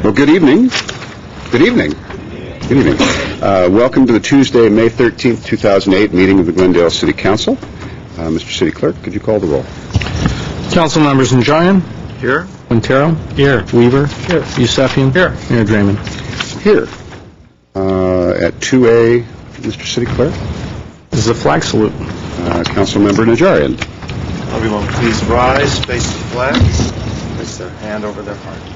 Well, good evening. Good evening. Good evening. Welcome to the Tuesday, May 13th, 2008 meeting of the Glendale City Council. Mr. City Clerk, could you call the roll? Council members Najarian. Here. Quintero. Here. Weaver. Here. Yusefian. Here. Mayor Draymond. Here. At 2A, Mr. City Clerk. This is a flag salute. Council member Najarian. Everyone please rise, face the flag, place their hand over their heart.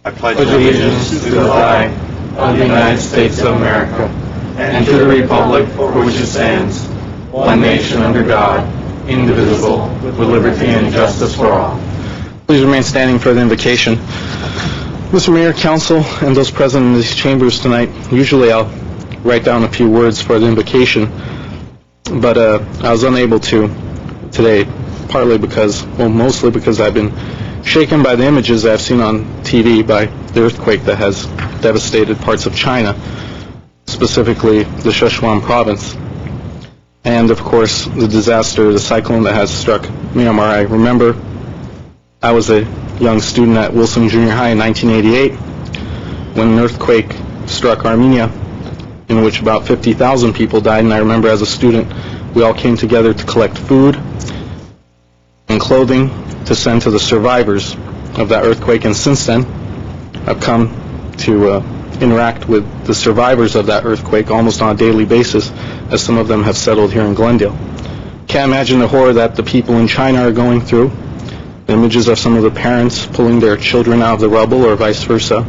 I pledge allegiance to the flag of the United States of America and to the republic for which it stands, one nation under God, indivisible, with liberty and justice for all. Please remain standing for the invocation. Mr. Mayor, Council, and those present in these chambers tonight, usually I'll write down a few words for the invocation, but I was unable to today, partly because, well, mostly because I've been shaken by the images I've seen on TV by the earthquake that has devastated parts of China, specifically the Sichuan province, and of course the disaster, the cyclone that has struck Myanmar. I remember I was a young student at Wilson Junior High in 1988 when an earthquake struck Armenia, in which about 50,000 people died, and I remember as a student we all came together to collect food and clothing to send to the survivors of that earthquake. And since then I've come to interact with the survivors of that earthquake almost on a daily basis, as some of them have settled here in Glendale. Can't imagine the horror that the people in China are going through. The images of some of the parents pulling their children out of the rubble or vice versa.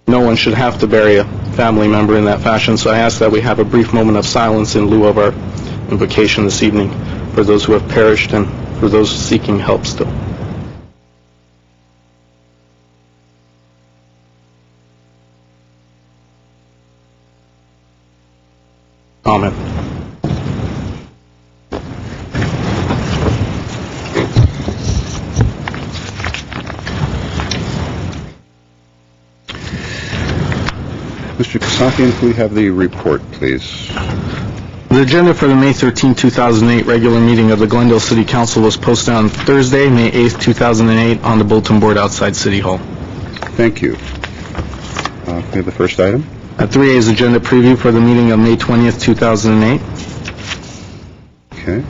No one should have to bury a family member in that fashion, so I ask that we have a brief moment of silence in lieu of our invocation this evening for those who have perished and for those seeking help still. Amen. Mr. Kasakian, can we have the report, please? The agenda for the May 13, 2008 regular meeting of the Glendale City Council was posted on Thursday, May 8, 2008 on the bulletin board outside City Hall. Thank you. Can we have the first item? 3A is agenda preview for the meeting of May 20th, 2008. Okay.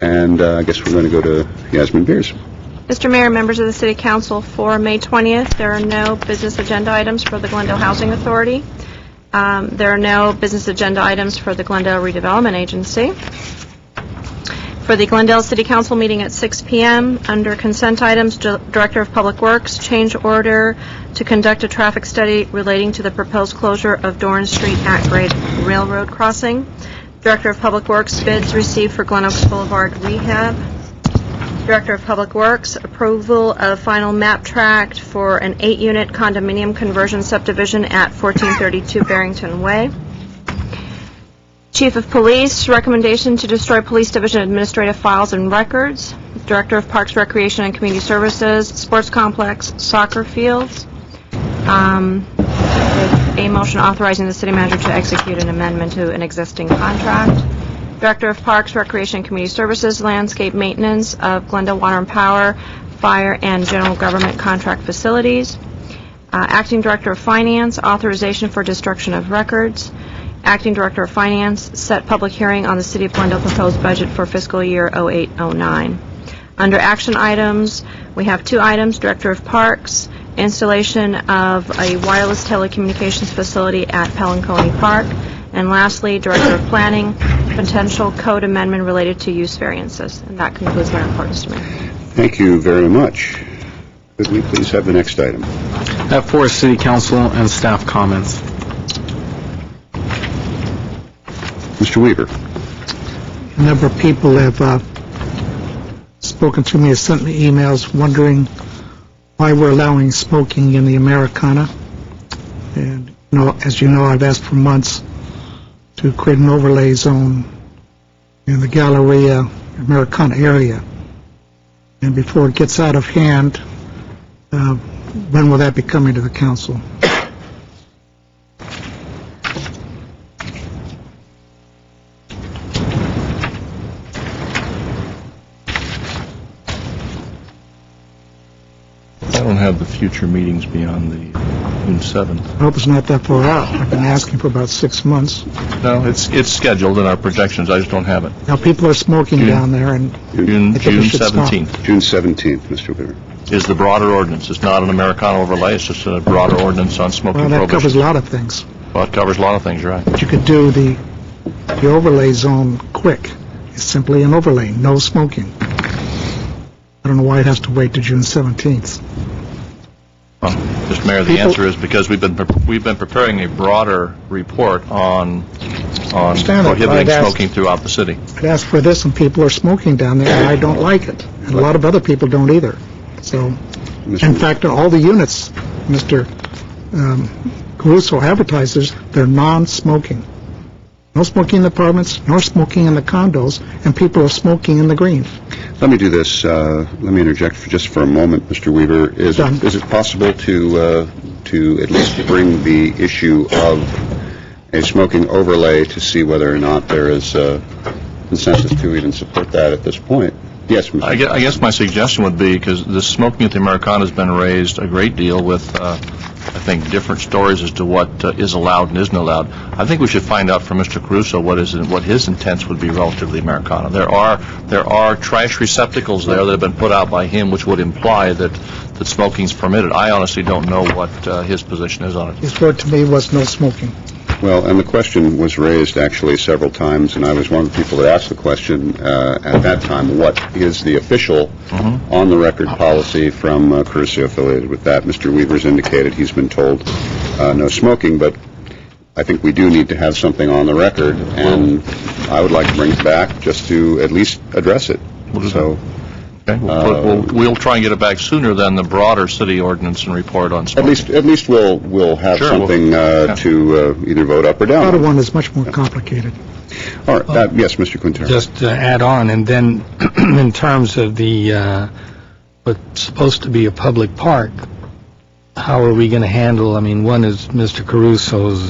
And I guess we're going to go to Yasmin Beers. Mr. Mayor, members of the City Council, for May 20th, there are no business agenda items for the Glendale Housing Authority. There are no business agenda items for the Glendale Redevelopment Agency. For the Glendale City Council meeting at 6 p.m., under consent items, Director of Public Works, change order to conduct a traffic study relating to the proposed closure of Dorn Street at-grade railroad crossing. Director of Public Works, bids received for Glen Oaks Boulevard rehab. Director of Public Works, approval of final map tract for an 8-unit condominium conversion subdivision at 1432 Barrington Way. Chief of Police, recommendation to destroy Police Division administrative files and records. Director of Parks, Recreation, and Community Services, sports complex, soccer fields. A motion authorizing the city manager to execute an amendment to an existing contract. Director of Parks, Recreation, and Community Services, landscape maintenance of Glendale Water and Power, Fire, and General Government Contract Facilities. Acting Director of Finance, authorization for destruction of records. Acting Director of Finance, set public hearing on the City of Glendale proposed budget for fiscal year 08-09. Under action items, we have 2 items. Director of Parks, installation of a wireless telecommunications facility at Pelanconi Park. And lastly, Director of Planning, potential code amendment related to use variances. And that concludes my report, Mr. Mayor. Thank you very much. Could we please have the next item? At 4, City Council and staff comments. Mr. Weaver. A number of people have spoken to me, have sent me emails wondering why we're allowing smoking in the Americana. And, you know, as you know, I've asked for months to create an overlay zone in the Galleria Americana area. And before it gets out of hand, when will that be coming to the council? I don't have the future meetings beyond the June 7th. I hope it's not that far out. I've been asking for about 6 months. No, it's scheduled in our projections. I just don't have it. Now, people are smoking June. down there, and June I think we should stop. 17th June 17th, Mr. Weaver. is the broader ordinance. It's not an Americana overlay. It's just a broader ordinance on smoking Well, that prohibition. covers a lot of things. Well, it covers a lot of things, you're right. But you could do the overlay zone quick. It's simply an overlay, no smoking. I don't know why it has to wait to June 17th. Well, Mr. Mayor, the People- answer is because we've been preparing a broader report on Understand that. prohibiting I'd ask- smoking throughout the city. I'd ask for this, and people are smoking down there, and I don't like it. And a lot of other people don't either. So, in fact, all the units, Mr. Caruso advertises, they're non-smoking. No smoking in the apartments, nor smoking in the condos, and people are smoking in the green. Let me do this. Let me interject for a moment, Mr. Weaver. Is Done. it possible to at least bring the issue of a smoking overlay to see whether or not there is consensus to even support that at this point? Yes, Mr. I guess my suggestion would be, because the smoking at the Americana has been raised a great deal with, I think, different stories as to what is allowed and isn't allowed. I think we should find out from Mr. Caruso what his intents would be relative to the Americana. There are trash receptacles there that have been put out by him, which would imply that smoking is permitted. I honestly don't know what his position is on it. His word to me was no smoking. Well, and the question was raised actually several times, and I was one of the people that asked the question at that time, what is the official on-the-record policy from Caruso affiliated with that? Mr. Weaver's indicated he's been told no smoking, but I think we do need to have something on the record, and I would like to bring it back just to at least address it. So, Okay. We'll try and get it back sooner than the broader city ordinance and report on at smoking. least we'll have Sure, something to either vote up or The other down. one is much more complicated. All right. Yes, Mr. Quintero. Just to add on, and then in terms of the what's supposed to be a public park, how are we going to handle? I mean, one is Mr. Caruso's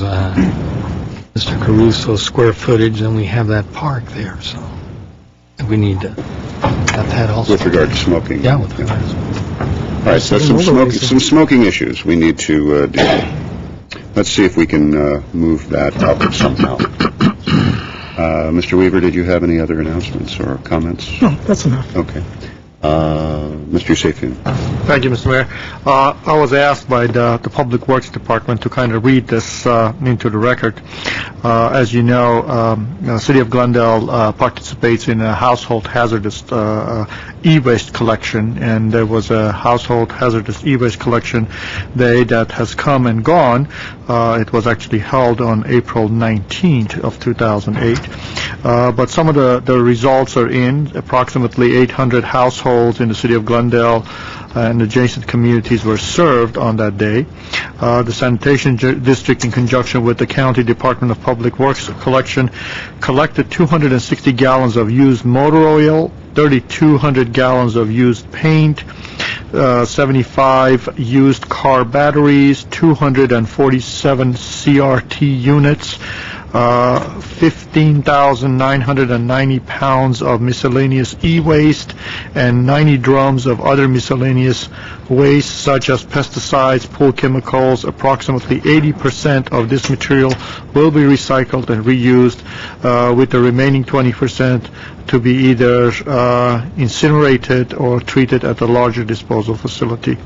square footage, and we have that park there, so we need to have that also. With regard to smoking. Yeah, with regard to All right, so some smoking issues we need to deal with. Let's see if we can move that up somehow. Mr. Weaver, did you have any other announcements or comments? No, that's enough. Okay. Mr. Safian. Thank you, Mr. Mayor. I was asked by the Public Works Department to kind of read this into the record. As you know, the City of Glendale participates in a household hazardous e-waste collection, and there was a household hazardous e-waste collection day that has come and gone. It was actually held on April 19th of 2008. But some of the results are in. Approximately 800 households in the City of Glendale and adjacent communities were served on that day. The Sanitation District, in conjunction with the County Department of Public Works collection, collected 260 gallons of used motor oil, 3,200 gallons of used paint, 75 used car batteries, 247 CRT units, 15,990 pounds of miscellaneous e-waste, and 90 drums of other miscellaneous waste such as pesticides, pool chemicals. Approximately 80% of this material will be recycled and reused, with the remaining 20% to be either incinerated or treated at a larger disposal facility.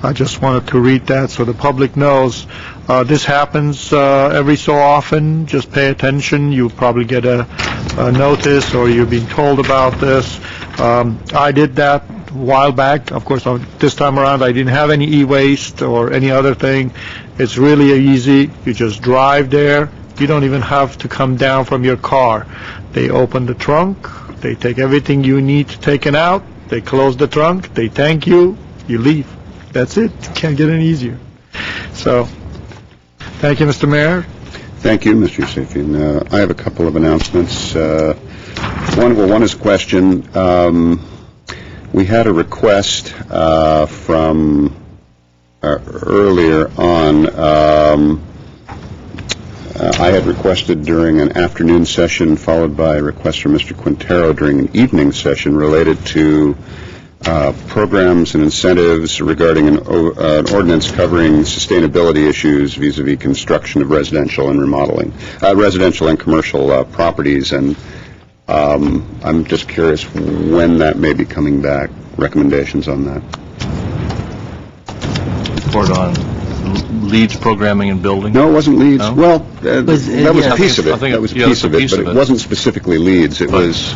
I just wanted to read that so the public knows this happens every so often. Just pay attention. You'll probably get a notice, or you're being told about this. I did that a while back. Of course, this time around I didn't have any e-waste or any other thing. It's really easy. You just drive there. You don't even have to come down from your car. They open the trunk. They take everything you need taken out. They close the trunk. They thank you. You leave. That's it. Can't get any easier. So, thank you, Mr. Mayor. Thank you, Mr. Safian. I have a couple of announcements. One is a question. We had a request from earlier on. I had requested during an afternoon session, followed by a request from Mr. Quintero during an evening session related to programs and incentives regarding an ordinance covering sustainability issues vis-a-vis construction of residential and remodeling, residential and commercial properties, and I'm just curious when that may be coming back, recommendations on that. Report on leads programming and building? No, it wasn't leads. No? Well, that was a piece of it. I think That was a yeah, piece of it, piece but of it it. wasn't specifically leads. It was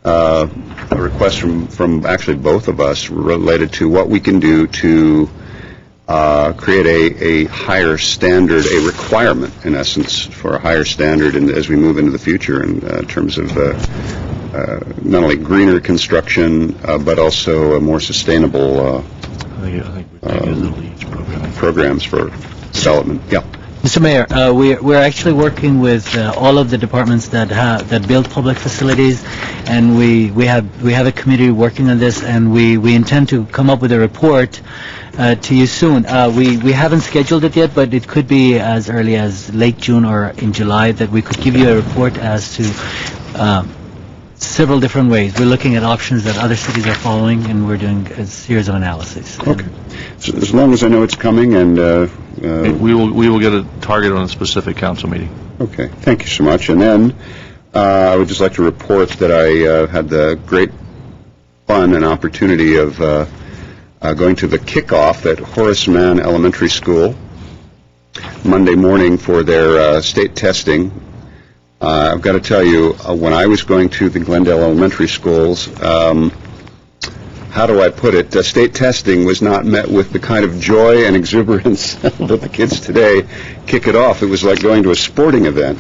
a request from actually both of us related to what we can do to create a higher standard, a requirement, in essence, for a higher standard as we move into the future in terms of not only greener construction, but also a more sustainable I think we can use the leads programming. programs for development. Yeah. Mr. Mayor, we're actually working with all of the departments that build public facilities, and we have a committee working on this, and we intend to come up with a report to you soon. We haven't scheduled it yet, but it could be as early as late June or in July that we could give you a report as to several different ways. We're looking at options that other cities are following, and we're doing a series of analysis. Okay. So as long as I know it's coming, and We will get a target on a specific council meeting. okay, thank you so much. And then I would just like to report that I had the great fun and opportunity of going to the kickoff at Horace Mann Elementary School Monday morning for their state testing. I've got to tell you, when I was going to the Glendale Elementary Schools, how do I put it? State testing was not met with the kind of joy and exuberance that the kids today kick it off. It was like going to a sporting event.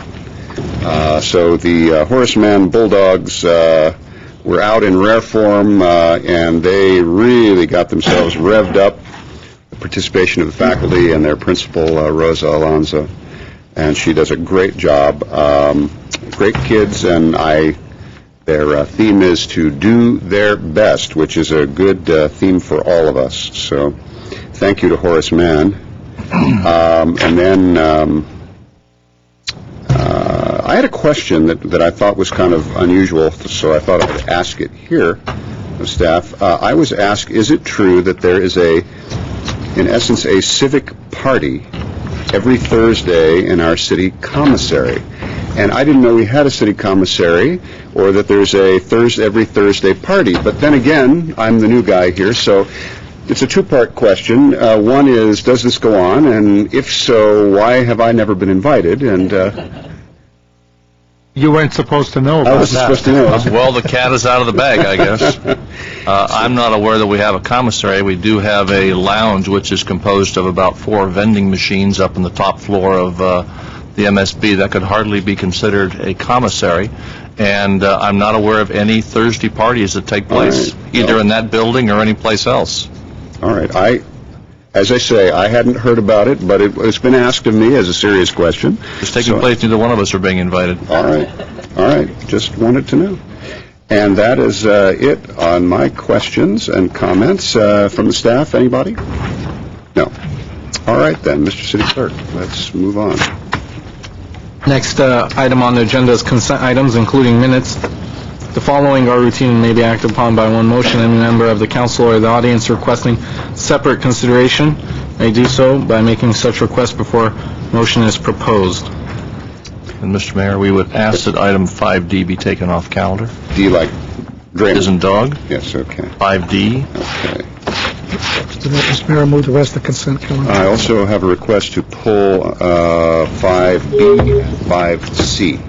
So the Horace Mann Bulldogs were out in rare form, and they really got themselves revved up. The participation of the faculty and their principal, Rosa Alonso, and she does a great job. Great kids, and their theme is to do their best, which is a good theme for all of us. So thank you to Horace Mann. And then I had a question that I thought was kind of unusual, so I thought I would ask it here of staff. I was asked, is it true that there is in essence, a civic party every Thursday in our city commissary? And I didn't know we had a city commissary, or that there's a every Thursday party. But then again, I'm the new guy here, so it's a two-part question. One is, does this go on? And if so, why have I never been invited? And You weren't supposed to know about that. I wasn't supposed to know. Well, the cat is out of the bag, I guess. I'm not aware that we have a commissary. We do have a lounge, which is composed of about 4 vending machines up on the top floor of the MSB. That could hardly be considered a commissary. And I'm not aware of any Thursday parties that take place, either in that building or any place else. All right. As I say, I hadn't heard about it, but it's been asked of me as a serious question. It's taking place. Neither one of us are being invited. All right. Just wanted to know. And that is it on my questions and comments from the staff. Anybody? No. All right, then, Mr. City Clerk, let's move on. Next item on the agenda is consent items, including minutes. The following are routine and may be acted upon by one motion. Any member of the council or the audience requesting separate consideration may do so by making such request before motion is proposed. And, Mr. Mayor, we would ask that item 5D be taken off calendar. D like Draymond? Isn't dog? Yes, okay. 5D. Okay. Mr. Mayor, move the rest of the consent calendar. I also have a request to pull 5B, 5C.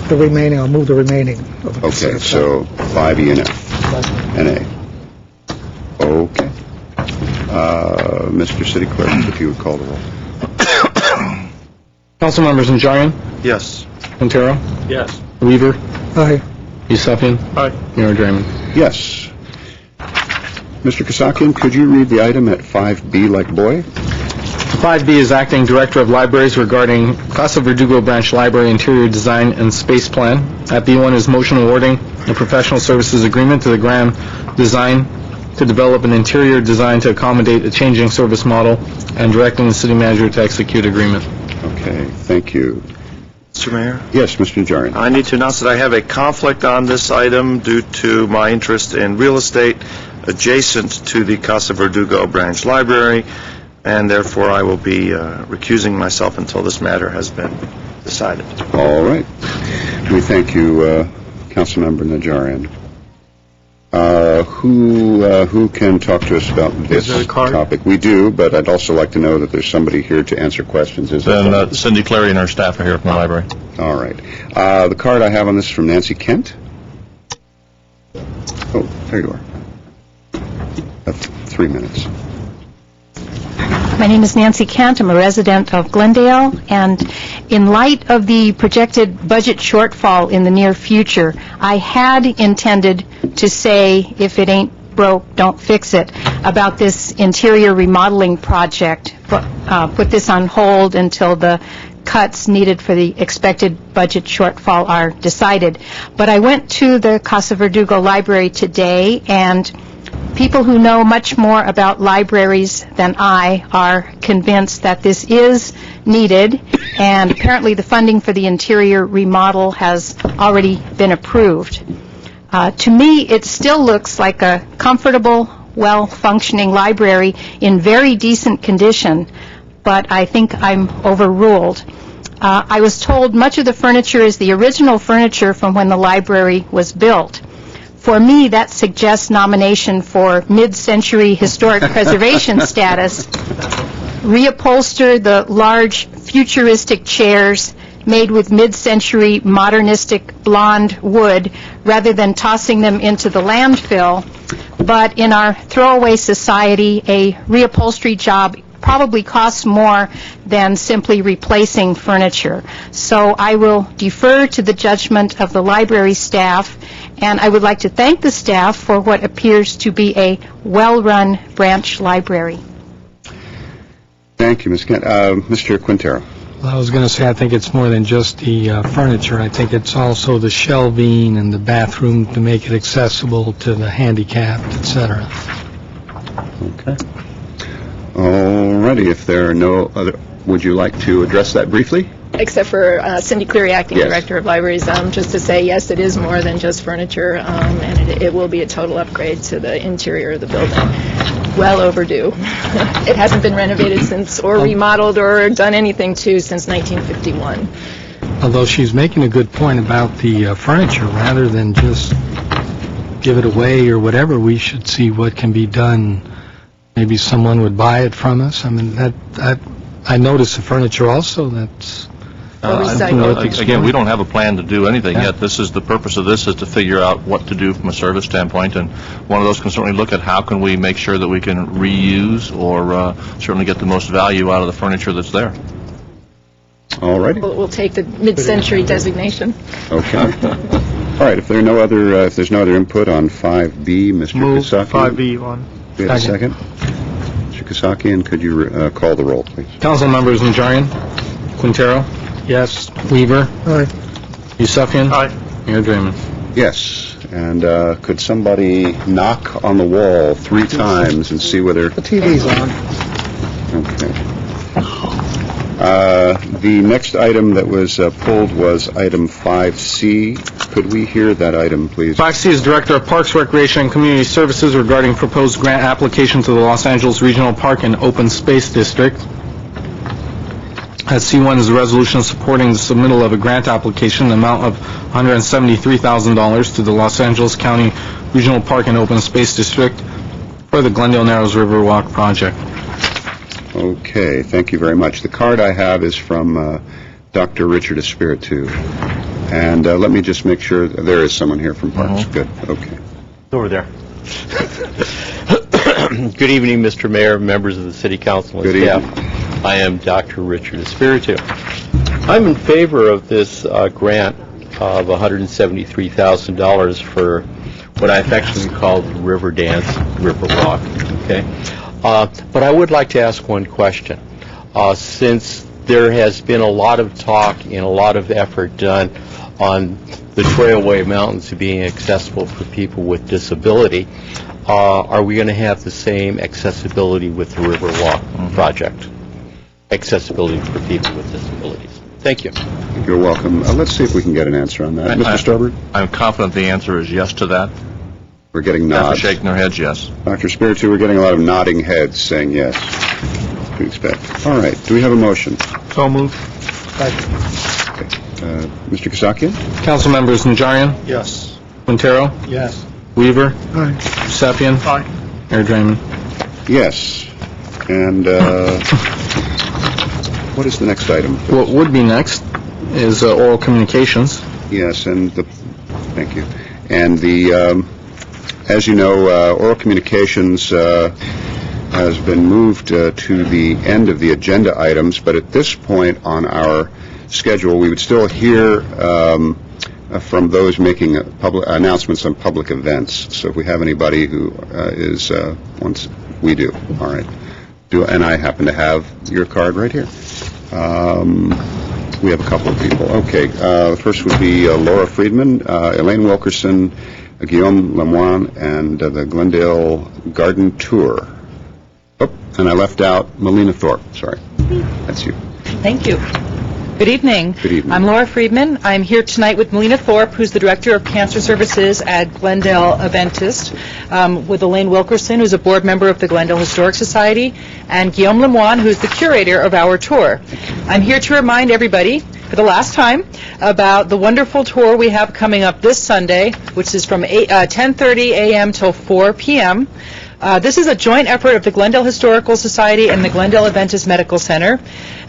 The remaining, I'll move the remaining of the consent. Okay, so 5E and F and A. Okay. Mr. City Clerk, if you would call the roll. Council members Najarian, Yes. Quintero, Yes. Weaver, Aye. Yusefian, Aye. Mayor Draymond. Yes. Mr. Kasakian, could you read the item at 5B like boy? 5B is Acting Director of Libraries regarding Casa Verdugo Branch Library Interior Design and Space Plan. At B1 is motion awarding a professional services agreement to the Graham Design to develop an interior design to accommodate a changing service model and directing the city manager to execute agreement. Okay, thank you. Mr. Mayor? Yes, Mr. Najarian. I need to announce that I have a conflict on this item due to my interest in real estate adjacent to the Casa Verdugo Branch Library, and therefore I will be recusing myself until this matter has been decided. All right. We thank you, Councilmember Najarian. Who can talk to us about this there a card? topic? We do, but I'd also like to know that there's somebody here to answer questions. Is there? Then Cindy Clary and our staff are here from the library. All right. The card I have on this is from Nancy Kent. Oh, there you are. 3 minutes. My name is Nancy Kent. I'm a resident of Glendale, and in light of the projected budget shortfall in the near future, I had intended to say, if it ain't broke, don't fix it, about this interior remodeling project, but put this on hold until the cuts needed for the expected budget shortfall are decided. But I went to the Casa Verdugo Library today, and people who know much more about libraries than I are convinced that this is needed, and apparently the funding for the interior remodel has already been approved. To me, it still looks like a comfortable, well-functioning library in very decent condition, but I think I'm overruled. I was told much of the furniture is the original furniture from when the library was built. For me, that suggests nomination for mid-century historic preservation status. Reupholster the large futuristic chairs made with mid-century modernistic blonde wood rather than tossing them into the landfill. But in our throwaway society, a reupholstery job probably costs more than simply replacing furniture. So I will defer to the judgment of the library staff, and I would like to thank the staff for what appears to be a well-run branch library. Thank you, Ms. Kent. Mr. Quintero. Well, I was going to say, I think it's more than just the furniture. I think it's also the shelving and the bathroom to make it accessible to the handicapped, etc. Okay. All righty. If there are no other, would you like to address that briefly? Except for Cindy Cleary, Acting Yes. Director of Libraries, just to say, yes, it is more than just furniture, and it will be a total upgrade to the interior of the building. Well overdue. It hasn't been renovated since, or remodeled, or done anything to since 1951. Although she's making a good point about the furniture, rather than just give it away or whatever, we should see what can be done. Maybe someone would buy it from us. I mean, I noticed the furniture also. That's Again, we don't have a plan to do anything yet. This is the purpose of this, is to figure out what to do from a service standpoint, and one of those can certainly look at how can we make sure that we can reuse or certainly get the most value out of the furniture that's there. All righty. We'll take the mid-century designation. Okay. All right. If there are no other, if there's no other input on 5B, Mr. Move Kasaki. 5B on. We have a second. Mr. Kasaki, and could you call the roll, please? Council members Najarian, Quintero, yes. Weaver, Aye. Yusefian, Aye. Mayor Draymond. Yes. And could somebody knock on the wall 3 times and see whether... The TV's on. Okay. The next item that was pulled was item 5C. Could we hear that item, please? 5C is Director of Parks, Recreation, and Community Services regarding proposed grant application to the Los Angeles Regional Park and Open Space District. C1 is a resolution supporting the submittal of a grant application in the amount of $173,000 to the Los Angeles County Regional Park and Open Space District for the Glendale Narrows River Walk project. Okay, thank you very much. The card I have is from Dr. Richard Espiritu. And let me just make sure, there is someone here from Parks. Good, okay. Over there. Good evening, Mr. Mayor, members of the City Council and Good staff. evening. I am Dr. Richard Espiritu. I'm in favor of this grant of $173,000 for what I affectionately call the River Dance, River Walk. Okay, but I would like to ask one question. Since there has been a lot of talk and a lot of effort done on the Trailway Mountains being accessible for people with disability, are we going to have the same accessibility with the River Walk project? Accessibility for people with disabilities. Thank you. You're welcome. Let's see if we can get an answer on that. Mr. Stobart? I'm confident the answer is yes to that. We're getting After nods. shaking their heads, yes. Dr. Spiritu, we're getting a lot of nodding heads saying yes. We expect. All right. Do we have a motion? So moved. Mr. Kasakian? Council members Najarian, Yes. Quintero, Yes. Weaver, Aye. Sapien, Aye. Mayor Draymond. Yes. And what is the next item? What would be next is oral communications. Yes, and thank you. And as you know, oral communications has been moved to the end of the agenda items, but at this point on our schedule, we would still hear from those making public announcements on public events. So if we have anybody who once we do, all right. And I happen to have your card right here. We have a couple of people. Okay, first would be Laura Friedman, Elaine Wilkerson, Guillaume Lemoine, and the Glendale Garden Tour. Oh, and I left out Melina Thorpe. Sorry. That's you. Thank you. Good evening. Good evening. I'm Laura Friedman. I'm here tonight with Melina Thorpe, who's the Director of Cancer Services at Glendale Adventist, with Elaine Wilkerson, who's a board member of the Glendale Historic Society, and Guillaume Lemoine, who's the curator of our tour. I'm here to remind everybody, for the last time, about the wonderful tour we have coming up this Sunday, which is from 10:30 a.m. till 4 p.m. This is a joint effort of the Glendale Historical Society and the Glendale Adventist Medical Center.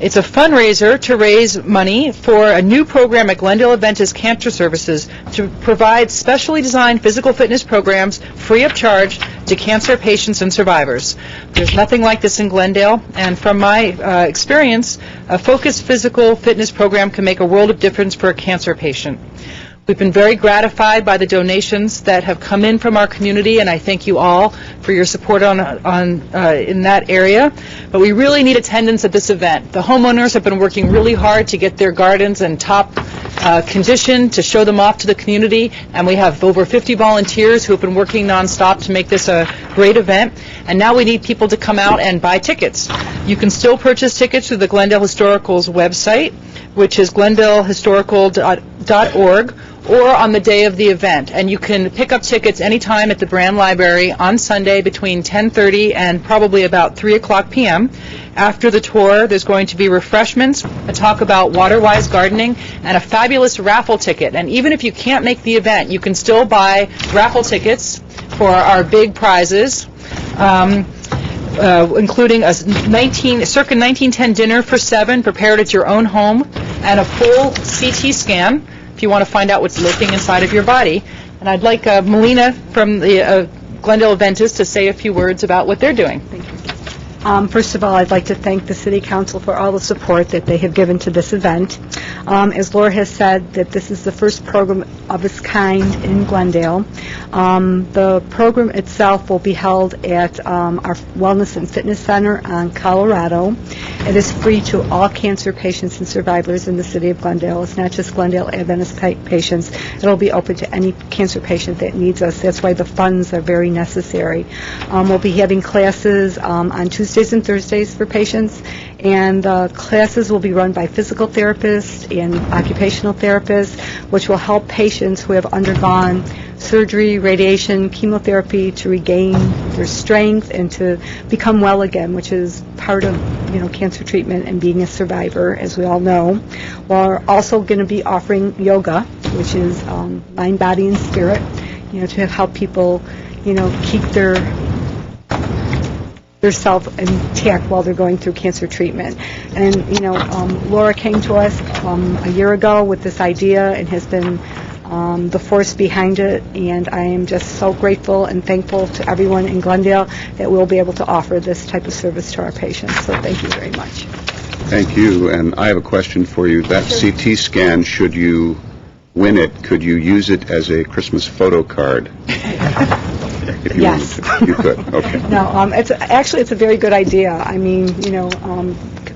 It's a fundraiser to raise money for a new program at Glendale Adventist Cancer Services to provide specially designed physical fitness programs free of charge to cancer patients and survivors. There's nothing like this in Glendale, and from my experience, a focused physical fitness program can make a world of difference for a cancer patient. We've been very gratified by the donations that have come in from our community, and I thank you all for your support in that area. But we really need attendance at this event. The homeowners have been working really hard to get their gardens in top condition to show them off to the community, and we have over 50 volunteers who have been working nonstop to make this a great event. And now we need people to come out and buy tickets. You can still purchase tickets through the Glendale Historical's website, which is glendalehistorical.org, or on the day of the event. And you can pick up tickets anytime at the Brand Library on Sunday between 10:30 and probably about 3 o'clock p.m. After the tour, there's going to be refreshments, a talk about water-wise gardening, and a fabulous raffle ticket. And even if you can't make the event, you can still buy raffle tickets for our big prizes, including a circa 1910 dinner for 7 prepared at your own home, and a full CT scan if you want to find out what's lurking inside of your body. And I'd like Melina from the Glendale Adventist to say a few words about what they're doing. Thank you. First of all, I'd like to thank the City Council for all the support that they have given to this event. As Laura has said, that this is the first program of its kind in Glendale. The program itself will be held at our Wellness and Fitness Center on Colorado. It is free to all cancer patients and survivors in the city of Glendale. It's not just Glendale Adventist patients. It'll be open to any cancer patient that needs us. That's why the funds are very necessary. We'll be having classes on Tuesdays and Thursdays for patients, and classes will be run by physical therapists and occupational therapists, which will help patients who have undergone surgery, radiation, chemotherapy to regain their strength and to become well again, which is part of cancer treatment and being a survivor, as we all know. We're also going to be offering yoga, which is mind, body, and spirit, to help people, keep their self intact while they're going through cancer treatment. And, Laura came to us a year ago with this idea and has been the force behind it, and I am just so grateful and thankful to everyone in Glendale that we'll be able to offer this type of service to our patients. So thank you very much. Thank you. And I have a question for you. That CT scan, should you win it, could you use it as a Christmas photo card? If you Yes. wanted to. You could. Okay. No, it's a very good idea. I mean,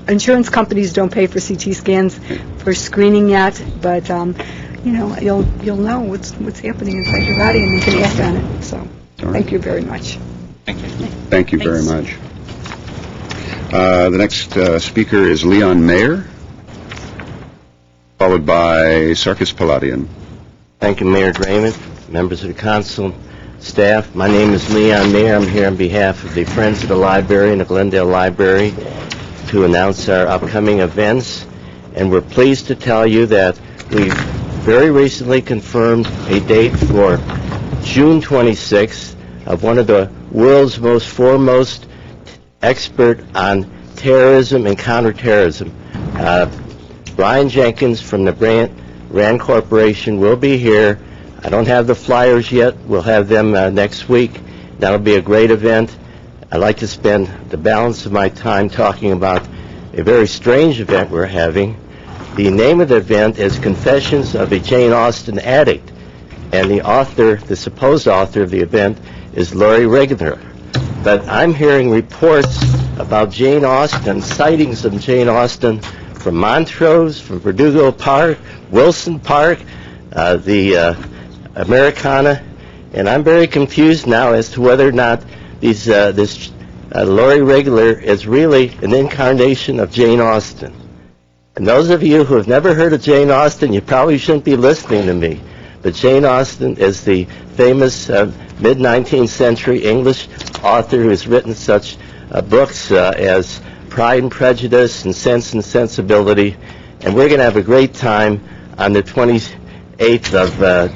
insurance companies don't pay for CT scans for screening yet, but you'll know what's happening inside your body, and you can act on it. So, thank you very much. Thank you very much. The next speaker is Leon Mayer. followed by Sarkis Palladian. Thank you, Mayor Draymond, members of the council, staff. My name is Leon Mayer. I'm here on behalf of the Friends of the Library and the Glendale Library to announce our upcoming events. And we're pleased to tell you that we very recently confirmed a date for June 26th of one of the world's most foremost expert on terrorism and counterterrorism. Brian Jenkins from the Rand Corporation will be here. I don't have the flyers yet. We'll have them next week. That'll be a great event. I'd like to spend the balance of my time talking about a very strange event we're having. The name of the event is Confessions of a Jane Austen Addict, and the author, the supposed author of the event, is Lori Regular. But I'm hearing reports about Jane Austen, sightings of Jane Austen from Montrose, from Verdugo Park, Wilson Park, the Americana, and I'm very confused now as to whether or not this Lori Regular is really an incarnation of Jane Austen. And those of you who have never heard of Jane Austen, you probably shouldn't be listening to me. But Jane Austen is the famous mid-19th century English author who has written such books as Pride and Prejudice and Sense and Sensibility. And we're going to have a great time on the 28th of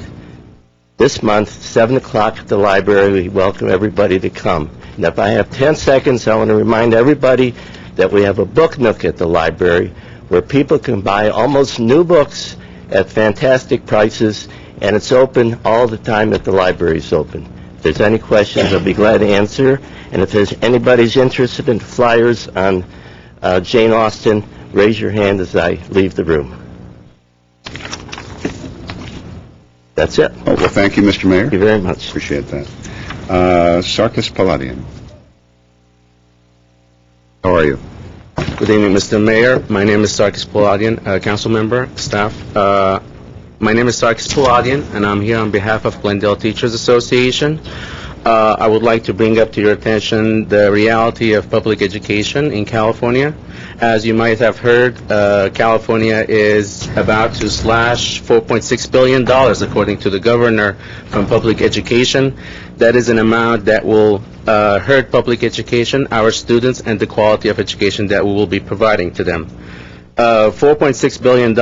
this month, 7 o'clock at the library. We welcome everybody to come. And if I have 10 seconds, I want to remind everybody that we have a book nook at the library where people can buy almost new books at fantastic prices, and it's open all the time that the library is open. If there's any questions, I'll be glad to answer. And if there's anybody's interested in flyers on Jane Austen, raise your hand as I leave the room. That's it. Oh, well, thank you, Mr. Mayor. Thank you very much. Appreciate that. Sarkis Palladian. How are you? Good evening, Mr. Mayor. My name is Sarkis Palladian, council member, staff. My name is Sarkis Palladian, and I'm here on behalf of Glendale Teachers Association. I would like to bring up to your attention the reality of public education in California. As you might have heard, California is about to slash $4.6 billion, according to the governor, from public education. That is an amount that will hurt public education, our students, and the quality of education that we will be providing to them. $4.6 billion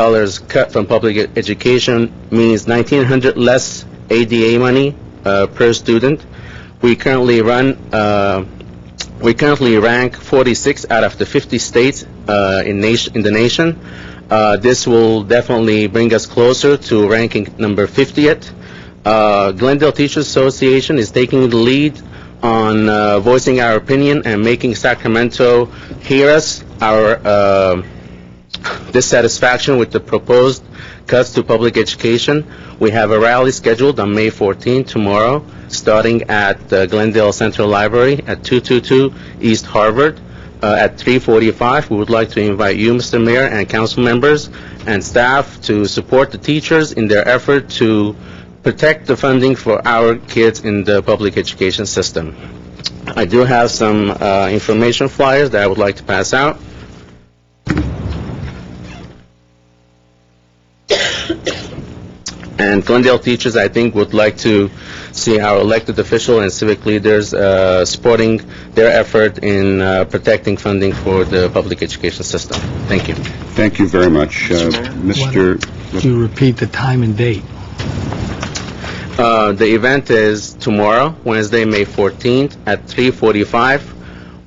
cut from public education means $1,900 less ADA money per student. We currently rank 46 out of the 50 states in the nation. This will definitely bring us closer to ranking number 50th. Glendale Teachers Association is taking the lead on voicing our opinion and making Sacramento hear us, our dissatisfaction with the proposed cuts to public education. We have a rally scheduled on May 14th, tomorrow, starting at Glendale Central Library at 222 East Harvard at 3:45. We would like to invite you, Mr. Mayor, and council members and staff to support the teachers in their effort to protect the funding for our kids in the public education system. I do have some information flyers that I would like to pass out. And Glendale teachers, I think, would like to see our elected officials and civic leaders supporting their effort in protecting funding for the public education system. Thank you. Thank you very much, Mr. Could you repeat the time and date? The event is tomorrow, Wednesday, May 14th at 3:45.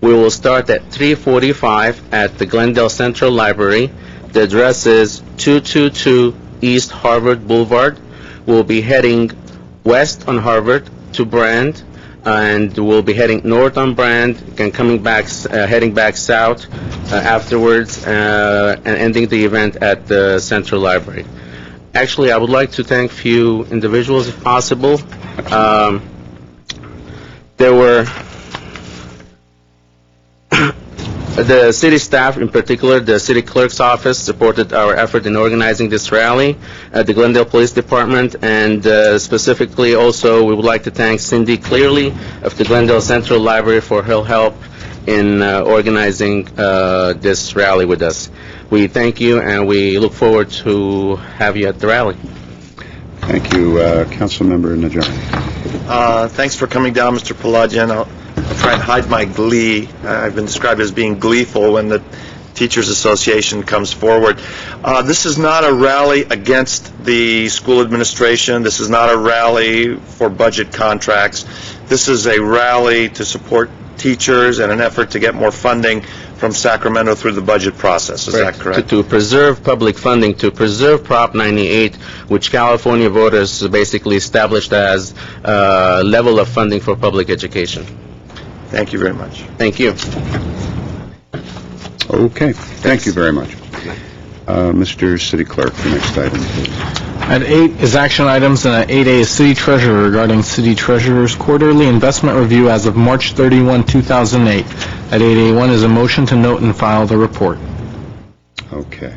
We will start at 3:45 at the Glendale Central Library. The address is 222 East Harvard Boulevard. We'll be heading west on Harvard to Brand, and we'll be heading north on Brand and coming back, heading back south afterwards, and ending the event at the Central Library. Actually, I would like to thank a few individuals, if possible. There were the city staff, in particular, the city clerk's office, supported our effort in organizing this rally. The Glendale Police Department, and specifically also, we would like to thank Cindy Clearly of the Glendale Central Library for her help in organizing this rally with us. We thank you, and we look forward to have you at the rally. Thank you, Councilmember Najarian. Thanks for coming down, Mr. Pelagian. I'll try and hide my glee. I've been described as being gleeful when the Teachers Association comes forward. This is not a rally against the school administration. This is not a rally for budget contracts. This is a rally to support teachers and an effort to get more funding from Sacramento through the budget process. Is that correct? To preserve public funding, to preserve Prop 98, which California voters basically established as a level of funding for public education. Thank you very much. Thank you. Okay, thank you very much. Mr. City Clerk, the next item, please. At 8 is action items, and at 8A is City Treasurer regarding City Treasurer's quarterly investment review as of March 31, 2008. At 8A1 is a motion to note and file the report. Okay.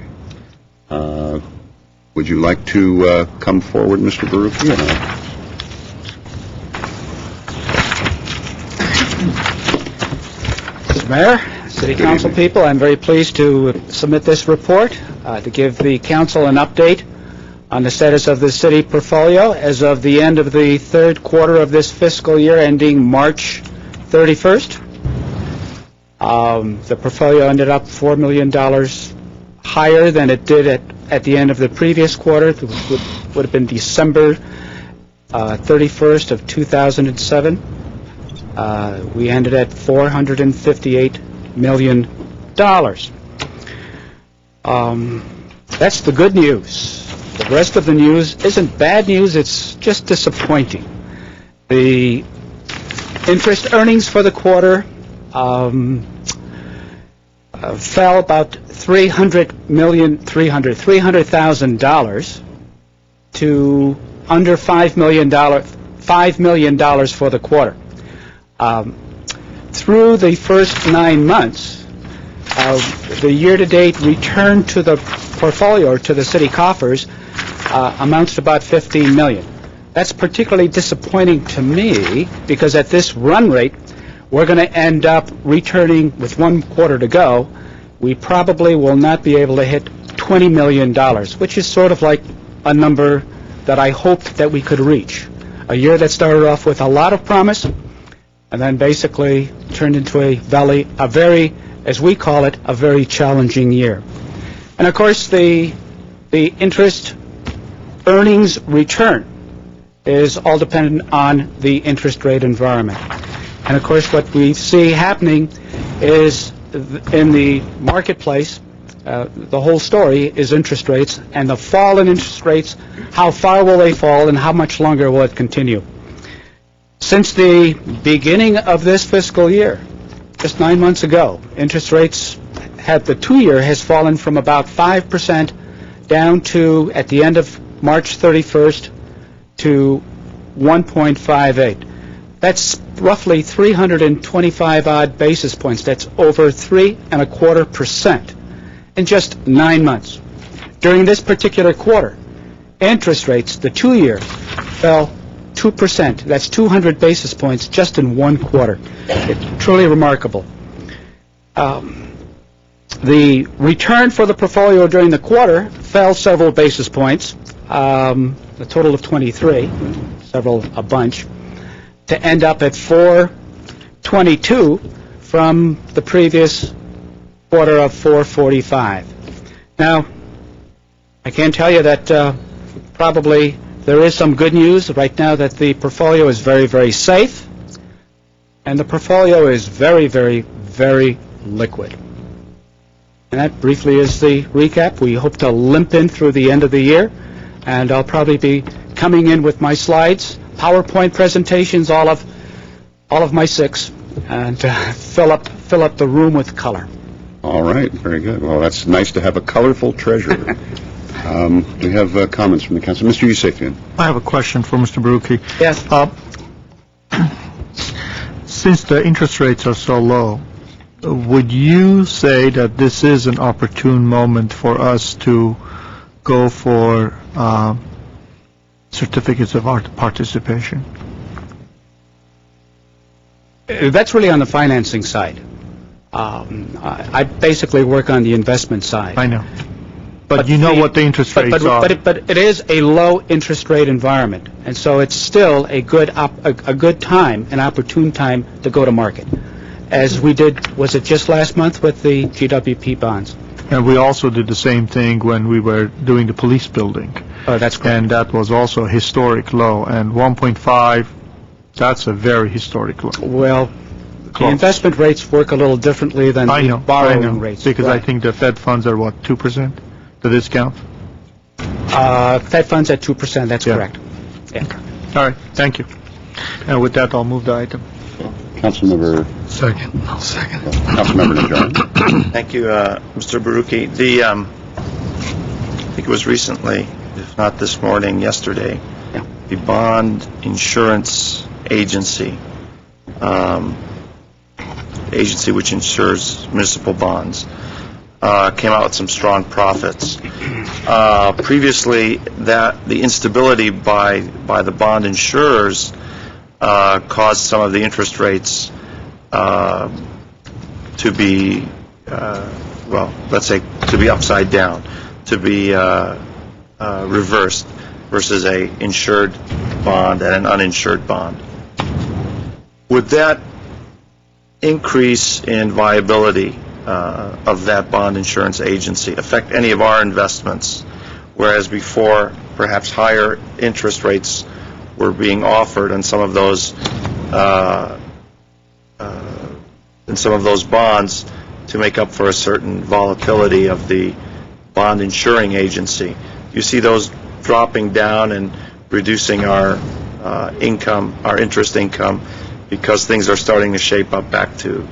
Would you like to come forward, Mr. Baruchi? Mr. Mayor, City Council people, I'm very pleased to submit this report to give the Council an update on the status of the city portfolio as of the end of the third quarter of this fiscal year ending March 31st. The portfolio ended up $4 million higher than it did at the end of the previous quarter. It would have been December 31st of 2007. We ended at $458 million. That's the good news. The rest of the news isn't bad news, it's just disappointing. The interest earnings for the quarter fell about $300,000 to under $5 million for the quarter. Through the first 9 months, the year-to-date return to the portfolio or to the city coffers amounts to about $15 million. That's particularly disappointing to me because at this run rate, we're going to end up returning with 1 quarter to go. We probably will not be able to hit $20 million, which is sort of like a number that I hoped that we could reach. A year that started off with a lot of promise and then basically turned into a very, as we call it, a very challenging year. And of course, the interest earnings return is all dependent on the interest rate environment. And of course, what we see happening is in the marketplace, the whole story is interest rates, and the fall in interest rates, how far will they fall and how much longer will it continue? Since the beginning of this fiscal year, just 9 months ago, interest rates the 2-year has fallen from about 5% down to, at the end of March 31st, to 1.58. That's roughly 325 odd basis points. That's over 3.25% in just 9 months. During this particular quarter, interest rates, the 2-year, fell 2%. That's 200 basis points just in 1 quarter. It's truly remarkable. The return for the portfolio during the quarter fell several basis points, a total of 23, a bunch, to end up at 422 from the previous quarter of 445. Now, I can tell you that probably there is some good news right now that the portfolio is very, very safe, and the portfolio is very, very, very liquid. And that briefly is the recap. We hope to limp in through the end of the year, and I'll probably be coming in with my slides, PowerPoint presentations, all of my 6, and fill up the room with color. All right, very good. Well, that's nice to have a colorful treasurer. We have comments from the council. Mr. Yusefian. I have a question for Mr. Baruchi. Yes. Since the interest rates are so low, would you say that this is an opportune moment for us to go for certificates of participation? That's really on the financing side. I basically work on the investment side. I know. But you know what the interest rates are. But it is a low interest rate environment, and so it's still a good time, an opportune time to go to market, as we did. Was it just last month with the GWP bonds? And we also did the same thing when we were doing the police building. Oh, that's correct. And that was also a historic low. And 1.5, that's a very historic low. Well, the investment rates work a little differently than the borrowing rates. Because I think the Fed funds are, what, 2%, the discount? Fed funds at 2%, that's correct. Yeah. All right, thank you. And with that, I'll move the item. Councilmember... Second. I'll second. Councilmember Najarian. Thank you, Mr. Baruki. I think it was recently, if not this morning, yesterday, the Bond Insurance Agency, agency which insures municipal bonds, came out with some strong profits. Previously, the instability by the bond insurers caused some of the interest rates to be, let's say, to be upside down, to be reversed versus a insured bond and an uninsured bond. Would that increase in viability of that bond insurance agency affect any of our investments, whereas before perhaps higher interest rates were being offered on some of those bonds to make up for a certain volatility of the bond insuring agency? You see those dropping down and reducing our income, our interest income, because things are starting to shape up back to.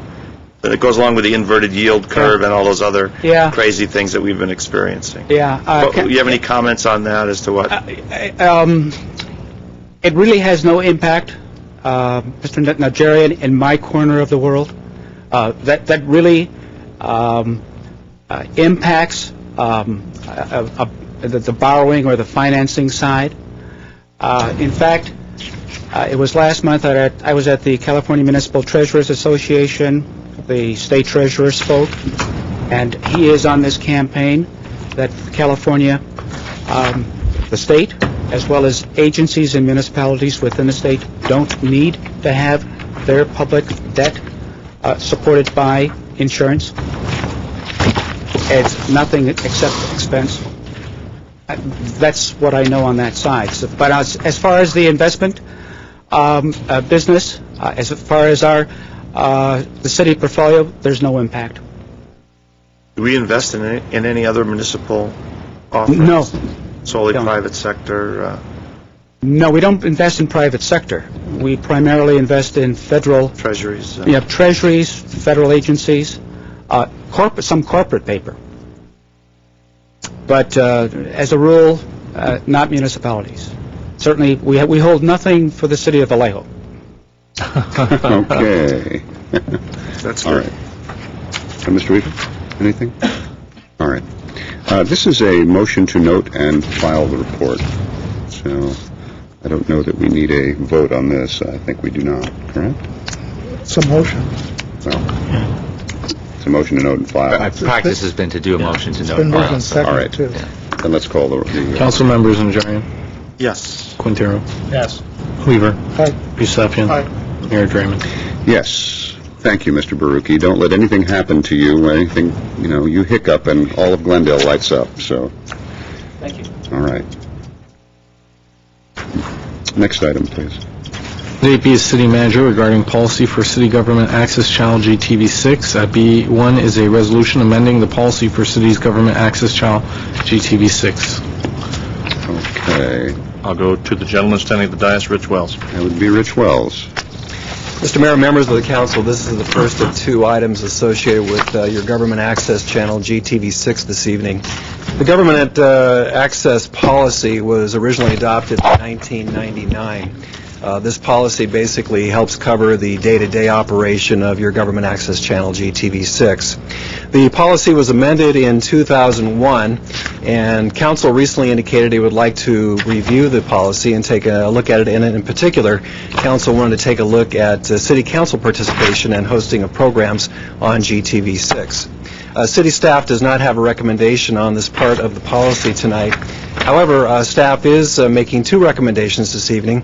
But it goes along with the inverted yield curve and all those other crazy things that we've been experiencing. Do you have any comments on that as to what? It really has no impact, Mr. Najarian, in my corner of the world. That really impacts the borrowing or the financing side. In fact, it was last month that I was at the California Municipal Treasurers Association. The state treasurer spoke, and he is on this campaign that California, the state, as well as agencies and municipalities within the state, don't need to have their public debt supported by insurance. It's nothing except expense. That's what I know on that side. So, but as far as the investment business, as far as our the city portfolio, there's no impact. Do we invest in any other municipal offerings? No. Solely private sector? No, we don't invest in private sector. We primarily invest in federal... Treasuries? Treasuries, federal agencies, some corporate paper. But as a rule, not municipalities. Certainly, we hold nothing for the city of Vallejo. Okay. That's all right. Mr. Weaver, anything? All right. This is a motion to note and file the report. So I don't know that we need a vote on this. I think we do not, correct? It's a motion. Well, it's a motion to note and file. My practice has been to do a motion to It's note been and moved file. and seconded, All right. too. Then let's call the Council members Najarian. Yes. Quintero. Yes. Weaver. Aye. Yusefian. Aye. Mayor Draymond. Yes. Thank you, Mr. Baruki. Don't let anything happen to you, anything, you hiccup and all of Glendale lights up, so. Thank you. All right. Next item, please. JP is City Manager regarding policy for City Government Access Channel GTV6. B1 is a resolution amending the policy for City's Government Access Channel GTV6. Okay. I'll go to the gentleman standing at the dais, Rich Wells. That would be Rich Wells. Mr. Mayor, members of the council, this is the first of two items associated with your government access channel, GTV6, this evening. The government access policy was originally adopted in 1999. This policy basically helps cover the day-to-day operation of your government access channel, GTV6. The policy was amended in 2001, and Council recently indicated it would like to review the policy and take a look at it. And in particular, Council wanted to take a look at City Council participation and hosting of programs on GTV6. City staff does not have a recommendation on this part of the policy tonight. However, staff is making two recommendations this evening.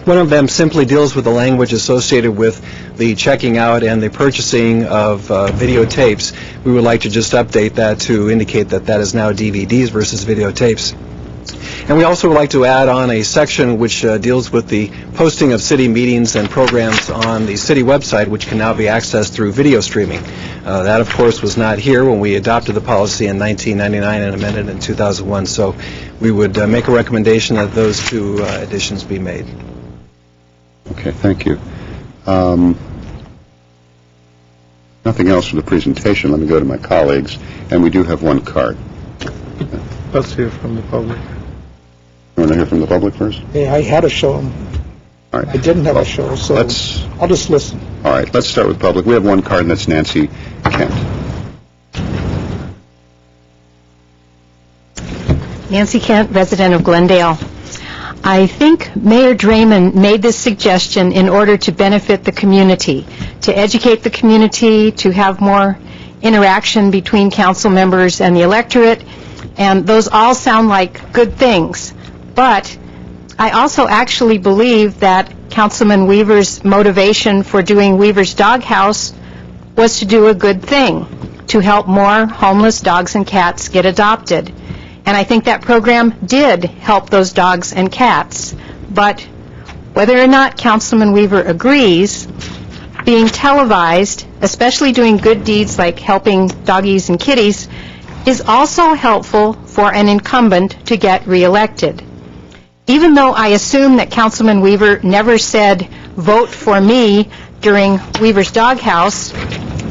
One of them simply deals with the language associated with the checking out and the purchasing of videotapes. We would like to just update that to indicate that that is now DVDs versus videotapes. And we also would like to add on a section which deals with the posting of city meetings and programs on the city website, which can now be accessed through video streaming. That, of course, was not here when we adopted the policy in 1999 and amended in 2001. So we would make a recommendation that those two additions be made. Okay, thank you. Nothing else for the presentation. Let me go to my colleagues. And we do have one card. Let's hear from the public. You want to hear from the public first? Yeah, I had a show. All right. I didn't have a show, so I'll just listen. All right, let's start with public. We have one card, and that's Nancy Kent. Nancy Kent, resident of Glendale. I think Mayor Draymond made this suggestion in order to benefit the community, to educate the community, to have more interaction between council members and the electorate, and those all sound like good things. But I also actually believe that Councilman Weaver's motivation for doing Weaver's Doghouse was to do a good thing, to help more homeless dogs and cats get adopted. And I think that program did help those dogs and cats. But whether or not Councilman Weaver agrees, being televised, especially doing good deeds like helping doggies and kitties, is also helpful for an incumbent to get reelected. Even though I assume that Councilman Weaver never said, "Vote for me," during Weaver's Doghouse,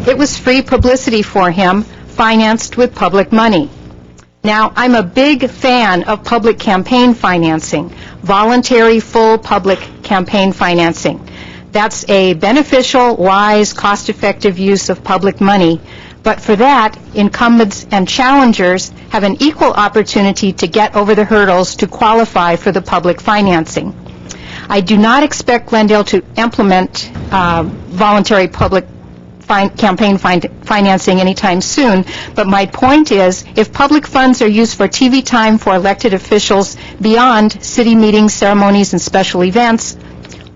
it was free publicity for him, financed with public money. Now, I'm a big fan of public campaign financing, voluntary full public campaign financing. That's a beneficial, wise, cost-effective use of public money. But for that, incumbents and challengers have an equal opportunity to get over the hurdles to qualify for the public financing. I do not expect Glendale to implement voluntary public campaign financing anytime soon, but my point is, if public funds are used for TV time for elected officials beyond city meetings, ceremonies, and special events,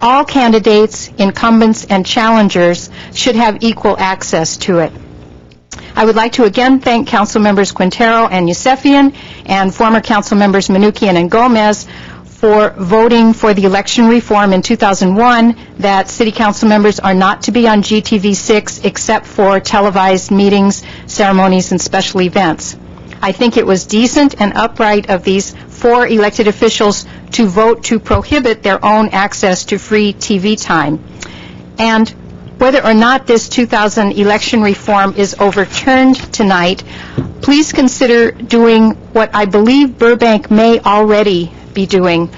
all candidates, incumbents, and challengers should have equal access to it. I would like to again thank Council Members Quintero and Yusefian and former Council Members Manukian and Gomez for voting for the election reform in 2001 that City Council members are not to be on GTV6 except for televised meetings, ceremonies, and special events. I think it was decent and upright of these 4 elected officials to vote to prohibit their own access to free TV time. And whether or not this 2000 election reform is overturned tonight, please consider doing what I believe Burbank may already be doing.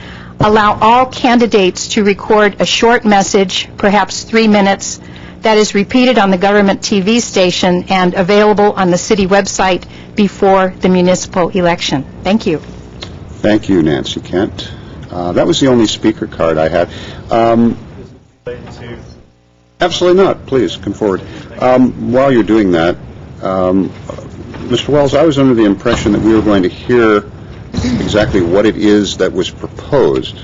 Allow all candidates to record a short message, perhaps 3 minutes, that is repeated on the government TV station and available on the city website before the municipal election. Thank you. Thank you, Nancy Kent. That was the only speaker card I had. Absolutely not. Please, come forward. While you're doing that, Mr. Wells, I was under the impression that we were going to hear exactly what it is that was proposed.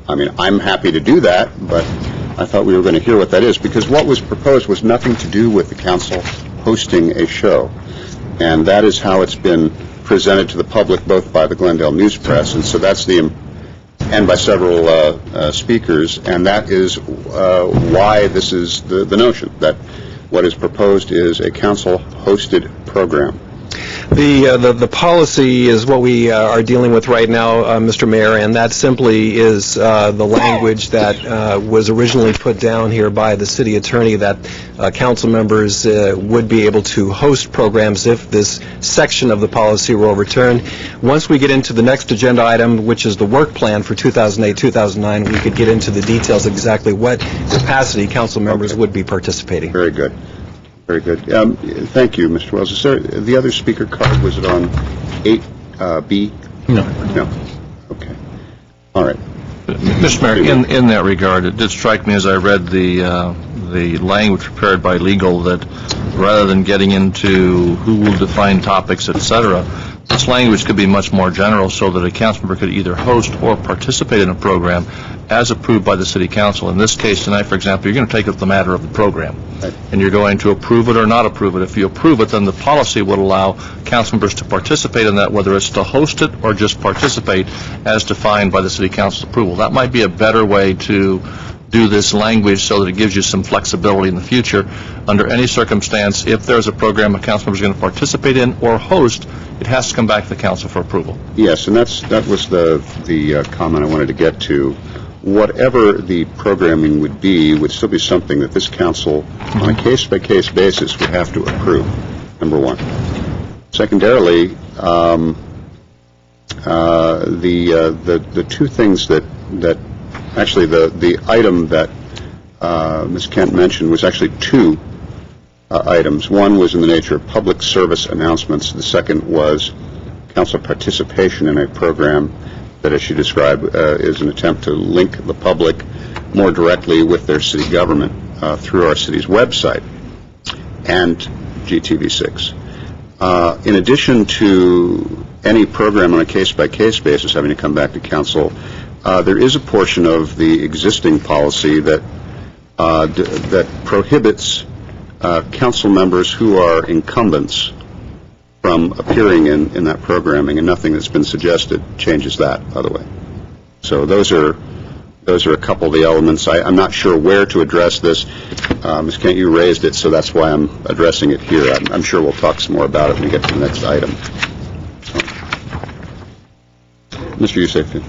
I mean, I'm happy to do that, but I thought we were going to hear what that is, because what was proposed was nothing to do with the council hosting a show. And that is how it's been presented to the public, both by the Glendale News Press, and so that's and by several speakers, and that is why this is the notion, that what is proposed is a council-hosted program. The policy is what we are dealing with right now, Mr. Mayor, and that simply is the language that was originally put down here by the city attorney that council members would be able to host programs if this section of the policy were overturned. Once we get into the next agenda item, which is the work plan for 2008-2009, we could get into the details of exactly what capacity council members would be participating. Very good. Very good. Thank you, Mr. Wells. Is there the other speaker card? Was it on 8B? No. No. Okay. All right. Mr. Mayor, in that regard, it did strike me as I read the language prepared by legal that rather than getting into who will define topics, et cetera, this language could be much more general so that a council member could either host or participate in a program as approved by the city council. In this case tonight, for example, you're going to take up the matter of the program, and you're going to approve it or not approve it. If you approve it, then the policy would allow council members to participate in that, whether it's to host it or just participate as defined by the city council's approval. That might be a better way to do this language so that it gives you some flexibility in the future. Under any circumstance, if there's a program a council member is going to participate in or host, it has to come back to the council for approval. Yes, and that was the comment I wanted to get to. Whatever the programming would still be something that this council, on a case-by-case basis, would have to approve, number one. Secondarily, the two things that actually the item that Ms. Kent mentioned was actually two items. One was in the nature of public service announcements. The second was council participation in a program that, as she described, is an attempt to link the public more directly with their city government through our city's website and GTV6. In addition to any program on a case-by-case basis having to come back to council, there is a portion of the existing policy that prohibits council members who are incumbents from appearing in that programming, and nothing that's been suggested changes that, by the way. So those are a couple of the elements. I'm not sure where to address this. Ms. Kent, you raised it, so that's why I'm addressing it here. I'm sure we'll talk some more about it when we get to the next item. Mr. Yousefian.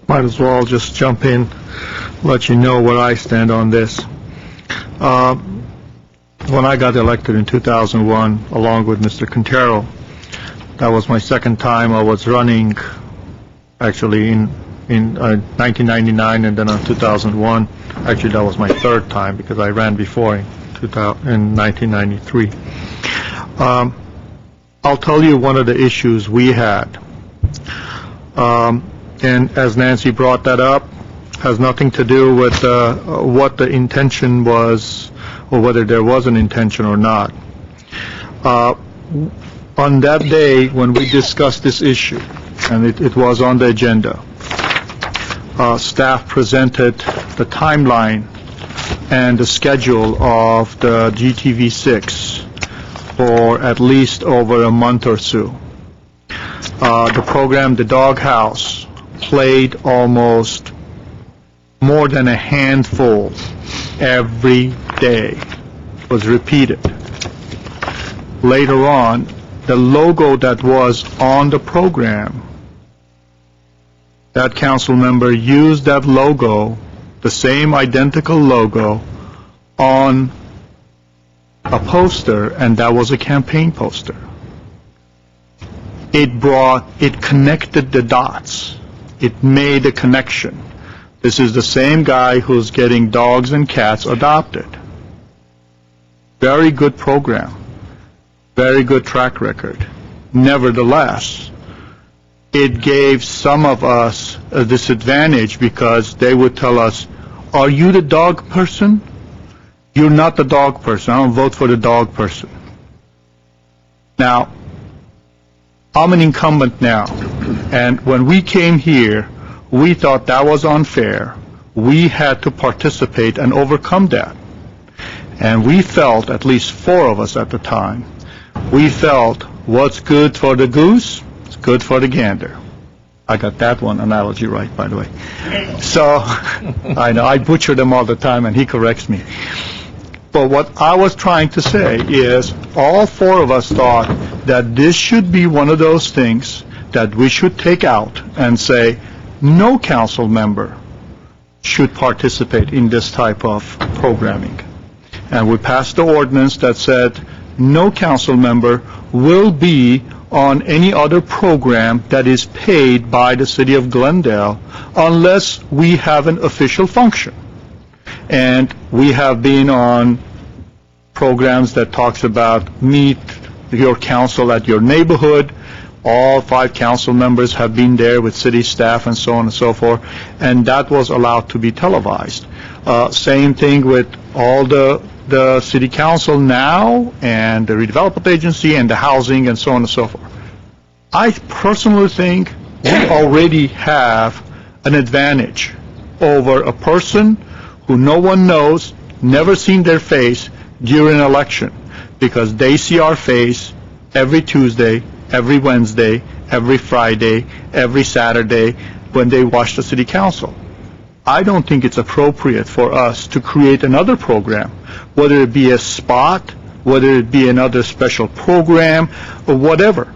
Might as well just jump in, let you know where I stand on this. When I got elected in 2001, along with Mr. Quintero, that was my second time I was running, actually in 1999 and then in 2001. Actually, that was my third time because I ran before in 1993. I'll tell you one of the issues we had. And as Nancy brought that up, has nothing to do with what the intention was or whether there was an intention or not. On that day when we discussed this issue, and it was on the agenda, staff presented the timeline and the schedule of the GTV6 for at least over a month or so. The program, The Doghouse, played almost more than a handful every day, was repeated. Later on, the logo that was on the program, that council member used that logo, the same identical logo, on a poster, and that was a campaign poster. It connected the dots. It made a connection. This is the same guy who's getting dogs and cats adopted. Very good program. Very good track record. Nevertheless, it gave some of us a disadvantage because they would tell us, are you the dog person? You're not the dog person. I don't vote for the dog person. Now, I'm an incumbent now, and when we came here, we thought that was unfair. We had to participate and overcome that. And we felt, at least four of us at the time, we felt what's good for the goose is good for the gander. I got that one analogy right, by the way. So, I know, I butcher them all the time, and he corrects me. But what I was trying to say is all four of us thought that this should be one of those things that we should take out and say, no council member should participate in this type of programming. And we passed the ordinance that said no council member will be on any other program that is paid by the city of Glendale unless we have an official function. And we have been on programs that talks about meet your council at your neighborhood. All 5 council members have been there with city staff and so on and so forth, and that was allowed to be televised. Same thing with all the city council now and the redevelopment agency and the housing and so on and so forth. I personally think we already have an advantage over a person who no one knows, never seen their face during an election, because they see our face every Tuesday, every Wednesday, every Friday, every Saturday when they watch the city council. I don't think it's appropriate for us to create another program, whether it be a spot, whether it be another special program, or whatever,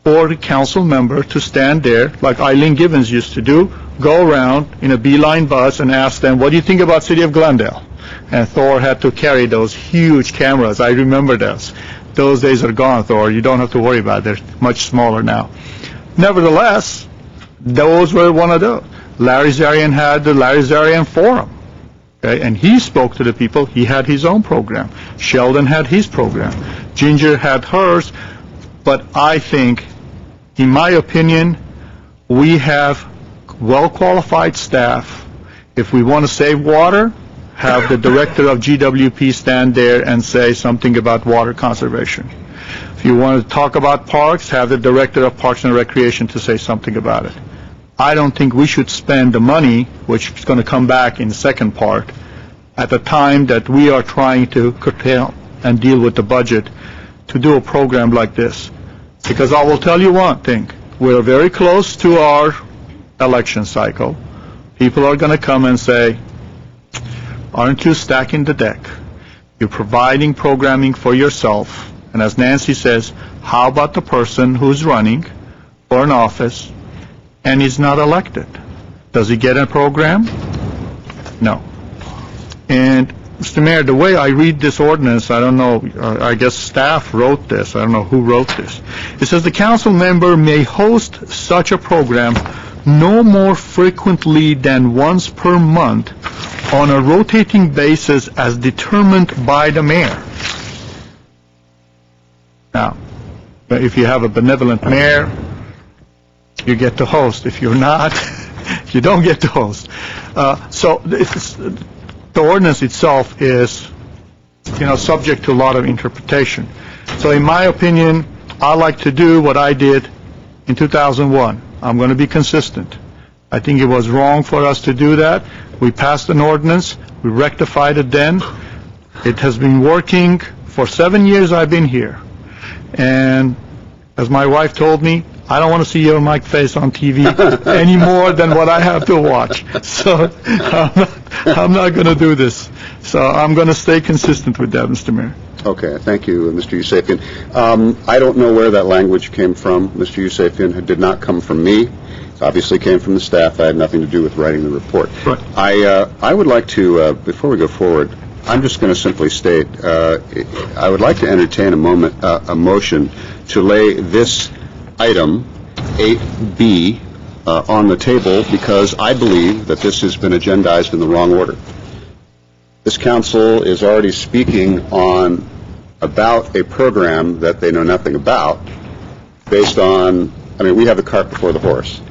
for the council member to stand there, like Eileen Gibbons used to do, go around in a beeline bus and ask them, what do you think about City of Glendale? And Thor had to carry those huge cameras. I remember those. Those days are gone, Thor. You don't have to worry about it. They're much smaller now. Nevertheless, those were one of those. Larry Zarian had the Larry Zarian Forum, okay? And he spoke to the people. He had his own program. Sheldon had his program. Ginger had hers. But I think, in my opinion, we have well-qualified staff. If we want to save water, have the director of GWP stand there and say something about water conservation. If you want to talk about parks, have the director of Parks and Recreation to say something about it. I don't think we should spend the money, which is going to come back in the second part, at the time that we are trying to curtail and deal with the budget to do a program like this. Because I will tell you one thing, we're very close to our election cycle. People are going to come and say, aren't you stacking the deck? You're providing programming for yourself. And as Nancy says, how about the person who's running for an office and is not elected? Does he get a program? No. And, Mr. Mayor, the way I read this ordinance, I don't know, I guess staff wrote this. I don't know who wrote this. It says the council member may host such a program no more frequently than once per month on a rotating basis as determined by the mayor. Now, if you have a benevolent mayor, you get to host. If you're not, you don't get to host. So the ordinance itself is, subject to a lot of interpretation. So in my opinion, I like to do what I did in 2001. I'm going to be consistent. I think it was wrong for us to do that. We passed an ordinance. We rectified it then. It has been working for 7 years I've been here. And as my wife told me, I don't want to see your mic face on TV any more than what I have to watch. So I'm not going to do this. So I'm going to stay consistent with that, Mr. Mayor. Okay, thank you, Mr. Yusefian. I don't know where that language came from, Mr. Yusefian. It did not come from me. It obviously came from the staff. I had nothing to do with writing the report. Right. I would like to, before we go forward, I'm just going to simply state, I would like to entertain a motion to lay this item, 8B, on the table, because I believe that this has been agendized in the wrong order. This council is already speaking about a program that they know nothing about, based on, we have the cart before the horse.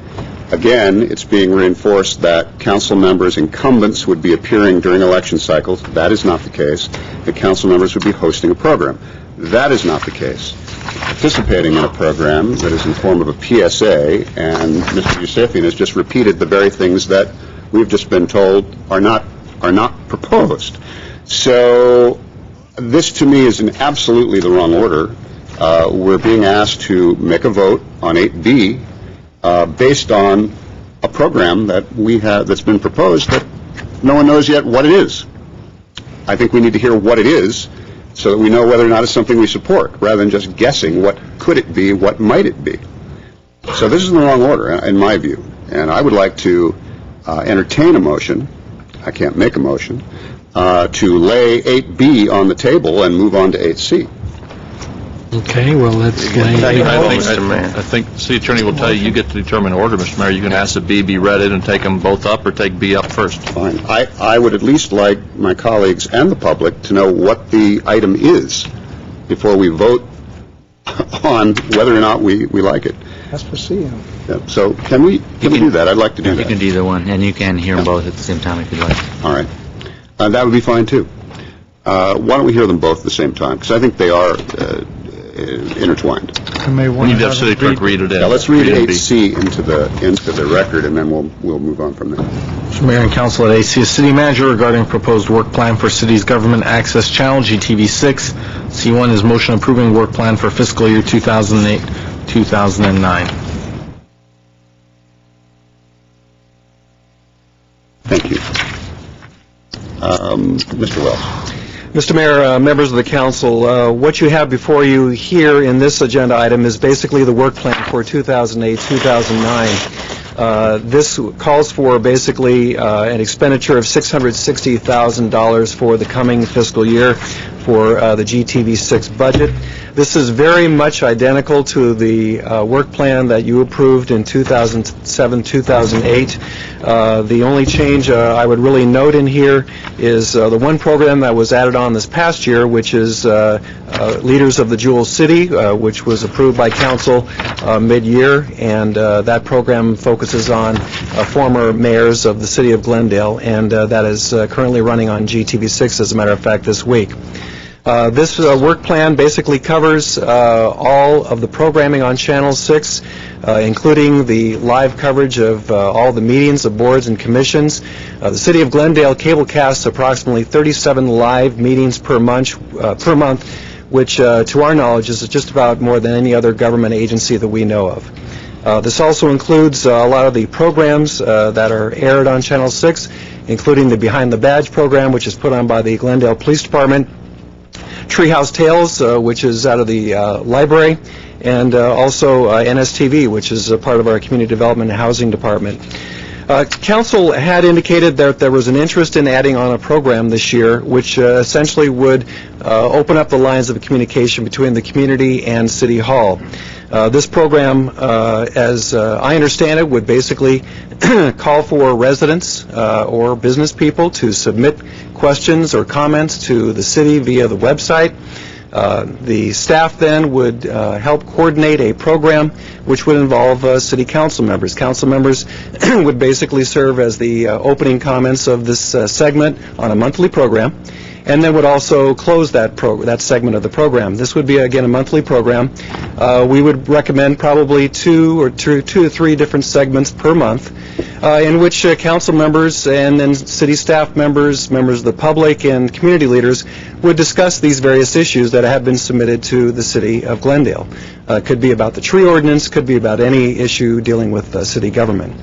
Again, it's being reinforced that council members, incumbents, would be appearing during election cycles. That is not the case. The council members would be hosting a program. That is not the case. Participating in a program that is in the form of a PSA, and Mr. Yusefian has just repeated the very things that we've just been told are not proposed. So this, to me, is in absolutely the wrong order. We're being asked to make a vote on 8B based on a program that we have that's been proposed that no one knows yet what it is. I think we need to hear what it is so that we know whether or not it's something we support, rather than just guessing what could it be, what might it be. So this is in the wrong order, in my view. And I would like to entertain a motion, I can't make a motion, to lay 8B on the table and move on to 8C. Okay, well, let's I think the city attorney will tell you, you get to determine order, Mr. Mayor. You can ask that B be read in and take them both up, or take B up first. Fine. I would at least like my colleagues and the public to know what the item is before we vote on whether or not we like it. Let's proceed. Yeah. So can we do that? I'd like to do that. You can do either one, and you can hear them both at the same time if you'd like. All right. That would be fine, too. Why don't we hear them both at the same time? Because I think they are intertwined. You may want We need to to have city clerk read it in. Yeah, let's read 8C into the record, and then we'll move on from there. Mr. Mayor and Council, at AC, City Manager regarding proposed work plan for city's government access channel, GTV6. C1 is motion approving work plan for fiscal year 2008-2009. Thank you. Mr. Wells. Mr. Mayor, members of the council, what you have before you here in this agenda item is basically the work plan for 2008-2009. This calls for basically an expenditure of $660,000 for the coming fiscal year for the GTV6 budget. This is very much identical to the work plan that you approved in 2007-2008. The only change I would really note in here is the one program that was added on this past year, which is Leaders of the Jewel City, which was approved by council mid-year, and that program focuses on former mayors of the city of Glendale, and that is currently running on GTV6, as a matter of fact, this week. This work plan basically covers all of the programming on Channel 6, including the live coverage of all the meetings of boards and commissions. The City of Glendale cablecasts approximately 37 live meetings per month, which, to our knowledge, is just about more than any other government agency that we know of. This also includes a lot of the programs that are aired on Channel 6, including the Behind the Badge program, which is put on by the Glendale Police Department, Treehouse Tales, which is out of the library, and also NSTV, which is a part of our Community Development and Housing Department. Council had indicated that there was an interest in adding on a program this year, which essentially would open up the lines of communication between the community and City Hall. This program, as I understand it, would basically call for residents or business people to submit questions or comments to the city via the website. The staff then would help coordinate a program which would involve city council members. Council members would basically serve as the opening comments of this segment on a monthly program, and then would also close that segment of the program. This would be, again, a monthly program. We would recommend probably two to three different segments per month, in which council members and then city staff members, members of the public, and community leaders would discuss these various issues that have been submitted to the City of Glendale. Could be about the tree ordinance, could be about any issue dealing with city government.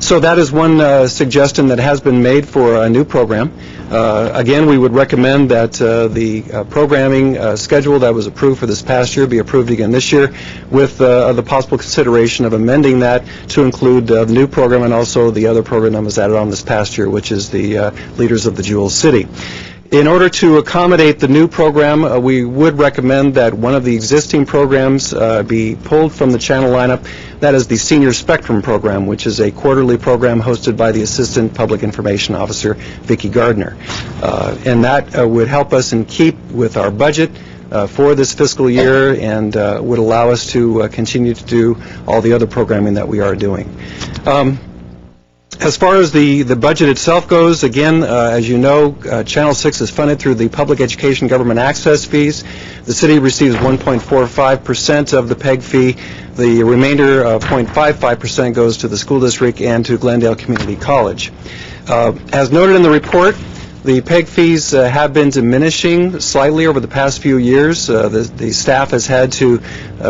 So that is one suggestion that has been made for a new program. Again, we would recommend that the programming schedule that was approved for this past year be approved again this year, with the possible consideration of amending that to include the new program and also the other program that was added on this past year, which is the Leaders of the Jewel City. In order to accommodate the new program, we would recommend that one of the existing programs be pulled from the channel lineup. That is the Senior Spectrum program, which is a quarterly program hosted by the Assistant Public Information Officer, Vicki Gardner. And that would help us in keep with our budget for this fiscal year, and would allow us to continue to do all the other programming that we are doing. As far as the budget itself goes, again, as you know, Channel 6 is funded through the public education government access fees. The city receives 1.45% of the PEG fee. The remainder, 0.55%, goes to the school district and to Glendale Community College. As noted in the report, the PEG fees have been diminishing slightly over the past few years. The staff has had to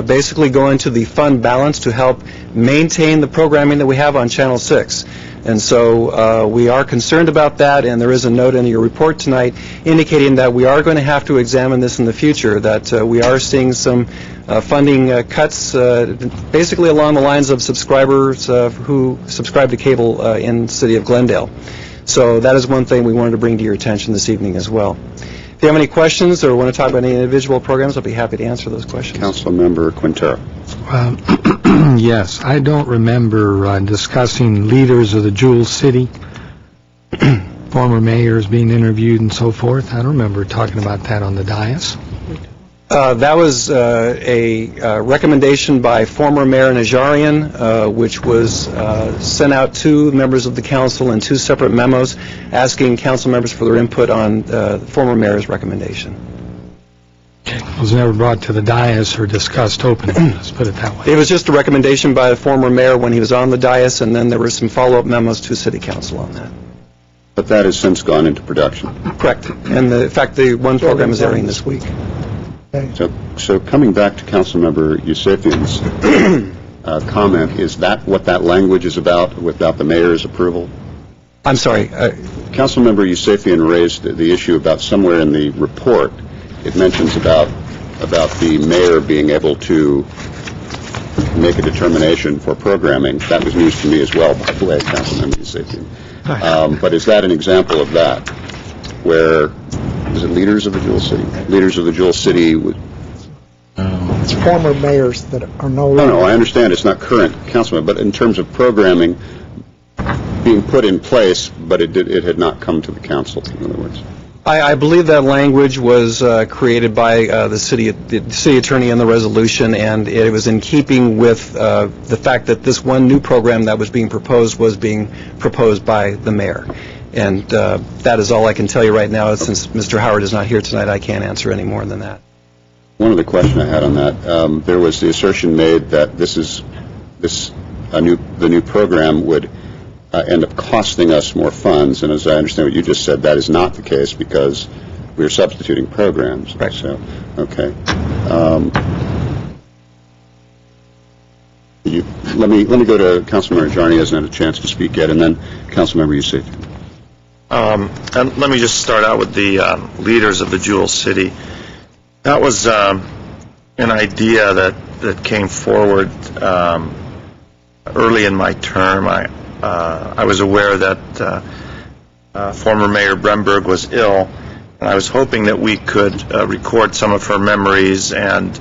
basically go into the fund balance to help maintain the programming that we have on Channel 6. And so we are concerned about that, and there is a note in your report tonight indicating that we are going to have to examine this in the future, that we are seeing some funding cuts basically along the lines of subscribers who subscribe to cable in the city of Glendale. So that is one thing we wanted to bring to your attention this evening as well. If you have any questions or want to talk about any individual programs, I'll be happy to answer those questions. Councilmember Quintero. Yes, I don't remember discussing leaders of the Jewel City, former mayors being interviewed and so forth. I don't remember talking about that on the dais. That was a recommendation by former Mayor Najarian, which was sent out to members of the council in two separate memos asking council members for their input on the former mayor's recommendation. It was never brought to the dais or discussed openly, let's put it that way. It was just a recommendation by the former mayor when he was on the dais, and then there were some follow-up memos to city council on that. But that has since gone into production. Correct. And in fact, the one program is airing this week. So coming back to Councilmember Yusefian's comment, is that what that language is about, without the mayor's approval? I'm sorry. Councilmember Yusefian raised the issue about somewhere in the report, it mentions about the mayor being able to make a determination for programming. That was news to me as well, by the way, Councilmember Yusefian. But is that an example of that, where is it leaders of the Jewel City? Leaders of the Jewel City would... It's former mayors that are no longer... No, I understand it's not current councilmen, but in terms of programming being put in place, but it had not come to the council, in other words. I believe that language was created by the city attorney in the resolution, and it was in keeping with the fact that this one new program that was being proposed by the mayor. And that is all I can tell you right now. Since Mr. Howard is not here tonight, I can't answer any more than that. One other question I had on that, there was the assertion made that the new program would end up costing us more funds, and as I understand what you just said, that is not the case because we're substituting programs. Right. So, okay. Let me go to Councilmember Jarni, who hasn't had a chance to speak yet, and then Councilmember Yusefian. And let me just start out with the leaders of the Jewel City. That was an idea that came forward early in my term. I was aware that former Mayor Bremberg was ill, and I was hoping that we could record some of her memories and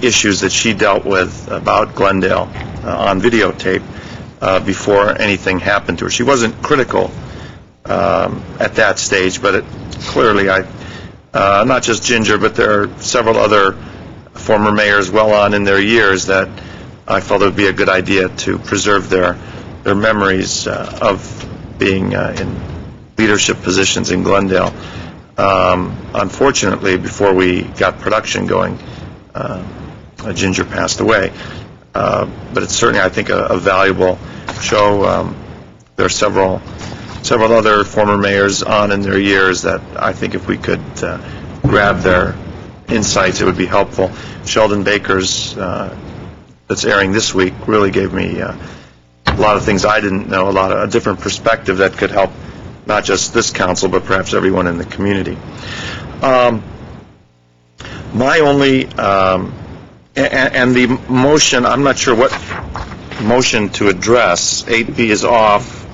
issues that she dealt with about Glendale on videotape before anything happened to her. She wasn't critical at that stage, but clearly not just Ginger, but there are several other former mayors well on in their years that I felt it would be a good idea to preserve their memories of being in leadership positions in Glendale. Unfortunately, before we got production going, Ginger passed away. But it's certainly, I think, a valuable show. There are several other former mayors on in their years that I think if we could grab their insights, it would be helpful. Sheldon Baker's that's airing this week really gave me a lot of things I didn't know, a different perspective that could help not just this council, but perhaps everyone in the community. My only, and the motion, I'm not sure what motion to address. 8B is off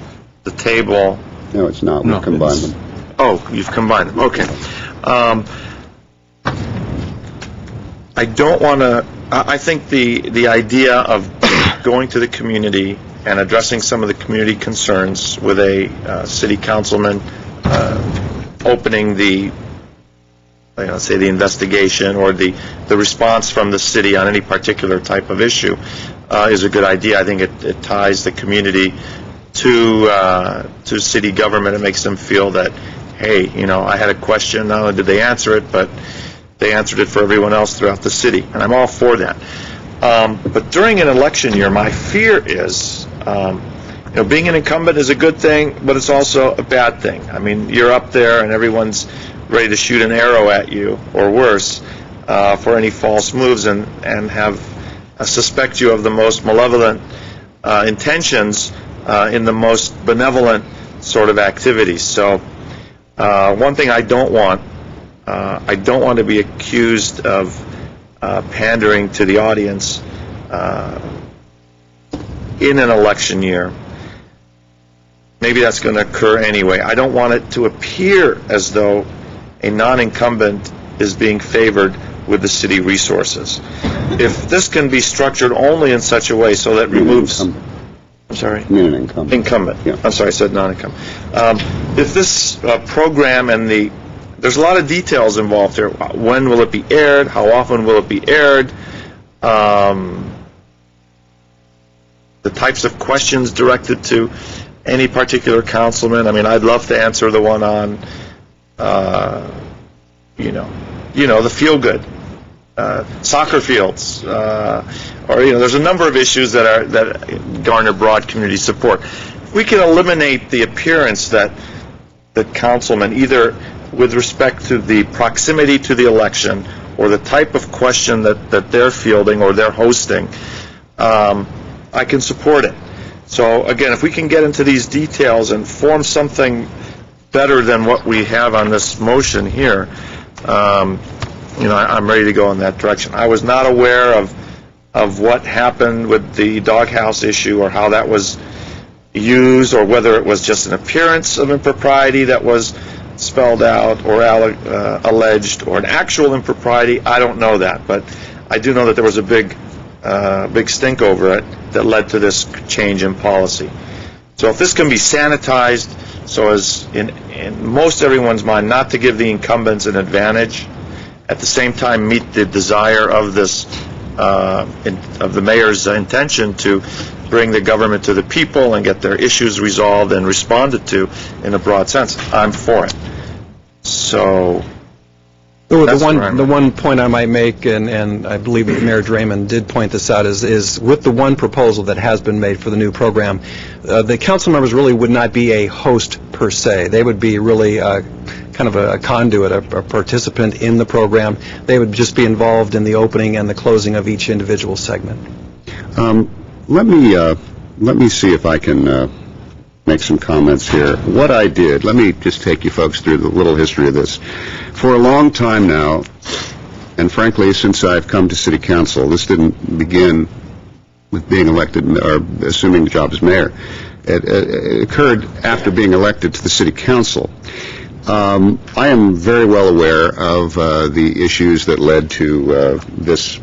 the table. No, it's not. We've combined them. Oh, you've combined them. Okay. I don't want to, I think the idea of going to the community and addressing some of the community concerns with a city councilman opening the, say, the investigation or the response from the city on any particular type of issue is a good idea. I think it ties the community to city government. It makes them feel that, hey, I had a question, not only did they answer it, but they answered it for everyone else throughout the city, and I'm all for that. But during an election year, my fear is, being an incumbent is a good thing, but it's also a bad thing. I mean, you're up there and everyone's ready to shoot an arrow at you, or worse, for any false moves, and have suspect you of the most malevolent intentions in the most benevolent sort of activities. So one thing I don't want to be accused of pandering to the audience in an election year. Maybe that's going to occur anyway. I don't want it to appear as though a non-incumbent is being favored with the city resources. If this can be structured only in such a way so that removes... I'm sorry? You mean an incumbent. Incumbent. Yeah. I'm sorry, I said non-incumbent. If this program and there's a lot of details involved here. When will it be aired? How often will it be aired? The types of questions directed to any particular councilman. I mean, I'd love to answer the one on, the feel-good, soccer fields, or there's a number of issues that garner broad community support. If we can eliminate the appearance that councilmen, either with respect to the proximity to the election or the type of question that they're fielding or they're hosting, I can support it. So again, if we can get into these details and form something better than what we have on this motion here, I'm ready to go in that direction. I was not aware of what happened with the doghouse issue or how that was used, or whether it was just an appearance of impropriety that was spelled out or alleged, or an actual impropriety. I don't know that, but I do know that there was a big stink over it that led to this change in policy. So if this can be sanitized so as in most everyone's mind not to give the incumbents an advantage, at the same time meet the desire of this of the mayor's intention to bring the government to the people and get their issues resolved and responded to in a broad sense, I'm for it. So the one point I might make, and I believe that Mayor Draymond did point this out, is with the one proposal that has been made for the new program, the council members really would not be a host per se. They would be really kind of a conduit, a participant in the program. They would just be involved in the opening and the closing of each individual segment. Let me see if I can make some comments here. What I did, let me just take you folks through the little history of this. For a long time now, and frankly, since I've come to City Council, this didn't begin with being elected or assuming the job as mayor. It occurred after being elected to the City Council. I am very well aware of the issues that led to this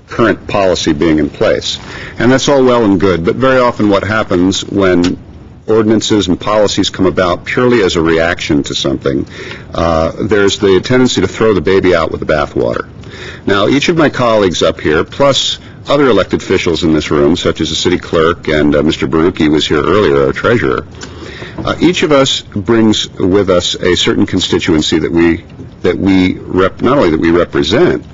current policy being in place. And that's all well and good, but very often what happens when ordinances and policies come about purely as a reaction to something, there's the tendency to throw the baby out with the bathwater. Now, each of my colleagues up here, plus other elected officials in this room, such as the city clerk and Mr. Barucki was here earlier, our treasurer, each of us brings with us a certain constituency that we not only that we represent,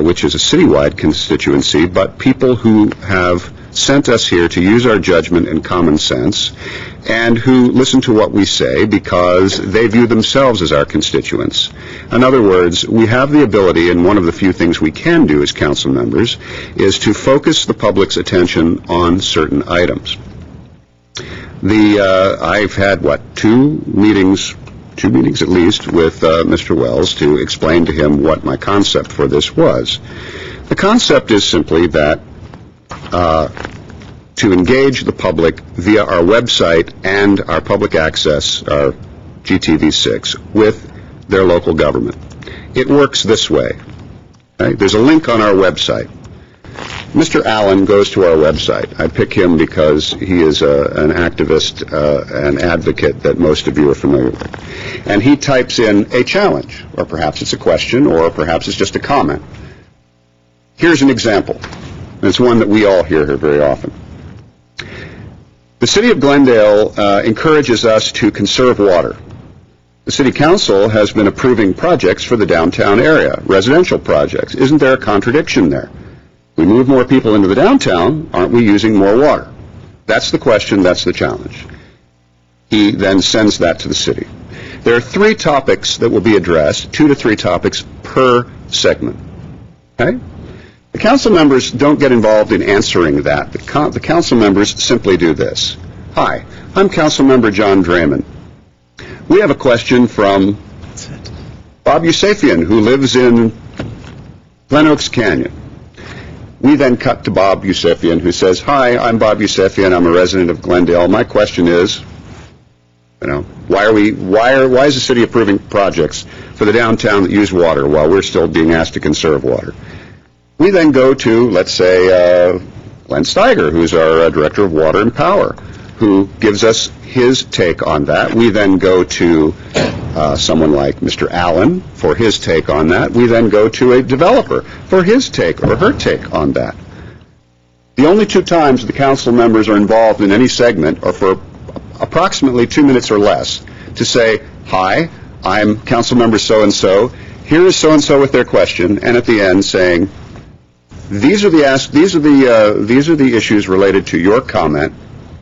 which is a citywide constituency, but people who have sent us here to use our judgment and common sense, and who listen to what we say because they view themselves as our constituents. In other words, we have the ability, and one of the few things we can do as council members, is to focus the public's attention on certain items. I've had, two meetings at least with Mr. Wells to explain to him what my concept for this was. The concept is simply that to engage the public via our website and our public access, our GTV6, with their local government. It works this way. Okay? There's a link on our website. Mr. Allen goes to our website. I pick him because he is an activist, an advocate that most of you are familiar with. And he types in a challenge, or perhaps it's a question, or perhaps it's just a comment. Here's an example. And it's one that we all hear here very often. The City of Glendale encourages us to conserve water. The City Council has been approving projects for the downtown area, residential projects. Isn't there a contradiction there? We move more people into the downtown, aren't we using more water? That's the question, that's the challenge. He then sends that to the city. There are 3 topics that will be addressed, 2 to 3 topics per segment. Okay? The council members don't get involved in answering that. The council members simply do this. Hi, I'm Councilmember John Draymond. We have a question from Bob Yusefian, who lives in Glen Oaks Canyon. We then cut to Bob Yusefian, who says, "Hi, I'm Bob Yusefian. I'm a resident of Glendale. My question is, why is the city approving projects for the downtown that use water while we're still being asked to conserve water?" We then go to, let's say, Glenn Steiger, who's our Director of Water and Power, who gives us his take on that. We then go to someone like Mr. Allen for his take on that. We then go to a developer for his take or her take on that. The only two times the council members are involved in any segment are for approximately 2 minutes or less to say, "Hi, I'm council member so-and-so. Here is so-and-so with their question," and at the end saying, these are the issues related to your comment.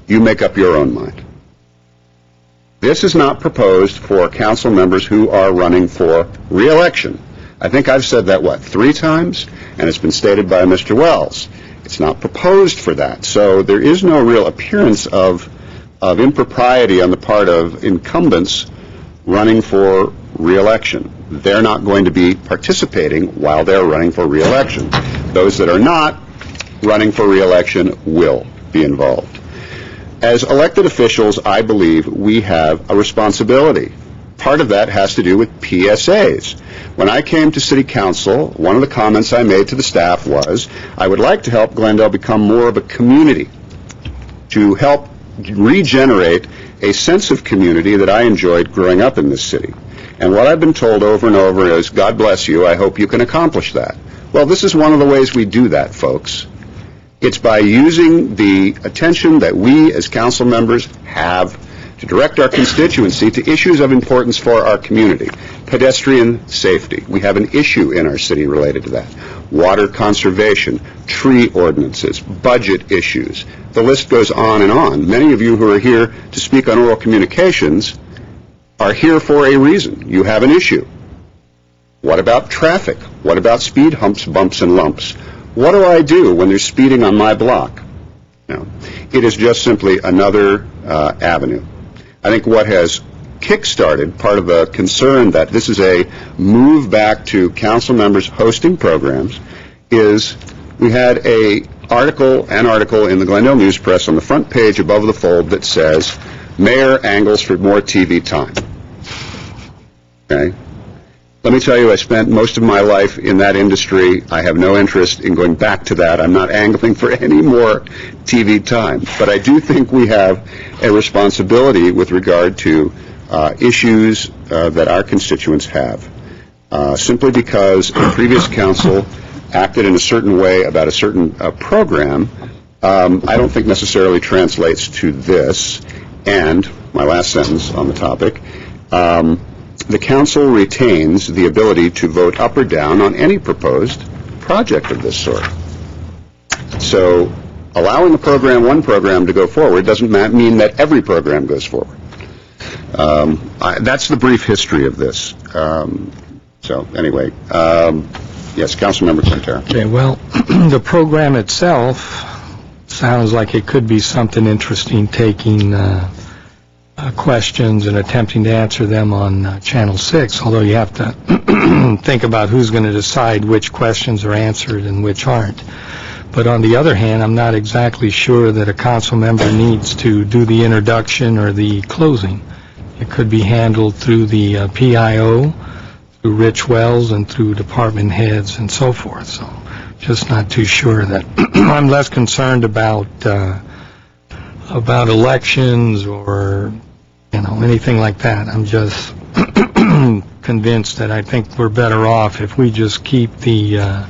You make up your own mind. This is not proposed for council members who are running for re-election. I think I've said that, 3 times? And it's been stated by Mr. Wells. It's not proposed for that. So there is no real appearance of impropriety on the part of incumbents running for re-election. They're not going to be participating while they're running for re-election. Those that are not running for re-election will be involved. As elected officials, I believe we have a responsibility. Part of that has to do with PSAs. When I came to City Council, one of the comments I made to the staff was, I would like to help Glendale become more of a community, to help regenerate a sense of community that I enjoyed growing up in this city. And what I've been told over and over is, God bless you, I hope you can accomplish that. Well, this is one of the ways we do that, folks. It's by using the attention that we as council members have to direct our constituency to issues of importance for our community. Pedestrian safety. We have an issue in our city related to that. Water conservation, tree ordinances, budget issues. The list goes on and on. Many of you who are here to speak on oral communications are here for a reason. You have an issue. What about traffic? What about speed humps, bumps, and lumps? What do I do when there's speeding on my block? No. It is just simply another avenue. I think what has kick-started part of the concern that this is a move back to council members hosting programs is we had an article in the Glendale News Press on the front page above the fold that says, Mayor angles for more TV time. Okay? Let me tell you, I spent most of my life in that industry. I have no interest in going back to that. I'm not angling for any more TV time. But I do think we have a responsibility with regard to issues that our constituents have. Simply because a previous council acted in a certain way about a certain program, I don't think necessarily translates to this. And my last sentence on the topic, the council retains the ability to vote up or down on any proposed project of this sort. So allowing one program to go forward doesn't mean that every program goes forward. That's the brief history of this. So anyway, yes, Councilmember Quintero. Okay, well, the program itself sounds like it could be something interesting, taking questions and attempting to answer them on Channel 6, although you have to think about who's going to decide which questions are answered and which aren't. But on the other hand, I'm not exactly sure that a council member needs to do the introduction or the closing. It could be handled through the PIO, through Rich Wells, and through department heads and so forth. So just not too sure that I'm less concerned about elections or anything like that. I'm just convinced that I think we're better off if we just keep the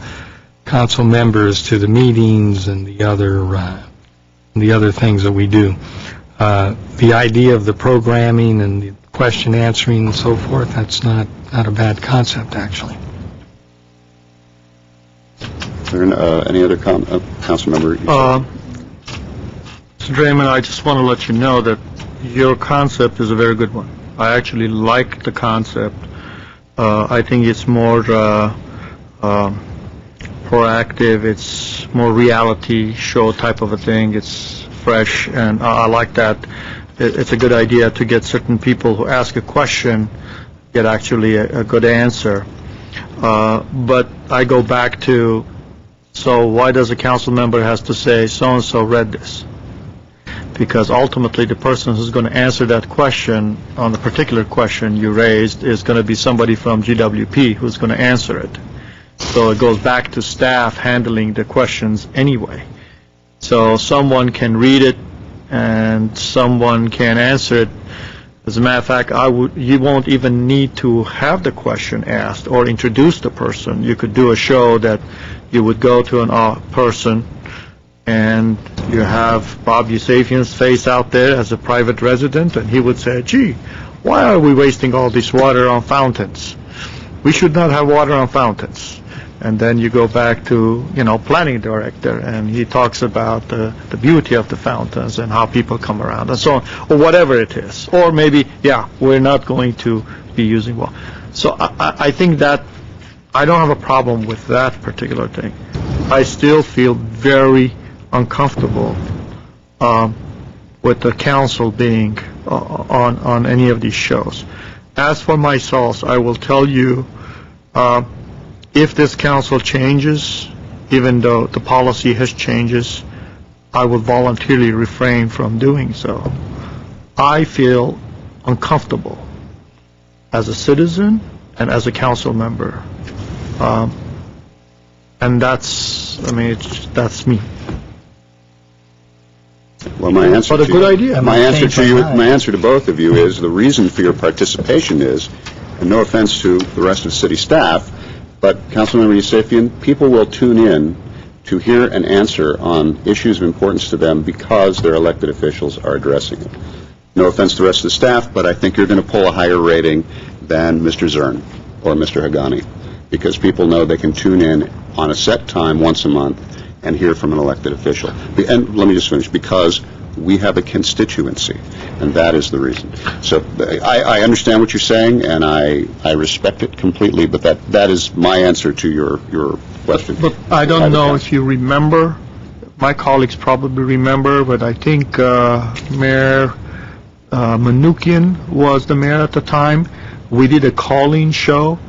council members to the meetings and the other things that we do. The idea of the programming and the question answering and so forth, that's not a bad concept, actually. Is there any other council member? Mr. Draymond, I just want to let you know that your concept is a very good one. I actually like the concept. I think it's more proactive. It's more reality show type of a thing. It's fresh, and I like that. It's a good idea to get certain people who ask a question get actually a good answer. But I go back to, so why does a council member has to say, so-and-so read this? Because ultimately, the person who's going to answer that question on the particular question you raised is going to be somebody from GWP who's going to answer it. So it goes back to staff handling the questions anyway. So someone can read it and someone can answer it. As a matter of fact, you won't even need to have the question asked or introduce the person. You could do a show that you would go to a person and you have Bob Yusefian's face out there as a private resident, and he would say, gee, why are we wasting all this water on fountains? We should not have water on fountains. And then you go back to, planning director, and he talks about the beauty of the fountains and how people come around and so on, or whatever it is. Or maybe, we're not going to be using water. So I think that I don't have a problem with that particular thing. I still feel very uncomfortable with the council being on any of these shows. As for myself, I will tell you, if this council changes, even though the policy has changes, I will voluntarily refrain from doing so. I feel uncomfortable as a citizen and as a council member. And that's me. Well, my answer But a good idea. My answer to both of you is the reason for your participation is, and no offense to the rest of the city staff, but Councilmember Yusefian, people will tune in to hear an answer on issues of importance to them because their elected officials are addressing it. No offense to the rest of the staff, but I think you're going to pull a higher rating than Mr. Zern or Mr. Hagani, because people know they can tune in on a set time once a month and hear from an elected official. And let me just finish, because we have a constituency, and that is the reason. So I understand what you're saying, and I respect it completely, but that is my answer to your question. But I don't know if you remember, my colleagues probably remember, but I think Mayor Manukian was the mayor at the time. We did a call-in show,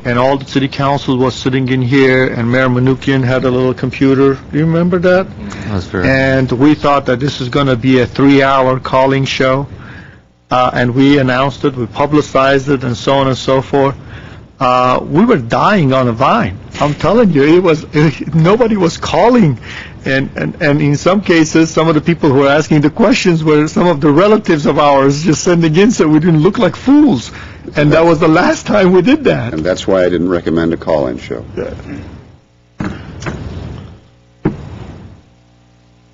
and all the city council was sitting in here, and Mayor Manukian had a little computer. Do you remember that? That's very And we thought that this is going to be a 3-hour calling show, and we announced it, we publicized it, and so on and so forth. We were dying on a vine. I'm telling you, nobody was calling, and in some cases, some of the people who were asking the questions were some of the relatives of ours just sending in so we didn't look like fools. And that was the last time we did that. And that's why I didn't recommend a call-in show.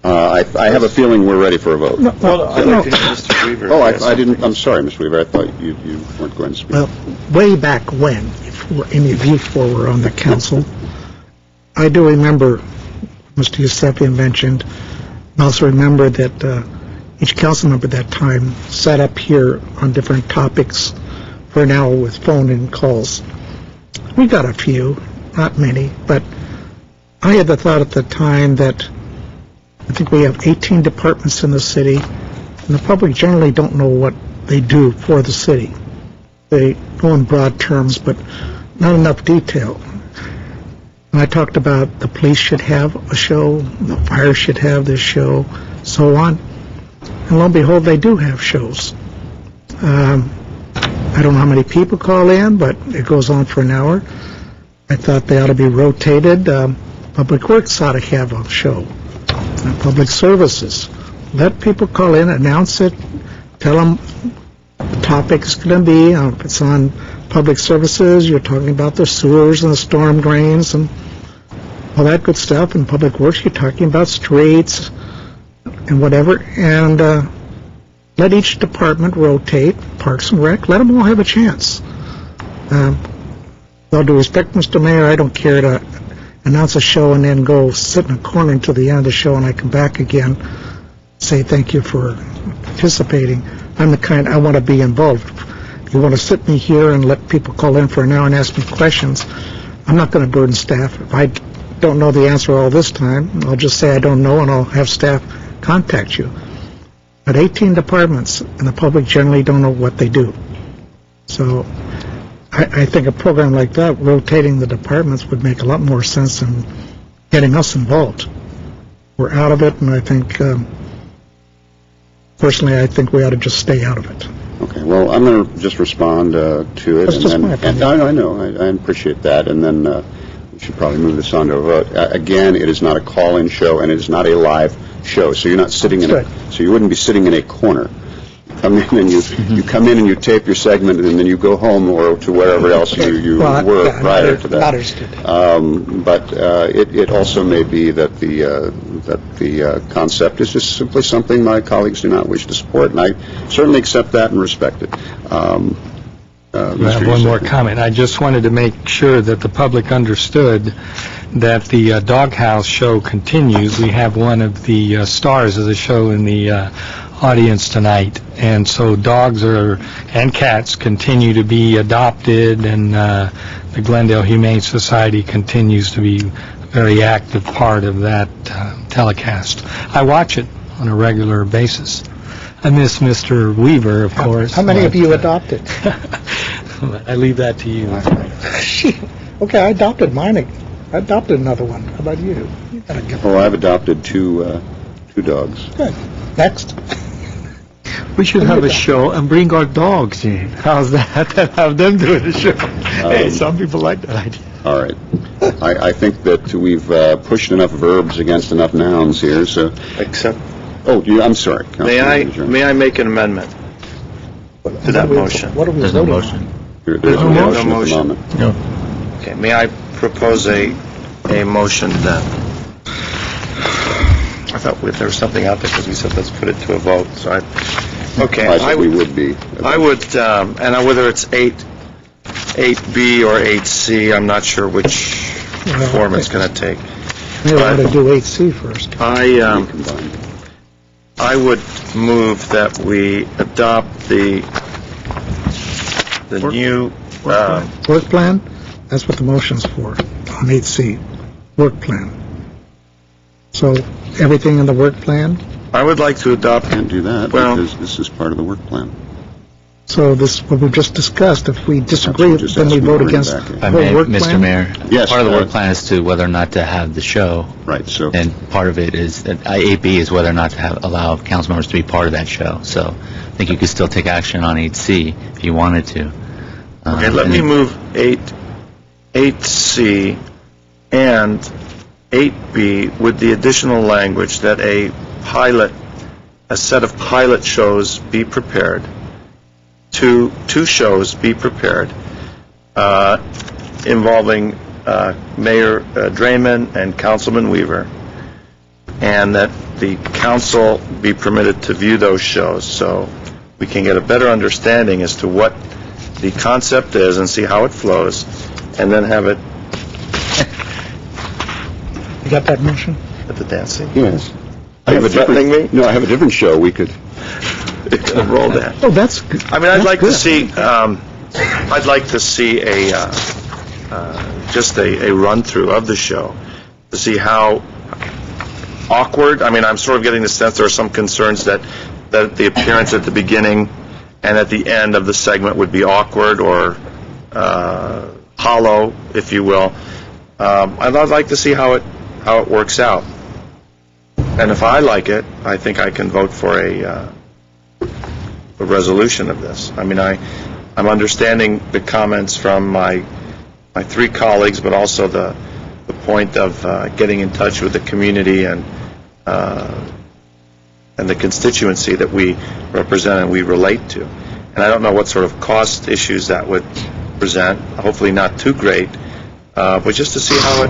I have a feeling we're ready for a vote. I'd like to hear Mr. Weaver. I didn't. I'm sorry, Mr. Weaver. I thought you weren't going to speak. Well, way back when, if any of you four were on the council, I do remember Mr. Yusefian mentioned, and also remember that each council member at that time sat up here on different topics for an hour with phone-in calls. We got a few, not many, but I had the thought at the time that I think we have 18 departments in the city, and the public generally don't know what they do for the city. They know in broad terms, but not enough detail. And I talked about the police should have a show, the fire should have this show, so on. And lo and behold, they do have shows. I don't know how many people call in, but it goes on for an hour. I thought they ought to be rotated. Public Works ought to have a show. Public Services. Let people call in, announce it, tell them the topic's going to be. If it's on Public Services, you're talking about the sewers and the storm drains and all that good stuff. And Public Works, you're talking about streets and whatever. And let each department rotate. Parks and Rec, let them all have a chance. With all due respect, Mr. Mayor, I don't care to announce a show and then go sit in a corner until the end of the show and I come back again, say thank you for participating. I'm the kind, I want to be involved. If you want to sit me here and let people call in for an hour and ask me questions, I'm not going to burden staff. If I don't know the answer all this time, I'll just say I don't know and I'll have staff contact you. But 18 departments, and the public generally don't know what they do. So I think a program like that, rotating the departments, would make a lot more sense than getting us involved. We're out of it, and I think, personally, I think we ought to just stay out of it. Okay, well, I'm going to just respond to it. That's just my opinion. I know, I appreciate that, and then we should probably move this on to a vote. Again, it is not a call-in show, and it is not a live show, so you're not sitting in so you wouldn't be sitting in a corner. Come in and you come in and you tape your segment, and then you go home or to wherever else you were prior to that. But it also may be that the concept is just simply something my colleagues do not wish to support, and I certainly accept that and respect it. I have one more comment. I just wanted to make sure that the public understood that the Doghouse show continues. We have one of the stars of the show in the audience tonight, and so dogs and cats continue to be adopted, and the Glendale Humane Society continues to be a very active part of that telecast. I watch it on a regular basis. I miss Mr. Weaver, of course. How many of you adopted? I leave that to you. Okay, I adopted mine. I adopted another one. How about you? I've adopted two dogs. Good. Next. We should have a show and bring our dogs in. How's that? And have them do the show. Hey, some people like that idea. All right. I think that we've pushed enough verbs against enough nouns here, so... Except... Oh, I'm sorry. May I make an amendment to that motion? What are we There's no voting motion. There's no motion at the moment. No. Okay, may I propose a motion then? I thought there was something out there because we said let's put it to a vote, so I would be. I would, and whether it's 8B or 8C, I'm not sure which form it's going to take. Maybe I want to do 8C first. I would move that we adopt the new... work plan? That's what the motion's for, on 8C, work plan. So, everything in the work plan? I would like to adopt... Can't do that, because this is part of the work plan. So this, what we just discussed, if we disagree, then we vote against the whole work plan? Mr. Mayor, yes, part of the work plan is to whether or not to have the show. Right, so... And part of it is, 8B is whether or not to allow council members to be part of that show. So I think you could still take action on 8C if you wanted to. Okay, let me move 8C and 8B with the additional language that a set of pilot shows be prepared. Two shows be prepared involving Mayor Draymond and Councilman Weaver, and that the council be permitted to view those shows so we can get a better understanding as to what the concept is and see how it flows, and then have it... You got that motion? At the dancing? Yes. Are you threatening me? No, I have a different show we could... roll that. Oh, that's good. I mean, I'd like to see just a run-through of the show to see how awkward. I mean, I'm sort of getting the sense there are some concerns that the appearance at the beginning and at the end of the segment would be awkward or hollow, if you will. I'd like to see how it works out. And if I like it, I think I can vote for a resolution of this. I mean, I'm understanding the comments from my three colleagues, but also the point of getting in touch with the community and the constituency that we represent and we relate to. And I don't know what sort of cost issues that would present. Hopefully not too great, but just to see how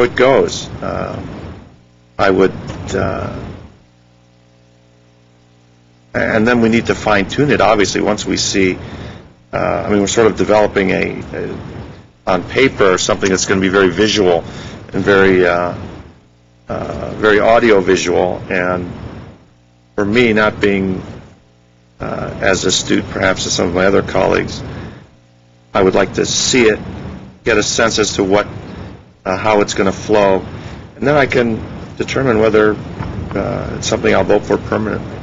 it goes. I would. And then we need to fine-tune it, obviously, once we see, I mean, we're sort of developing on paper, something that's going to be very visual and very audio-visual, and for me, not being as astute, perhaps, as some of my other colleagues, I would like to see it, get a sense as to how it's going to flow, and then I can determine whether it's something I'll vote for permanently.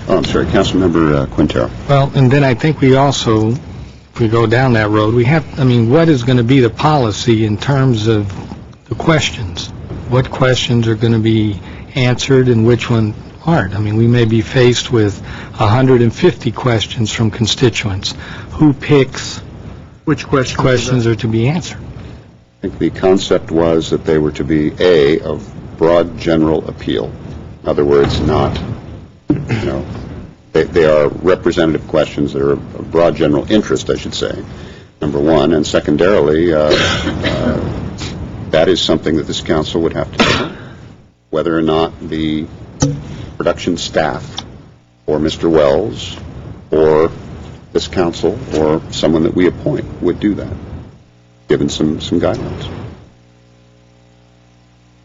Oh, I'm sorry, Councilmember Quintero. Well, and then I think we also, if we go down that road, what is going to be the policy in terms of the questions? What questions are going to be answered and which one aren't? I mean, we may be faced with 150 questions from constituents. Who picks Which questions are to be answered? I think the concept was that they were to be, of broad general appeal. In other words, not, they are representative questions that are of broad general interest, I should say, number one. And secondarily, that is something that this council would have to do, whether or not the production staff or Mr. Wells or this council or someone that we appoint would do that, given some guidelines.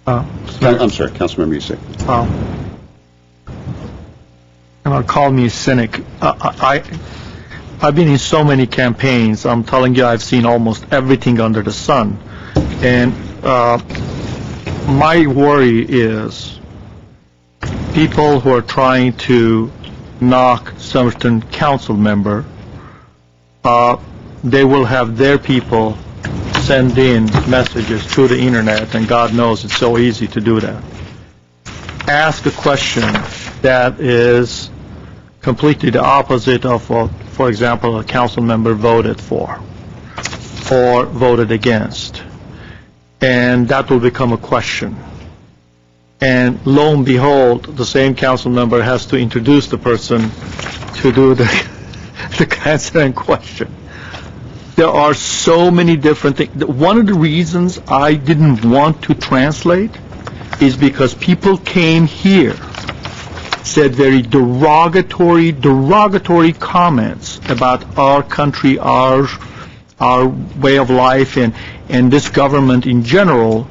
I'm sorry, Councilmember Yusef. Call me a cynic. I've been in so many campaigns. I'm telling you, I've seen almost everything under the sun. And my worry is people who are trying to knock certain council member, they will have their people send in messages through the internet, and God knows it's so easy to do that. Ask a question that is completely the opposite of what, for example, a council member voted for or voted against. And that will become a question. And lo and behold, the same council member has to introduce the person to do the answer and question. There are so many different things. One of the reasons I didn't want to translate is because people came here, said very derogatory comments about our country, our way of life, and this government in general,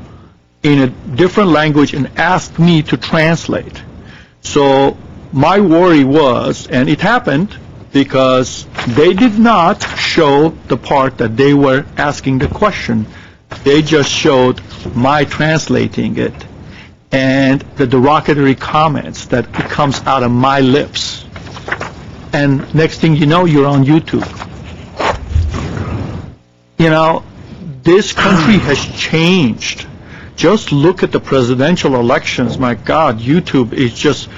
in a different language, and asked me to translate. So my worry was, and it happened, because they did not show the part that they were asking the question. They just showed my translating it and the derogatory comments that comes out of my lips. And next thing you know, you're on YouTube. This country has changed. Just look at the presidential elections. My God, YouTube is just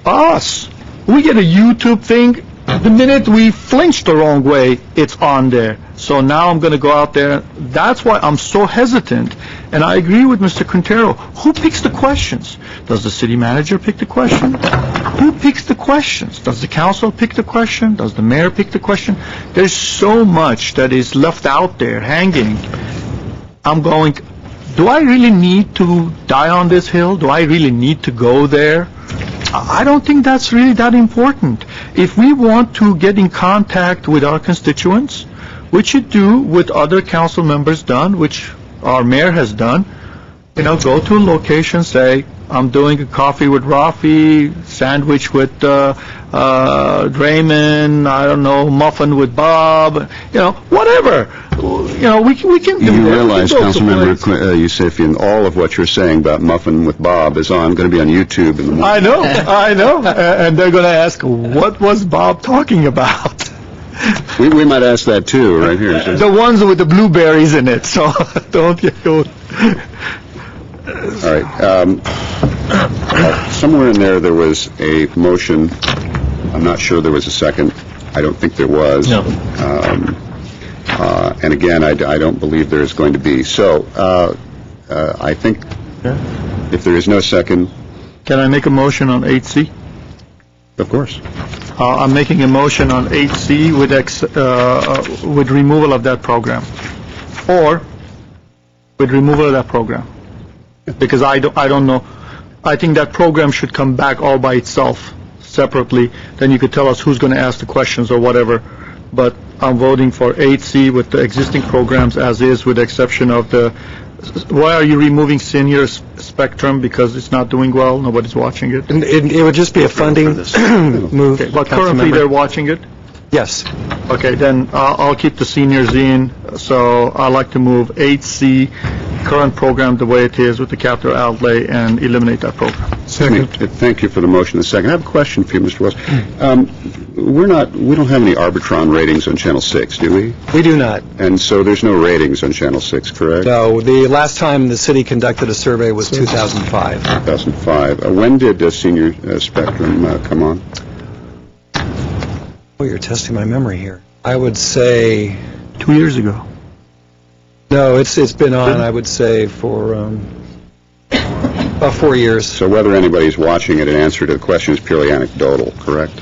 us. We get a YouTube thing. The minute we flinch the wrong way, it's on there. So now I'm going to go out there. That's why I'm so hesitant. And I agree with Mr. Quintero. Who picks the questions? Does the city manager pick the question? Who picks the questions? Does the council pick the question? Does the mayor pick the question? There's so much that is left out there hanging. I'm going, do I really need to die on this hill? Do I really need to go there? I don't think that's really that important. If we want to get in contact with our constituents, which you do with other council members done, which our mayor has done, go to a location, say, I'm doing a coffee with Rafi, sandwich with Draymond, I don't know, muffin with Bob, whatever. We can do that. You realize, Councilmember Yusefian, all of what you're saying about muffin with Bob is going to be on YouTube in the morning. I know. And they're going to ask, what was Bob talking about? We might ask that too, right here. The ones with the blueberries in it, so don't get going. All right. Somewhere in there was a motion. I'm not sure there was a second. I don't think there was. No. And again, I don't believe there is going to be. So I think if there is no second. Can I make a motion on 8C? Of course. I'm making a motion on 8C with removal of that program. Or with removal of that program. Because I don't know. I think that program should come back all by itself, separately. Then you could tell us who's going to ask the questions or whatever. But I'm voting for 8C with the existing programs as is, with the exception of the... Why are you removing senior spectrum? Because it's not doing well? Nobody's watching it? It would just be a funding move. Okay, but currently they're watching it? Yes. Okay, then I'll keep the seniors in. So I'd like to move 8C current program the way it is with the capital outlay and eliminate that program. Thank you for the motion. The second, I have a question for you, Mr. Wells. We don't have any Arbitron ratings on Channel 6, do we? We do not. And so there's no ratings on Channel 6, correct? No, the last time the city conducted a survey was 2005. 2005. When did Senior Spectrum come on? Oh, you're testing my memory here. I would say 2 years ago. No, it's been on, I would say, for about 4 years. So whether anybody's watching it, an answer to the question is purely anecdotal, correct?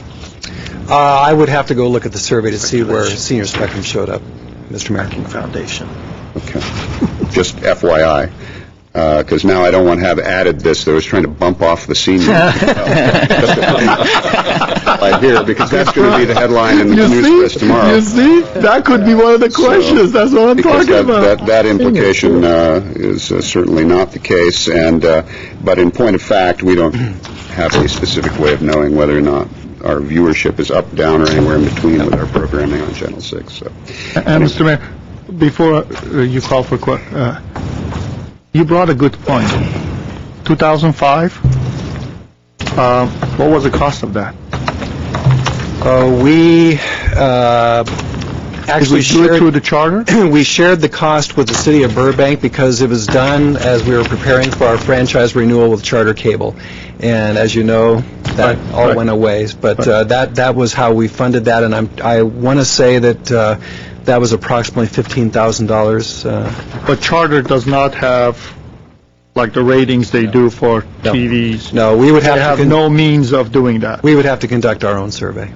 I would have to go look at the survey to see where Senior Spectrum showed up, Mr. Mayor. Foundation. Okay. Just FYI. Because now I don't want to have added this that I was trying to bump off the senior. Right here, because that's going to be the headline in the news press tomorrow. You see? That could be one of the questions. That's what I'm talking about. That implication is certainly not the case, and but in point of fact, we don't have a specific way of knowing whether or not our viewership is up, down, or anywhere in between with our programming on Channel 6. So. And Mr. Mayor, before you call for you brought a good point. 2005, what was the cost of that? We actually shared through the charter. We shared the cost with the city of Burbank because it was done as we were preparing for our franchise renewal with Charter Cable, and as you know, that all went away. But that was how we funded that, and I want to say that that was approximately $15,000. But Charter does not have like the ratings they do for TVs. No, we would have no means of doing that. We would have to conduct our own survey.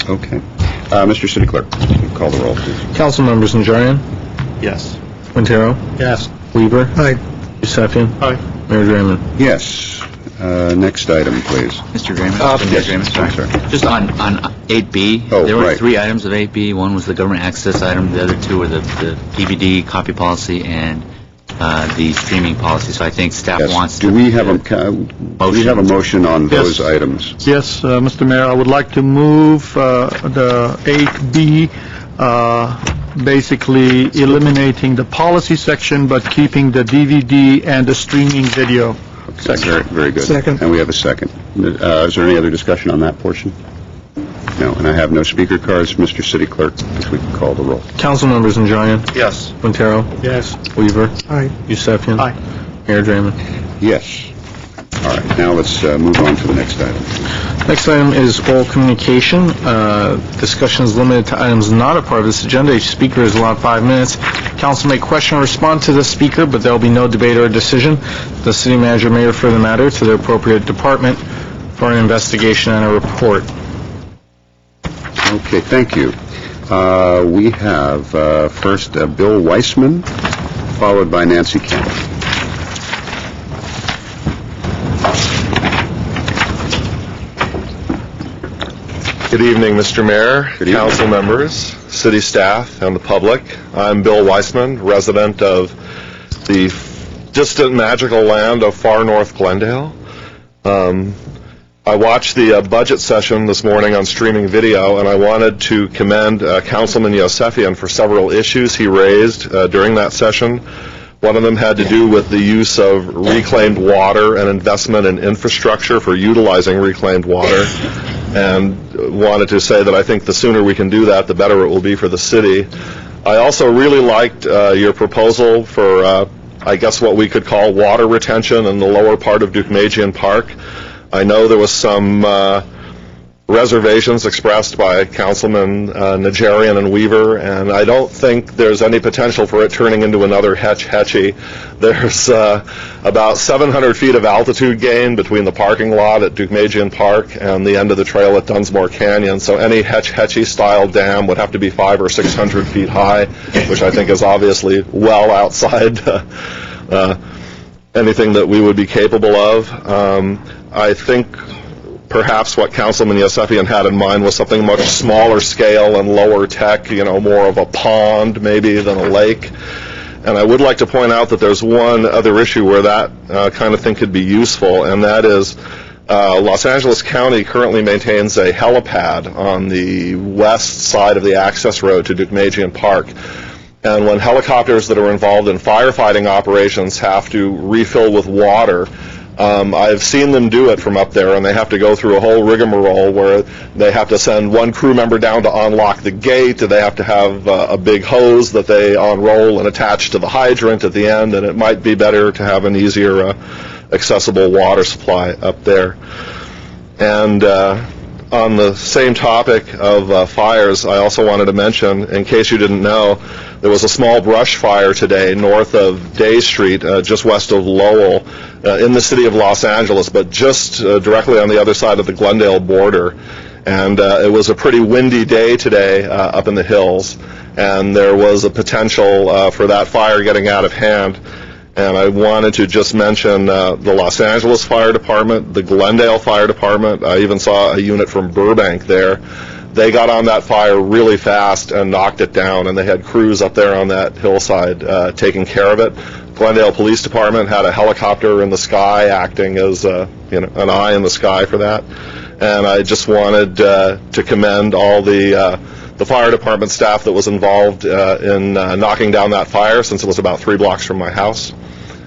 Okay. Mr. City Clerk, call the roll, please. Council members Najarian? Yes. Quintero? Yes. Weaver? Aye. Yusefian? Aye. Mayor Draymond? Yes. Next item, please. Mr. Draymond? Yes. Draymond, I'm sorry. Just on 8B, there were right. 3 items of 8B. One was the government access item. The other 2 were the DVD copy policy and the streaming policy. So I think staff wants do we have a motion on those items? Yes, Mr. Mayor, I would like to move the 8B, basically eliminating the policy section but keeping the DVD and the streaming video. Okay, very good. Second. And we have a second. Is there any other discussion on that portion? No, and I have no speaker cards. Mr. City Clerk, if we can call the roll. Council members Najarian? Yes. Quintero? Yes. Weaver? Aye. Yusefian? Aye. Mayor Draymond? Yes. All right, now let's move on to the next item. Next item is oral communication. Discussion is limited to items not a part of this agenda. Each speaker is allowed 5 minutes. Council may question or respond to the speaker, but there will be no debate or decision. The city manager may refer the matter to the appropriate department for an investigation and a report. Okay, thank you. We have first Bill Weissman, followed by Nancy Kemp. Good evening, Mr. Mayor, council members, city staff, and the public. I'm Bill Weissman, resident of the distant magical land of far north Glendale. I watched the budget session this morning on streaming video, and I wanted to commend Councilman Yosefian for several issues he raised during that session. One of them had to do with the use of reclaimed water and investment in infrastructure for utilizing reclaimed water, and wanted to say that I think the sooner we can do that, the better it will be for the city. I also really liked your proposal for, I guess what we could call water retention in the lower part of Deukmejian Park. I know there was some reservations expressed by Councilman Najarian and Weaver, and I don't think there's any potential for it turning into another Hetch-Hetchy. There's about 700 feet of altitude gain between the parking lot at Deukmejian Park and the end of the trail at Dunsmore Canyon, so any Hetch-Hetchy style dam would have to be 500 or 600 feet high, which I think is obviously well outside anything that we would be capable of. I think perhaps what Councilman Yosefian had in mind was something much smaller scale and lower tech, more of a pond maybe than a lake. And I would like to point out that there's one other issue where that kind of thing could be useful, and that is Los Angeles County currently maintains a helipad on the west side of the access road to Deukmejian Park. And when helicopters that are involved in firefighting operations have to refill with water, I've seen them do it from up there, and they have to go through a whole rigmarole where they have to send one crew member down to unlock the gate, and they have to have a big hose that they unroll and attach to the hydrant at the end, and it might be better to have an easier accessible water supply up there. And on the same topic of fires, I also wanted to mention, in case you didn't know, there was a small brush fire today north of Day Street, just west of Lowell, in the city of Los Angeles, but just directly on the other side of the Glendale border. And it was a pretty windy day today up in the hills, and there was a potential for that fire getting out of hand. And I wanted to just mention the Los Angeles Fire Department, the Glendale Fire Department. I even saw a unit from Burbank there. They got on that fire really fast and knocked it down, and they had crews up there on that hillside taking care of it. Glendale Police Department had a helicopter in the sky acting as an eye in the sky for that. And I just wanted to commend all the fire department staff that was involved in knocking down that fire, since it was about 3 blocks from my house.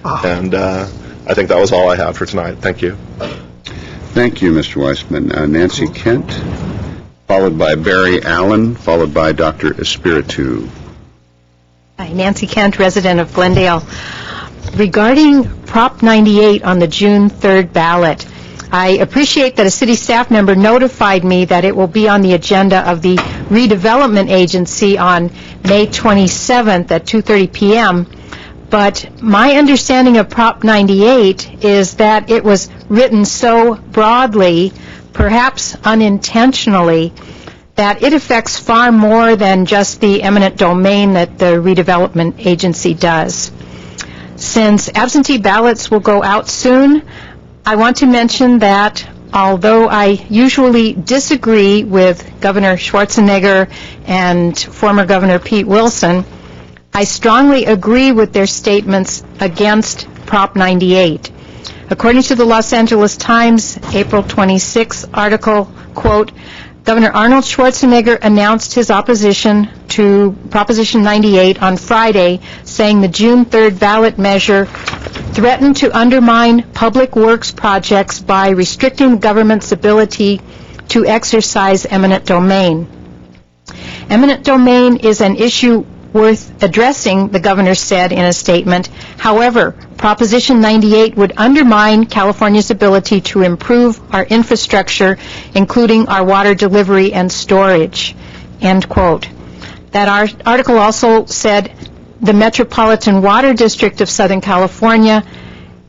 And I think that was all I had for tonight. Thank you. Thank you, Mr. Weissman. Nancy Kent, followed by Barry Allen, followed by Dr. Espiritu. Hi, Nancy Kent, resident of Glendale. Regarding Prop 98 on the June 3rd ballot, I appreciate that a city staff member notified me that it will be on the agenda of the redevelopment agency on May 27th at 2:30 p.m., but my understanding of Prop 98 is that it was written so broadly, perhaps unintentionally, that it affects far more than just the eminent domain that the redevelopment agency does. Since absentee ballots will go out soon, I want to mention that although I usually disagree with Governor Schwarzenegger and former Governor Pete Wilson, I strongly agree with their statements against Prop 98. According to the Los Angeles Times, April 26 article, quote, Governor Arnold Schwarzenegger announced his opposition to Proposition 98 on Friday, saying the June 3rd ballot measure threatened to undermine public works projects by restricting the government's ability to exercise eminent domain. Eminent domain is an issue worth addressing, the governor said in a statement. However, Proposition 98 would undermine California's ability to improve our infrastructure, including our water delivery and storage, end quote. That article also said the Metropolitan Water District of Southern California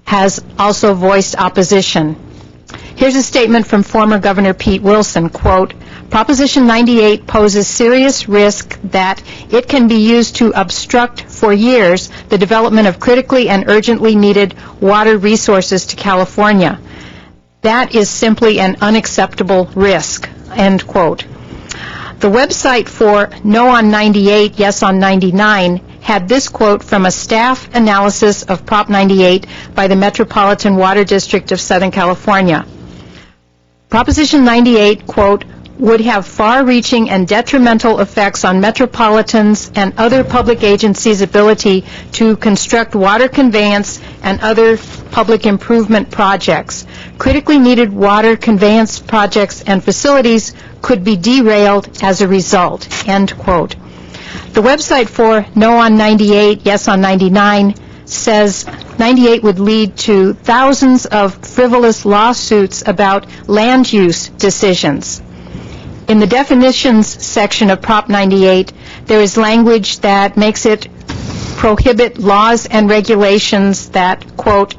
has also voiced opposition. Here's a statement from former Governor Pete Wilson, quote, Proposition 98 poses serious risk that it can be used to obstruct for years the development of critically and urgently needed water resources to California. That is simply an unacceptable risk, end quote. The website for No on 98, Yes on 99 had this quote from a staff analysis of Prop 98 by the Metropolitan Water District of Southern California. Proposition 98, quote, would have far-reaching and detrimental effects on metropolitans and other public agencies' ability to construct water conveyance and other public improvement projects. Critically needed water conveyance projects and facilities could be derailed as a result, end quote. The website for No on 98, Yes on 99 says 98 would lead to thousands of frivolous lawsuits about land use decisions. In the definitions section of Prop 98, there is language that makes it prohibit laws and regulations that, quote,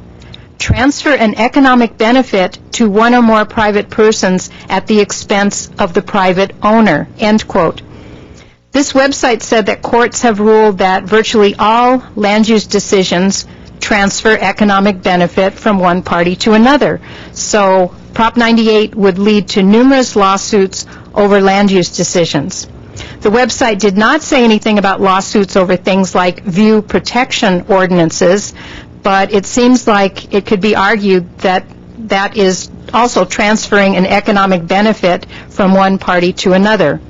transfer an economic benefit to one or more private persons at the expense of the private owner, end quote. This website said that courts have ruled that virtually all land use decisions transfer economic benefit from one party to another. So Prop 98 would lead to numerous lawsuits over land use decisions. The website did not say anything about lawsuits over things like view protection ordinances, but it seems like it could be argued that that is also transferring an economic benefit from one party to another.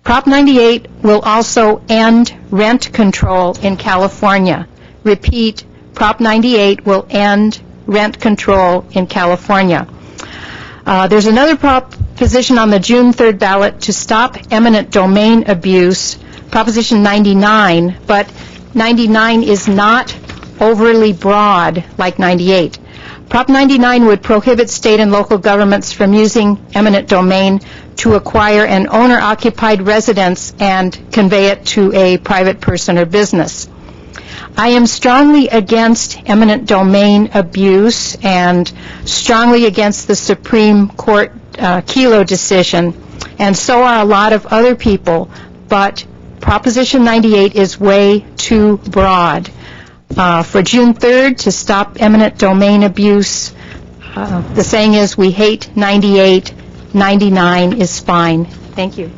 Prop 98 will also end rent control in California. Repeat, Prop 98 will end rent control in California. There's another proposition on the June 3rd ballot to stop eminent domain abuse, Proposition 99, but 99 is not overly broad like 98. Prop 99 would prohibit state and local governments from using eminent domain to acquire an owner-occupied residence and convey it to a private person or business. I am strongly against eminent domain abuse and strongly against the Supreme Court Kelo decision, and so are a lot of other people, but Proposition 98 is way too broad. For June 3rd, to stop eminent domain abuse, the saying is, we hate 98, 99 is fine. Thank you.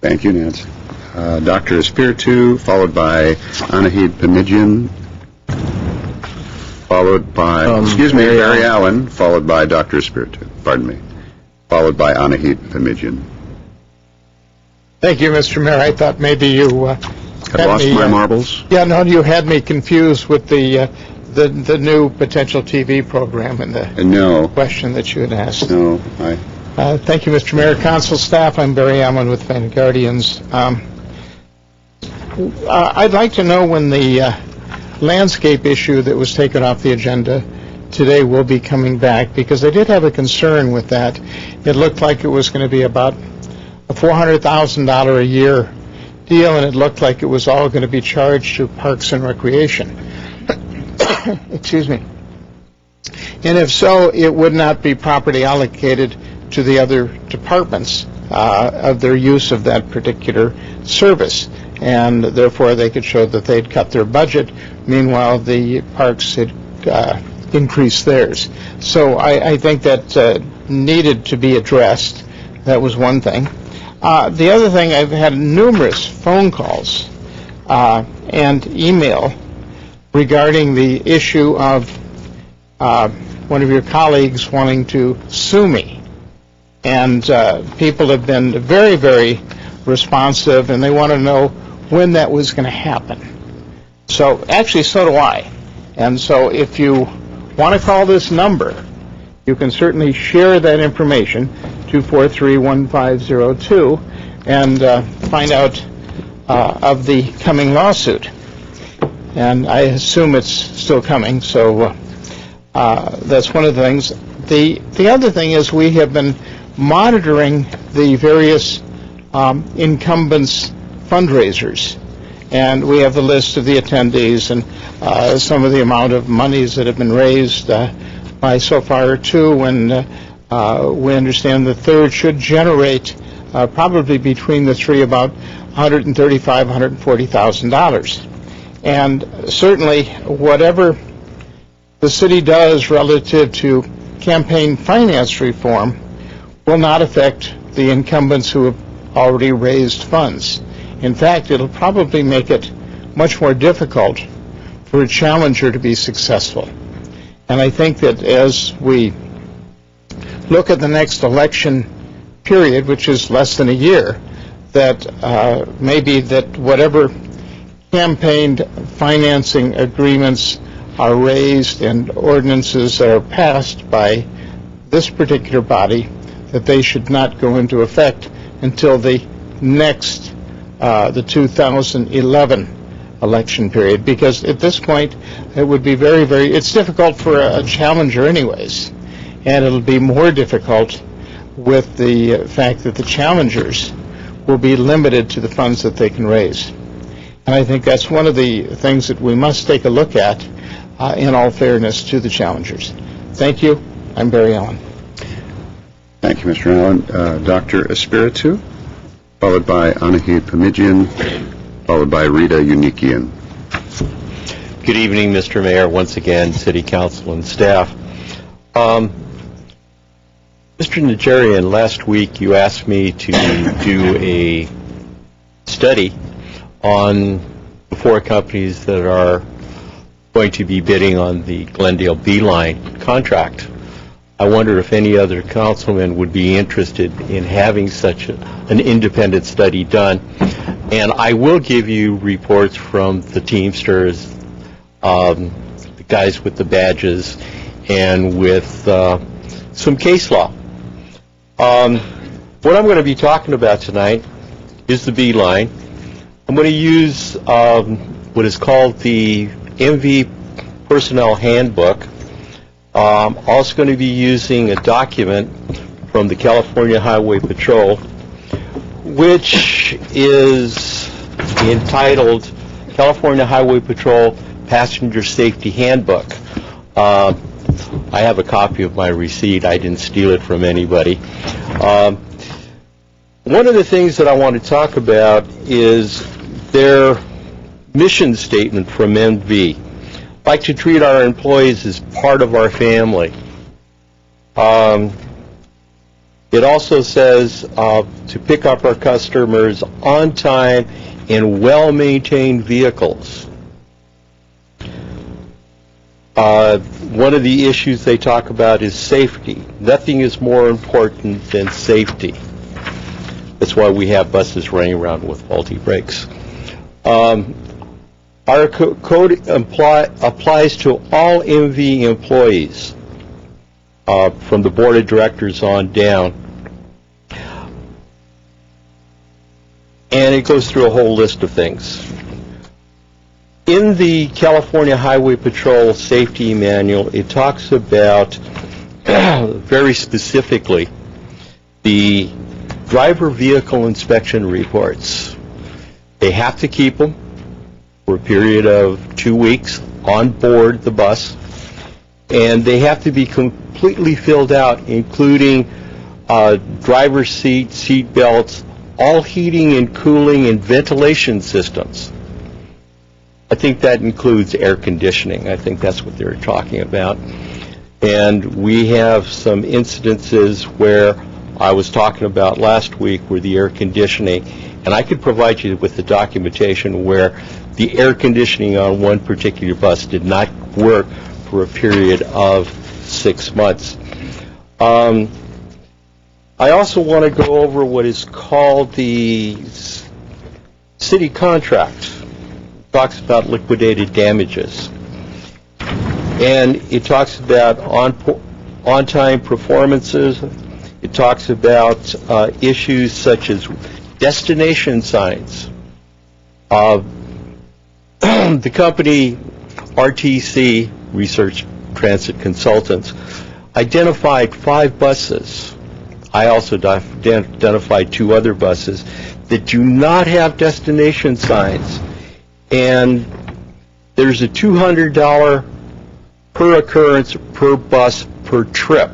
Thank you, Nancy. Dr. Espiritu, followed by Anahid Pamidian, followed by, Barry Allen, followed by Dr. Espiritu, followed by Anahid Pamidian. Thank you, Mr. Mayor. I thought maybe you I lost my marbles. Yeah, no, you had me confused with the new potential TV program and the question that you had asked. No, thank you, Mr. Mayor. Council staff, I'm Barry Allen with Van Guardians. I'd like to know when the landscape issue that was taken off the agenda today will be coming back, because I did have a concern with that. It looked like it was going to be about a $400,000 a year deal, and it looked like it was all going to be charged to Parks and Recreation. Excuse me. And if so, it would not be properly allocated to the other departments of their use of that particular service, and therefore they could show that they'd cut their budget. Meanwhile, the parks had increased theirs. So I think that needed to be addressed. That was one thing. The other thing, I've had numerous phone calls and email regarding the issue of one of your colleagues wanting to sue me. And people have been very, very responsive, and they want to know when that was going to happen. So, actually, so do I. And so if you want to call this number, you can certainly share that information, 243-1502, and find out of the coming lawsuit. And I assume it's still coming, so that's one of the things. The other thing is we have been monitoring the various incumbents' fundraisers, and we have the list of the attendees and some of the amount of monies that have been raised by so far two, and we understand the third should generate probably between the three about $135,000, $140,000. And certainly whatever the city does relative to campaign finance reform will not affect the incumbents who have already raised funds. In fact, it'll probably make it much more difficult for a challenger to be successful. And I think that as we look at the next election period, which is less than a year, that maybe that whatever campaign financing agreements are raised and ordinances that are passed by this particular body, that they should not go into effect until the next, the 2011 election period, because at this point it would be very, very, it's difficult for a challenger anyways, and it'll be more difficult with the fact that the challengers will be limited to the funds that they can raise. And I think that's one of the things that we must take a look at in all fairness to the challengers. Thank you. I'm Barry Allen. Thank you, Mr. Allen. Dr. Espiritu, followed by Anahid Pamidian, followed by Rita Unikian. Good evening, Mr. Mayor, once again, City Council and staff. Mr. Najarian, last week you asked me to do a study on the four companies that are going to be bidding on the Glendale B-Line contract. I wonder if any other councilman would be interested in having such an independent study done. And I will give you reports from the Teamsters, the guys with the badges, and with some case law. What I'm going to be talking about tonight is the B line. I'm going to use what is called the MV Personnel Handbook. I'm also going to be using a document from the California Highway Patrol, which is entitled California Highway Patrol Passenger Safety Handbook. I have a copy of my receipt. I didn't steal it from anybody. One of the things that I want to talk about is their mission statement from MV. Like to treat our employees as part of our family. It also says to pick up our customers on time in well-maintained vehicles. One of the issues they talk about is safety. Nothing is more important than safety. That's why we have buses running around with faulty brakes. Our code applies to all MV employees, from the board of directors on down. And it goes through a whole list of things. In the California Highway Patrol Safety Manual, it talks about, very specifically, the driver vehicle inspection reports. They have to keep them for a period of 2 weeks on board the bus, and they have to be completely filled out, including driver's seat belts, all heating and cooling and ventilation systems. I think that includes air conditioning. I think that's what they're talking about. And we have some incidences where I was talking about last week where the air conditioning, and I could provide you with the documentation where the air conditioning on one particular bus did not work for a period of 6 months. I also want to go over what is called the city contract. It talks about liquidated damages. And it talks about on-time performances. It talks about issues such as destination signs. The company RTC, Research Transit Consultants, identified 5 buses. I also identified 2 other buses that do not have destination signs. And there's a $200 per occurrence per bus per trip.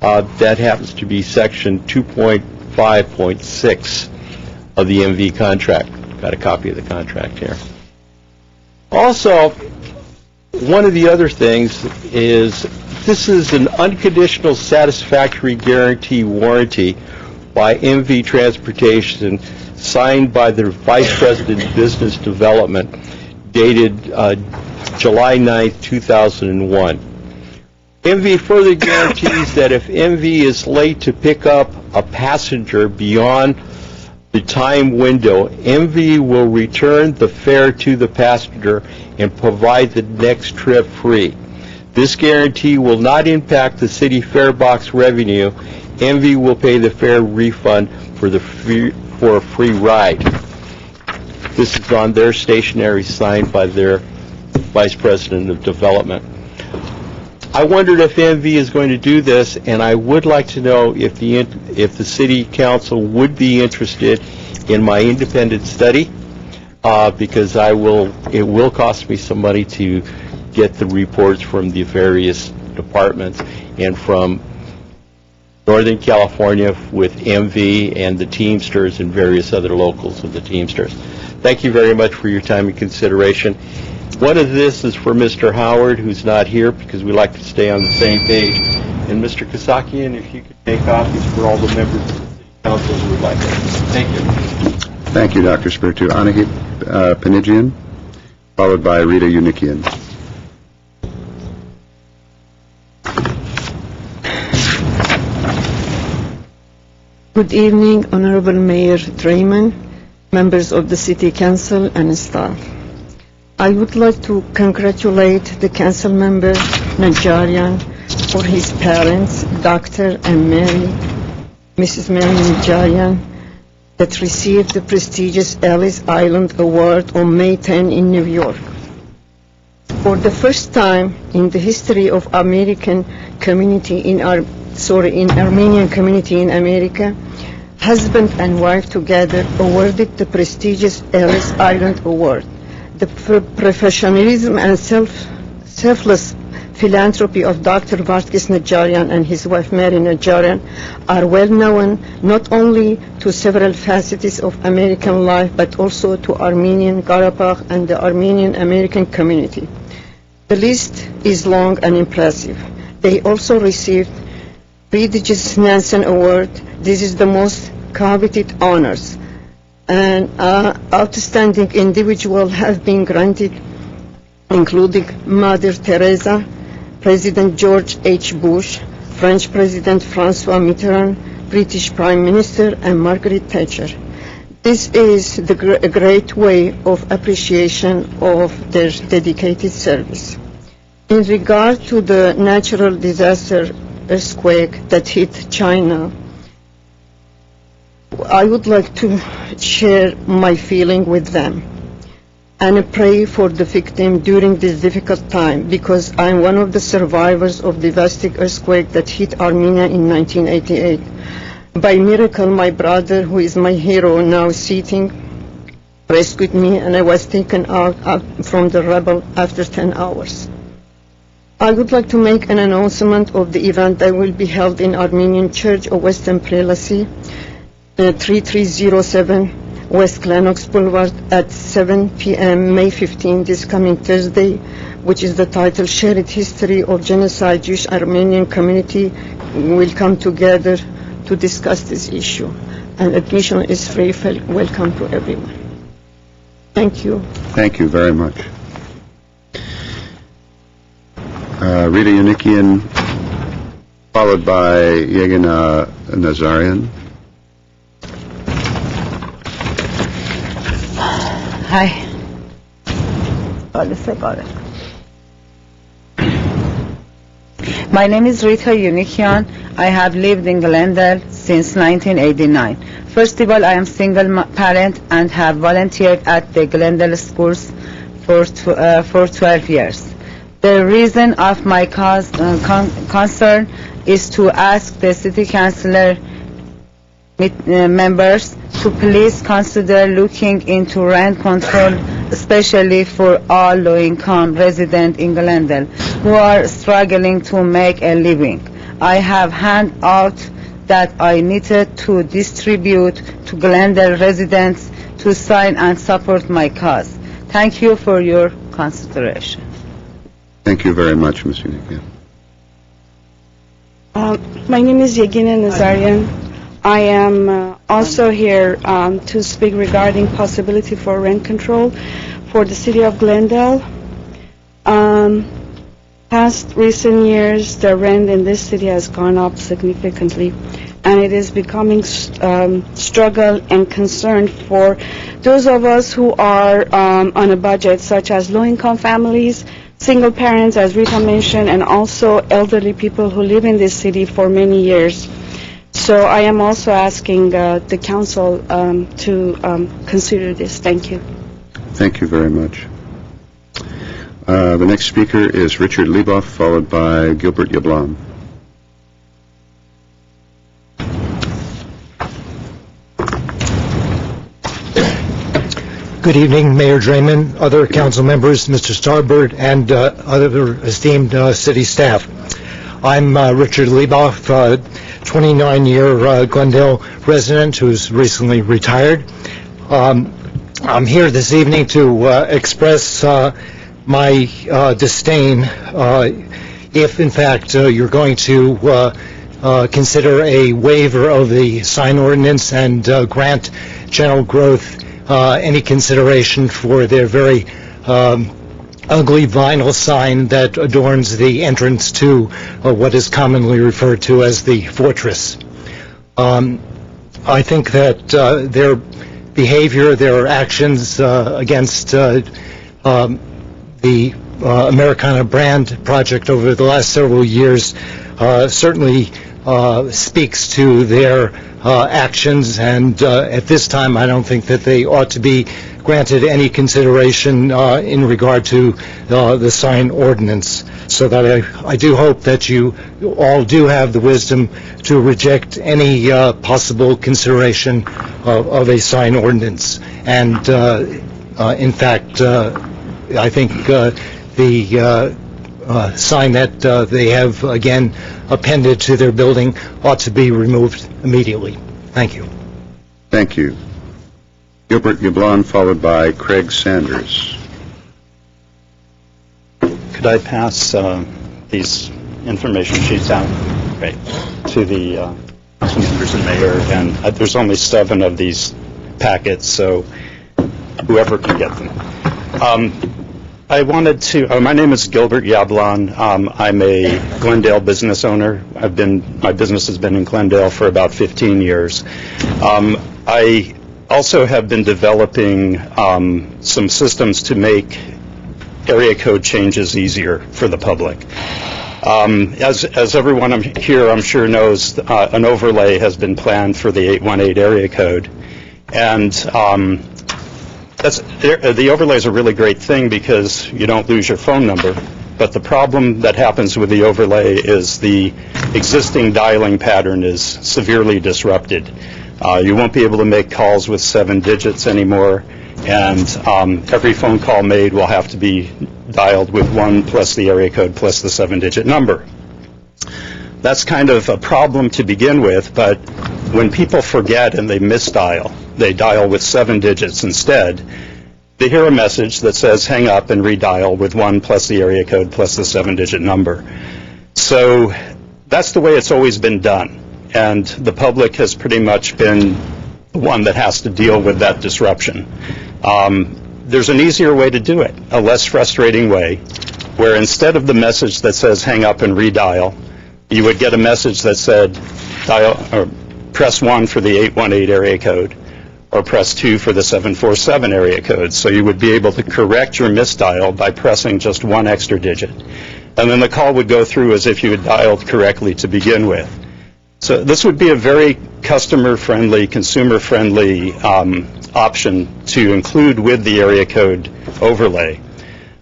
That happens to be section 2.5.6 of the MV contract. Got a copy of the contract here. Also, one of the other things is this is an unconditional satisfactory guarantee warranty by MV Transportation signed by the Vice President of Business Development dated July 9th, 2001. MV further guarantees that if MV is late to pick up a passenger beyond the time window, MV will return the fare to the passenger and provide the next trip free. This guarantee will not impact the city fare box revenue. MV will pay the fare refund for a free ride. This is on their stationery signed by their Vice President of Development. I wondered if MV is going to do this, and I would like to know if the City Council would be interested in my independent study, because it will cost me some money to get the reports from the various departments and from Northern California with MV and the Teamsters and various other locals of the Teamsters. Thank you very much for your time and consideration. One of this is for Mr. Howard, who's not here because we like to stay on the same page. And Mr. Kasakian, if you could make copies for all the members of the City Council who would like it. Thank you. Thank you, Dr. Spiritu. Anahit Panigian, followed by Rita Unikian. Good evening, Honorable Mayor Draymond, members of the City Council and staff. I would like to congratulate the council member Najarian for his parents, Dr. and Mrs. Mary Najarian, that received the prestigious Ellis Island Award on May 10 in New York. For the first time in the history of Armenian community in America, husband and wife together awarded the prestigious Ellis Island Award. The professionalism and selfless philanthropy of Dr. Vartkis Najarian and his wife Mary Najarian are well known not only to several facets of American life but also to Armenian Karabakh and the Armenian American community. The list is long and impressive. They also received prestigious Nansen Award. This is the most coveted honors. And outstanding individuals have been granted, including Mother Teresa, President George H. Bush, French President François Mitterrand, British Prime Minister, and Margaret Thatcher. This is a great way of appreciation of their dedicated service. In regard to the natural disaster earthquake that hit China, I would like to share my feeling with them and pray for the victim during this difficult time, because I'm one of the survivors of the devastating earthquake that hit Armenia in 1988. By miracle, my brother, who is my hero, now sitting, rescued me, and I was taken out from the rubble after 10 hours. I would like to make an announcement of the event that will be held in Armenian Church of Western Prelacy, 3307 West Glenox Boulevard at 7 p.m. May 15, this coming Thursday, which is the title Shared History of Genocide Jewish Armenian Community. Will come together to discuss this issue. And admission is free. Welcome to everyone. Thank you. Thank you very much. Rita Yunikian, followed by Yegina Nazarian. Hi. My name is Rita Yunikian. I have lived in Glendale since 1989. First of all, I am single parent and have volunteered at the Glendale schools for 12 years. The reason of my concern is to ask the city councilor members to please consider looking into rent control, especially for all low-income residents in Glendale who are struggling to make a living. I have handouts that I needed to distribute to Glendale residents to sign and support my cause. Thank you for your consideration. Thank you very much, Ms. Yunikian. My name is Yegina Nazarian. I am also here to speak regarding possibility for rent control for the city of Glendale. Past recent years, the rent in this city has gone up significantly, and it is becoming struggle and concern for those of us who are on a budget, such as low-income families, single parents, as Rita mentioned, and also elderly people who live in this city for many years. So I am also asking the council to consider this. Thank you. Thank you very much. The next speaker is Richard Leboff, followed by Gilbert Yablon. Good evening, Mayor Draymond, other council members, Mr. Starbird, and other esteemed city staff. I'm Richard Leboff, 29-year Glendale resident who's recently retired. I'm here this evening to express my disdain if, in fact, you're going to consider a waiver of the sign ordinance and grant general growth any consideration for their very ugly vinyl sign that adorns the entrance to what is commonly referred to as the fortress. I think that their behavior, their actions against the Americana brand project over the last several years certainly speaks to their actions, and at this time I don't think that they ought to be granted any consideration in regard to the sign ordinance, so that I do hope that you all do have the wisdom to reject any possible consideration of a sign ordinance. And in fact, I think the sign that they have again appended to their building ought to be removed immediately. Thank you. Thank you. Gilbert Yablon, followed by Craig Sanders. Could I pass these information sheets out to the council members and mayor? And there's only 7 of these packets, so whoever can get them. I wanted to, my name is Gilbert Yablon. I'm a Glendale business owner. My business has been in Glendale for about 15 years. I also have been developing some systems to make area code changes easier for the public. As everyone here I'm sure knows, an overlay has been planned for the 818 area code, and the overlay is a really great thing because you don't lose your phone number. But the problem that happens with the overlay is the existing dialing pattern is severely disrupted. You won't be able to make calls with 7 digits anymore, and every phone call made will have to be dialed with 1 plus the area code plus the 7-digit number. That's kind of a problem to begin with, but when people forget and they misdial, they dial with 7 digits instead, they hear a message that says hang up and redial with 1 plus the area code plus the 7-digit number. So that's the way it's always been done, and the public has pretty much been the one that has to deal with that disruption. There's an easier way to do it, a less frustrating way, where instead of the message that says hang up and redial, you would get a message that said press 1 for the 818 area code, or press 2 for the 747 area code. So you would be able to correct your misdial by pressing just 1 extra digit. And then the call would go through as if you had dialed correctly to begin with. So this would be a very customer-friendly, consumer-friendly option to include with the area code overlay.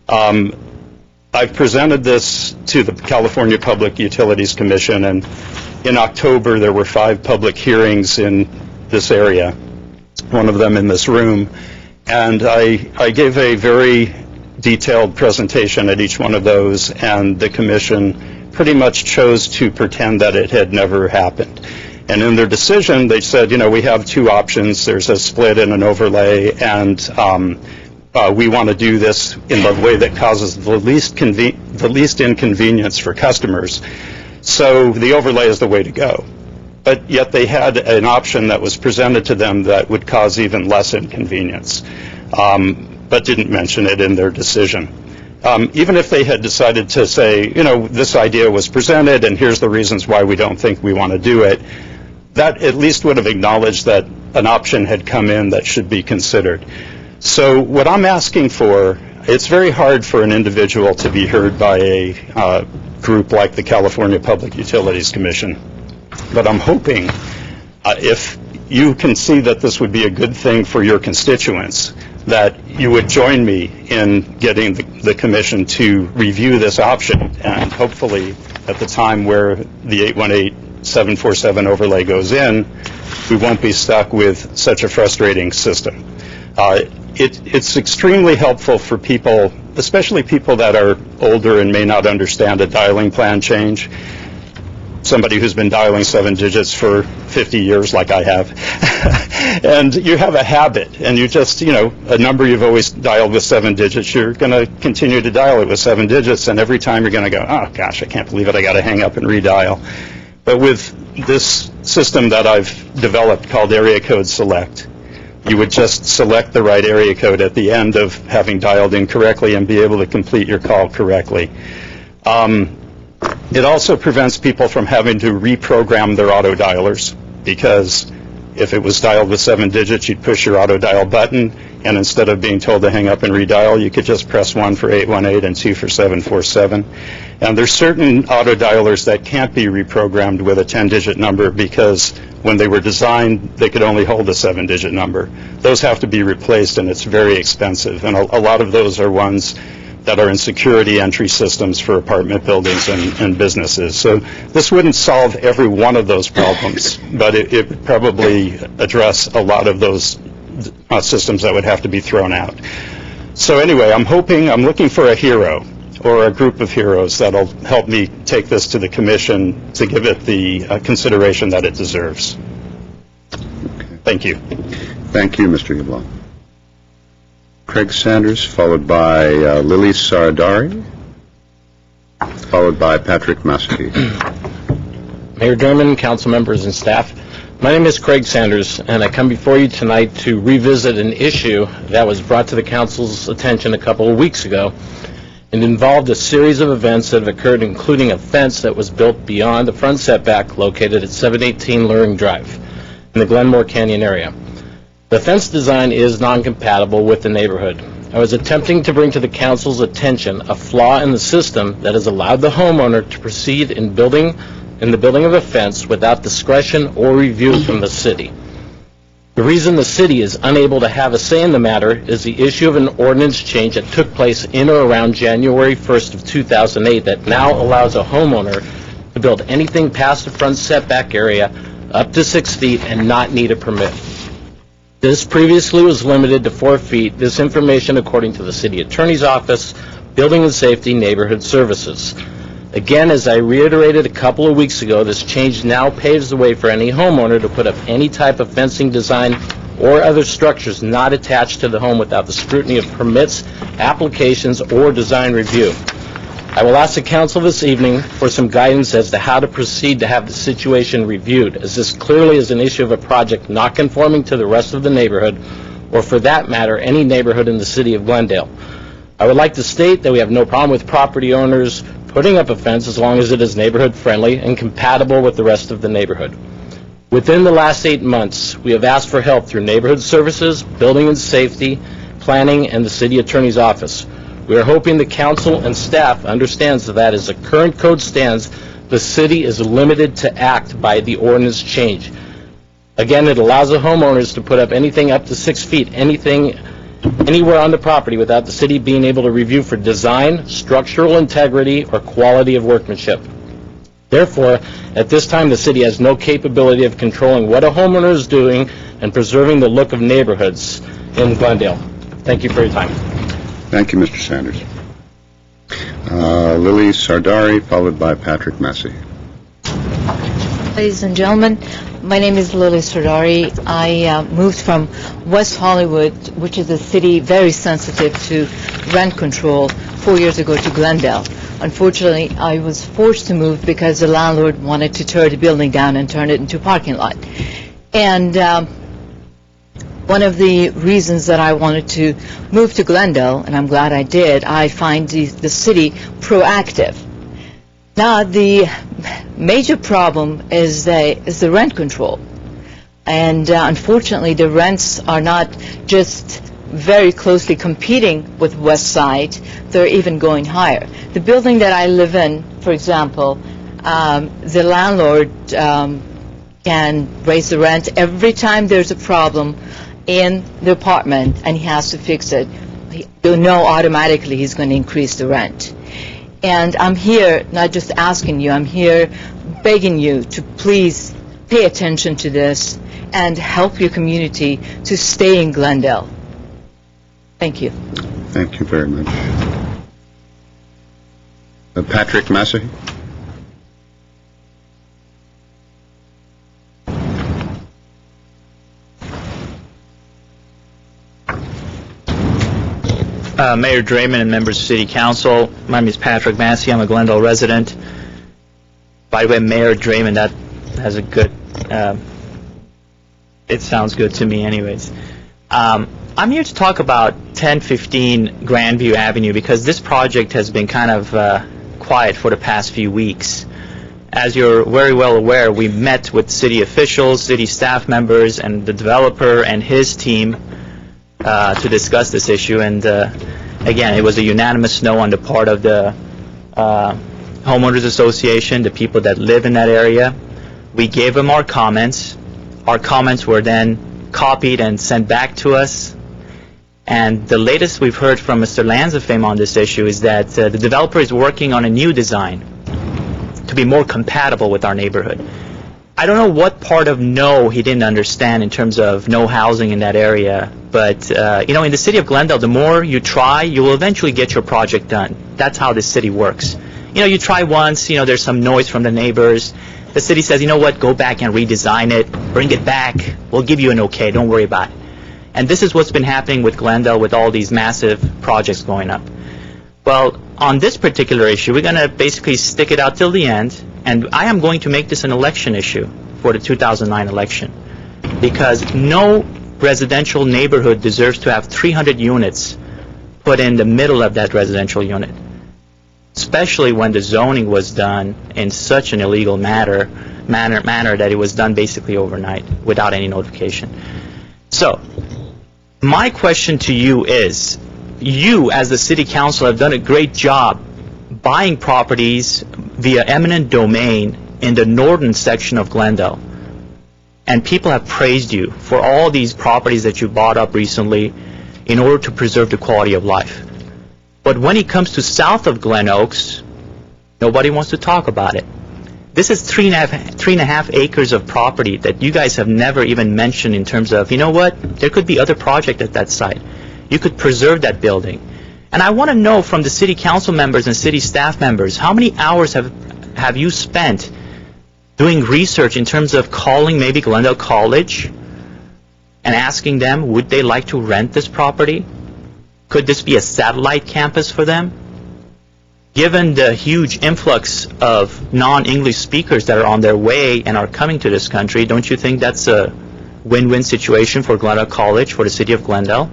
I've presented this to the California Public Utilities Commission, and in October there were 5 public hearings in this area, one of them in this room, and I gave a very detailed presentation at each one of those, and the commission pretty much chose to pretend that it had never happened. And in their decision, they said, we have 2 options. There's a split and an overlay, and we want to do this in the way that causes the least inconvenience for customers. So the overlay is the way to go. But yet they had an option that was presented to them that would cause even less inconvenience, but didn't mention it in their decision. Even if they had decided to say, this idea was presented and here's the reasons why we don't think we want to do it, that at least would have acknowledged that an option had come in that should be considered. So what I'm asking for, it's very hard for an individual to be heard by a group like the California Public Utilities Commission. But I'm hoping if you can see that this would be a good thing for your constituents, that you would join me in getting the commission to review this option, and hopefully at the time where the 818-747 overlay goes in, we won't be stuck with such a frustrating system. It's extremely helpful for people, especially people that are older and may not understand a dialing plan change. Somebody who's been dialing 7 digits for 50 years like I have. And you have a habit, and you just, a number you've always dialed with 7 digits, you're going to continue to dial it with 7 digits, and every time you're going to go, oh gosh, I can't believe it, I got to hang up and redial. But with this system that I've developed called Area Code Select, you would just select the right area code at the end of having dialed in correctly and be able to complete your call correctly. It also prevents people from having to reprogram their auto dialers, because If it was dialed with 7 digits, you'd push your auto dial button, and instead of being told to hang up and redial, you could just press 1 for 818 and 2 for 747. And there's certain auto dialers that can't be reprogrammed with a 10-digit number because when they were designed, they could only hold a 7-digit number. Those have to be replaced, and it's very expensive. And a lot of those are ones that are in security entry systems for apartment buildings and businesses. So this wouldn't solve every one of those problems, but it would probably address a lot of those systems that would have to be thrown out. So anyway, I'm looking for a hero or a group of heroes that'll help me take this to the commission to give it the consideration that it deserves. Thank you. Thank you, Mr. Yabla. Craig Sanders, followed by Lily Sardari, followed by Patrick Massey. Mayor Draymond, council members, and staff, my name is Craig Sanders, and I come before you tonight to revisit an issue that was brought to the council's attention a couple of weeks ago. It involved a series of events that have occurred, including a fence that was built beyond the front setback located at 718 Luring Drive in the Glenmore Canyon area. The fence design is non-compatible with the neighborhood. I was attempting to bring to the council's attention a flaw in the system that has allowed the homeowner to proceed in the building of a fence without discretion or review from the city. The reason the city is unable to have a say in the matter is the issue of an ordinance change that took place in or around January 1st of 2008 that now allows a homeowner to build anything past the front setback area up to 6 feet and not need a permit. This previously was limited to 4 feet. This information according to the city attorney's office, Building and Safety Neighborhood Services. Again, as I reiterated a couple of weeks ago, this change now paves the way for any homeowner to put up any type of fencing design or other structures not attached to the home without the scrutiny of permits, applications, or design review. I will ask the council this evening for some guidance as to how to proceed to have the situation reviewed, as this clearly is an issue of a project not conforming to the rest of the neighborhood, or for that matter, any neighborhood in the city of Glendale. I would like to state that we have no problem with property owners putting up a fence as long as it is neighborhood friendly and compatible with the rest of the neighborhood. Within the last 8 months, we have asked for help through Neighborhood Services, Building and Safety, Planning, and the City Attorney's Office. We are hoping the council and staff understands that as the current code stands, the city is limited to act by the ordinance change. Again, it allows the homeowners to put up anything up to 6 feet, anywhere on the property without the city being able to review for design, structural integrity, or quality of workmanship. Therefore, at this time, the city has no capability of controlling what a homeowner is doing and preserving the look of neighborhoods in Glendale. Thank you for your time. Thank you, Mr. Sanders. Lily Sardari, followed by Patrick Massey. Ladies and gentlemen, my name is Lily Sardari. I moved from West Hollywood, which is a city very sensitive to rent control, 4 years ago to Glendale. Unfortunately, I was forced to move because the landlord wanted to tear the building down and turn it into a parking lot. And one of the reasons that I wanted to move to Glendale, and I'm glad I did, I find the city proactive. Now, the major problem is the rent control. And unfortunately, the rents are not just very closely competing with West Side, they're even going higher. The building that I live in, for example, the landlord can raise the rent every time there's a problem in the apartment and he has to fix it. You know automatically he's going to increase the rent. And I'm here not just asking you, I'm here begging you to please pay attention to this and help your community to stay in Glendale. Thank you. Thank you very much. Patrick Massey. Mayor Draymond and members of City Council, my name is Patrick Massey. I'm a Glendale resident. By the way, Mayor Draymond, that has a good, it sounds good to me anyways. I'm here to talk about 1015 Grandview Avenue because this project has been kind of quiet for the past few weeks. as you're very well aware, we met with city officials, city staff members, and the developer and his team to discuss this issue. And again, it was a unanimous no on the part of the homeowners association, the people that live in that area. We gave them our comments. Our comments were then copied and sent back to us. And the latest we've heard from Mr. Lanzafame on this issue is that the developer is working on a new design to be more compatible with our neighborhood. I don't know what part of no he didn't understand in terms of no housing in that area, but in the city of Glendale, the more you try, you will eventually get your project done. That's how this city works. You try once, there's some noise from the neighbors. The city says, you know what, go back and redesign it, bring it back, we'll give you an okay, don't worry about it. And this is what's been happening with Glendale with all these massive projects going up. Well, on this particular issue, we're going to basically stick it out till the end, and I am going to make this an election issue for the 2009 election, because no residential neighborhood deserves to have 300 units put in the middle of that residential unit, especially when the zoning was done in such an illegal manner that it was done basically overnight without any notification. So, my question to you is, you as the city council have done a great job buying properties via eminent domain in the northern section of Glendale. And people have praised you for all these properties that you bought up recently in order to preserve the quality of life. But when it comes to south of Glen Oaks, nobody wants to talk about it. This is 3.5 acres of property that you guys have never even mentioned in terms of, you know what, there could be other projects at that site. You could preserve that building. And I want to know from the city council members and city staff members, how many hours have you spent doing research in terms of calling maybe Glendale College and asking them, would they like to rent this property? Could this be a satellite campus for them? Given the huge influx of non-English speakers that are on their way and are coming to this country, don't you think that's a win-win situation for Glendale College, for the city of Glendale,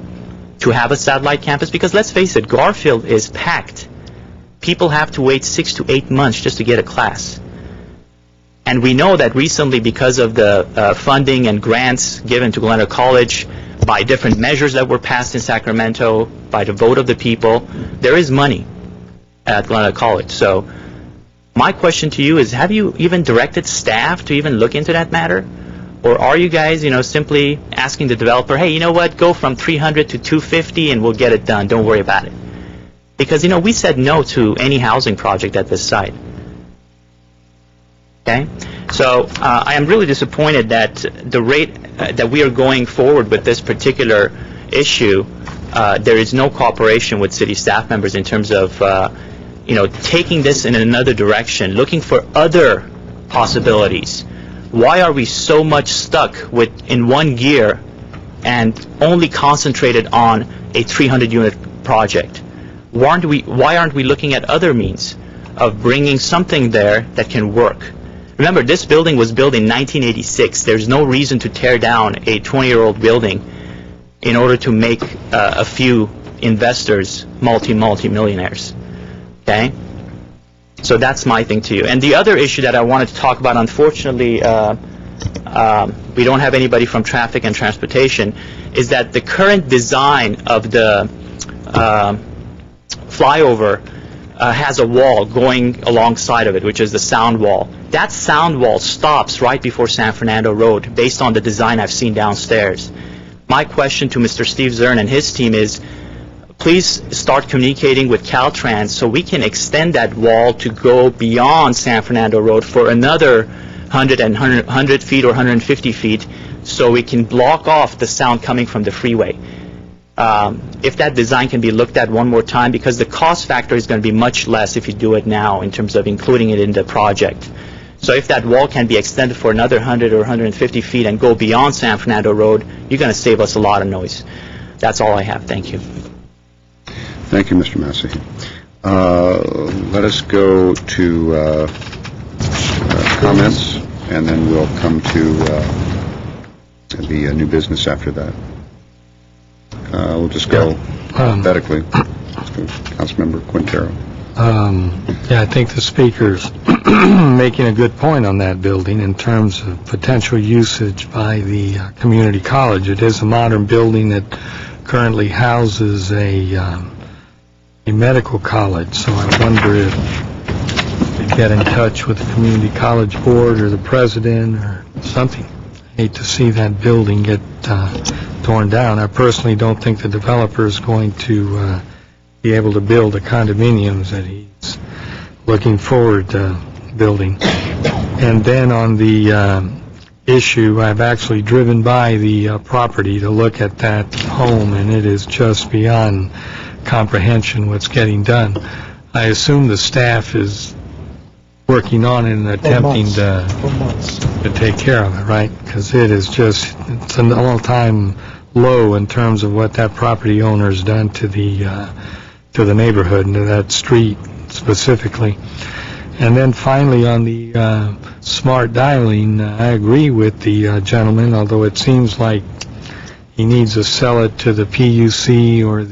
to have a satellite campus? Because let's face it, Garfield is packed. People have to wait 6 to 8 months just to get a class. And we know that recently, because of the funding and grants given to Glendale College by different measures that were passed in Sacramento, by the vote of the people, there is money at Glendale College. So my question to you is, have you even directed staff to even look into that matter? Or are you guys, simply asking the developer, hey, you know what, go from 300 to 250 and we'll get it done, don't worry about it? Because, we said no to any housing project at this site. Okay? So I am really disappointed that the rate that we are going forward with this particular issue, there is no cooperation with city staff members in terms of taking this in another direction, looking for other possibilities. Why are we so much stuck in one gear and only concentrated on a 300-unit project? Why aren't we looking at other means of bringing something there that can work? Remember, this building was built in 1986. There's no reason to tear down a 20-year-old building in order to make a few investors multi-millionaires. Okay? So that's my thing to you. And the other issue that I wanted to talk about, unfortunately, we don't have anybody from traffic and transportation, is that the current design of the flyover has a wall going alongside of it, which is the sound wall. That sound wall stops right before San Fernando Road, based on the design I've seen downstairs. My question to Mr. Steve Zern and his team is, please start communicating with Caltrans so we can extend that wall to go beyond San Fernando Road for another 100 feet or 150 feet, so we can block off the sound coming from the freeway. If that design can be looked at one more time, because the cost factor is going to be much less if you do it now in terms of including it in the project. So if that wall can be extended for another 100 or 150 feet and go beyond San Fernando Road, you're going to save us a lot of noise. That's all I have. Thank you. Thank you, Mr. Massey. Let us go to comments, and then we'll come to the new business after that. We'll just go alphabetically. Councilmember Quintero. Yeah, I think the speaker's making a good point on that building in terms of potential usage by the community college. It is a modern building that currently houses a medical college, so I wonder if we get in touch with the community college board or the president or something. I hate to see that building get torn down. I personally don't think the developer is going to be able to build the condominiums that he's looking forward to building. And then on the issue, I've actually driven by the property to look at that home, and it is just beyond comprehension what's getting done. I assume the staff is working on it and attempting to take care of it, right? Because it is just, it's an all-time low in terms of what that property owner has done to the neighborhood and to that street specifically. And then finally on the smart dialing, I agree with the gentleman, although it seems like he needs to sell it to the PUC or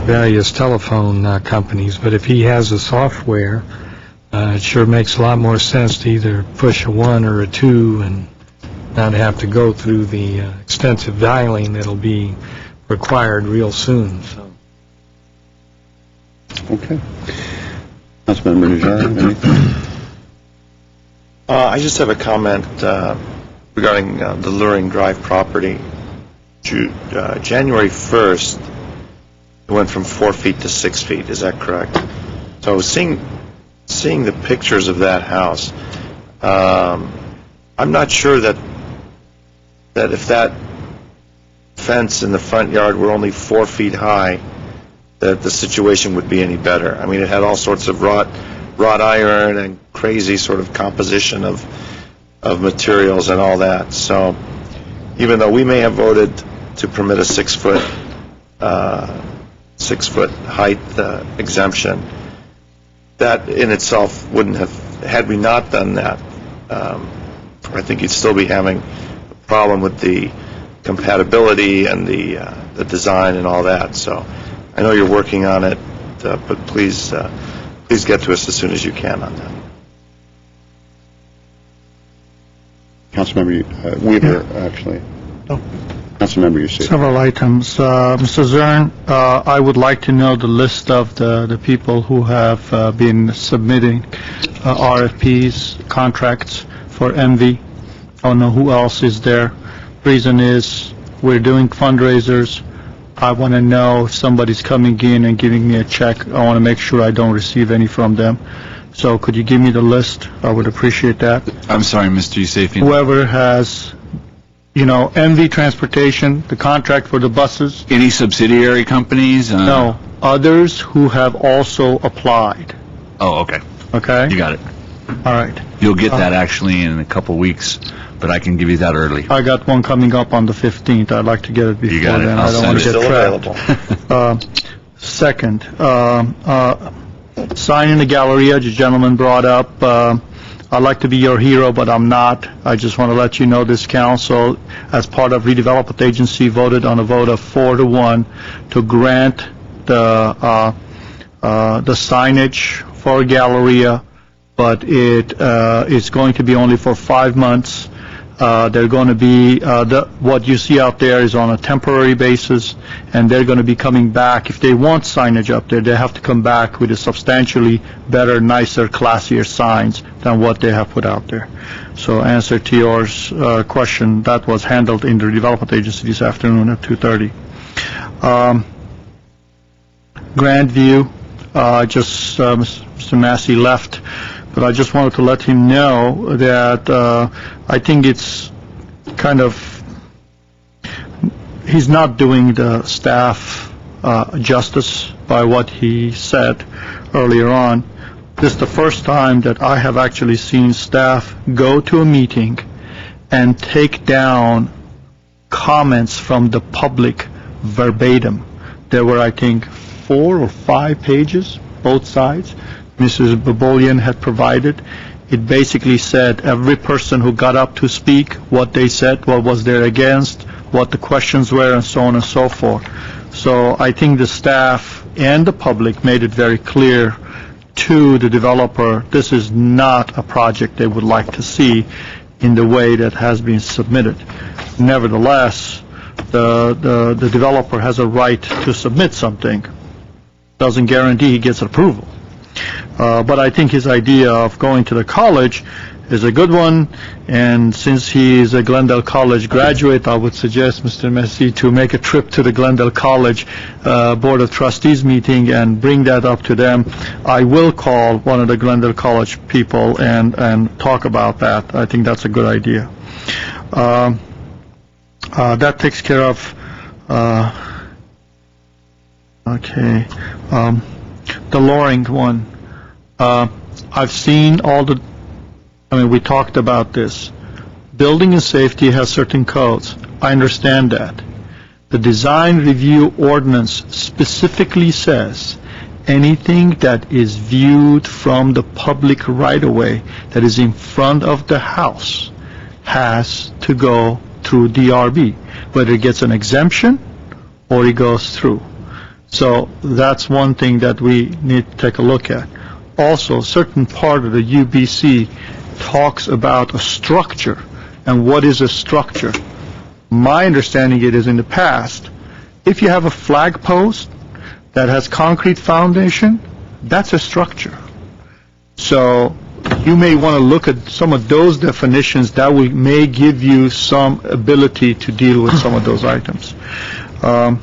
various telephone companies. But if he has the software, it sure makes a lot more sense to either push a 1 or a 2 and not have to go through the extensive dialing that'll be required real soon. So. Okay. Councilmember Najjar, anything? I just have a comment regarding the Luring Drive property. January 1st, it went from 4 feet to 6 feet. Is that correct? So seeing the pictures of that house, I'm not sure that if that fence in the front yard were only 4 feet high, that the situation would be any better. I mean, it had all sorts of wrought iron and crazy sort of composition of materials and all that. So even though we may have voted to permit a 6 foot height exemption, that in itself wouldn't have, had we not done that, I think you'd still be having a problem with the compatibility and the design and all that. So I know you're working on it, but please get to us as soon as you can on that. Councilmember Weaver, actually. Councilmember, you see. Several items. Mr. Zern, I would like to know the list of the people who have been submitting RFPs, contracts for MV. I don't know who else is there. Reason is we're doing fundraisers. I want to know if somebody's coming in and giving me a check. I want to make sure I don't receive any from them. So could you give me the list? I would appreciate that. I'm sorry, Mr. Yusefian. Whoever has, MV Transportation, the contract for the buses. Any subsidiary companies? No, others who have also applied. Oh, okay. Okay? You got it. All right. You'll get that actually in a couple weeks, but I can give you that early. I got one coming up on the 15th. I'd like to get it before You got it. then. I'll I don't want to send get trapped. Second, sign in the Galleria, the gentleman brought up. I'd like to be your hero, but I'm not. I just want to let you know this council, as part of redevelopment agency, voted on a vote of 4-1 to grant the signage for Galleria, but it is going to be only for 5 months. They're going to be, what you see out there is on a temporary basis, and they're going to be coming back. If they want signage up there, they have to come back with a substantially better, nicer, classier signs than what they have put out there. So answer to your question, that was handled in the development agency this afternoon at 2:30. Grandview, Mr. Massey left, but I just wanted to let him know that I think it's kind of, he's not doing the staff justice by what he said earlier on. This is the first time that I have actually seen staff go to a meeting and take down comments from the public verbatim. There were, I think, 4 or 5 pages, both sides. Mrs. Babolian had provided. It basically said every person who got up to speak, what they said, what was there against, what the questions were, and so on and so forth. So I think the staff and the public made it very clear to the developer, this is not a project they would like to see in the way that has been submitted. Nevertheless, the developer has a right to submit something. Doesn't guarantee he gets approval. But I think his idea of going to the college is a good one, and since he is a Glendale College graduate, I would suggest, Mr. Messi, to make a trip to the Glendale College Board of Trustees meeting and bring that up to them. I will call one of the Glendale College people and talk about that. I think that's a good idea. That takes care of, the Loring one. I've seen all the, we talked about this. Building and safety has certain codes. I understand that. The design review ordinance specifically says anything that is viewed from the public right-of-way that is in front of the house has to go through DRB, whether it gets an exemption or it goes through. So that's one thing that we need to take a look at. Also, a certain part of the UBC talks about a structure, and what is a structure? My understanding it is in the past, if you have a flag post that has concrete foundation, that's a structure. So you may want to look at some of those definitions that may give you some ability to deal with some of those items. I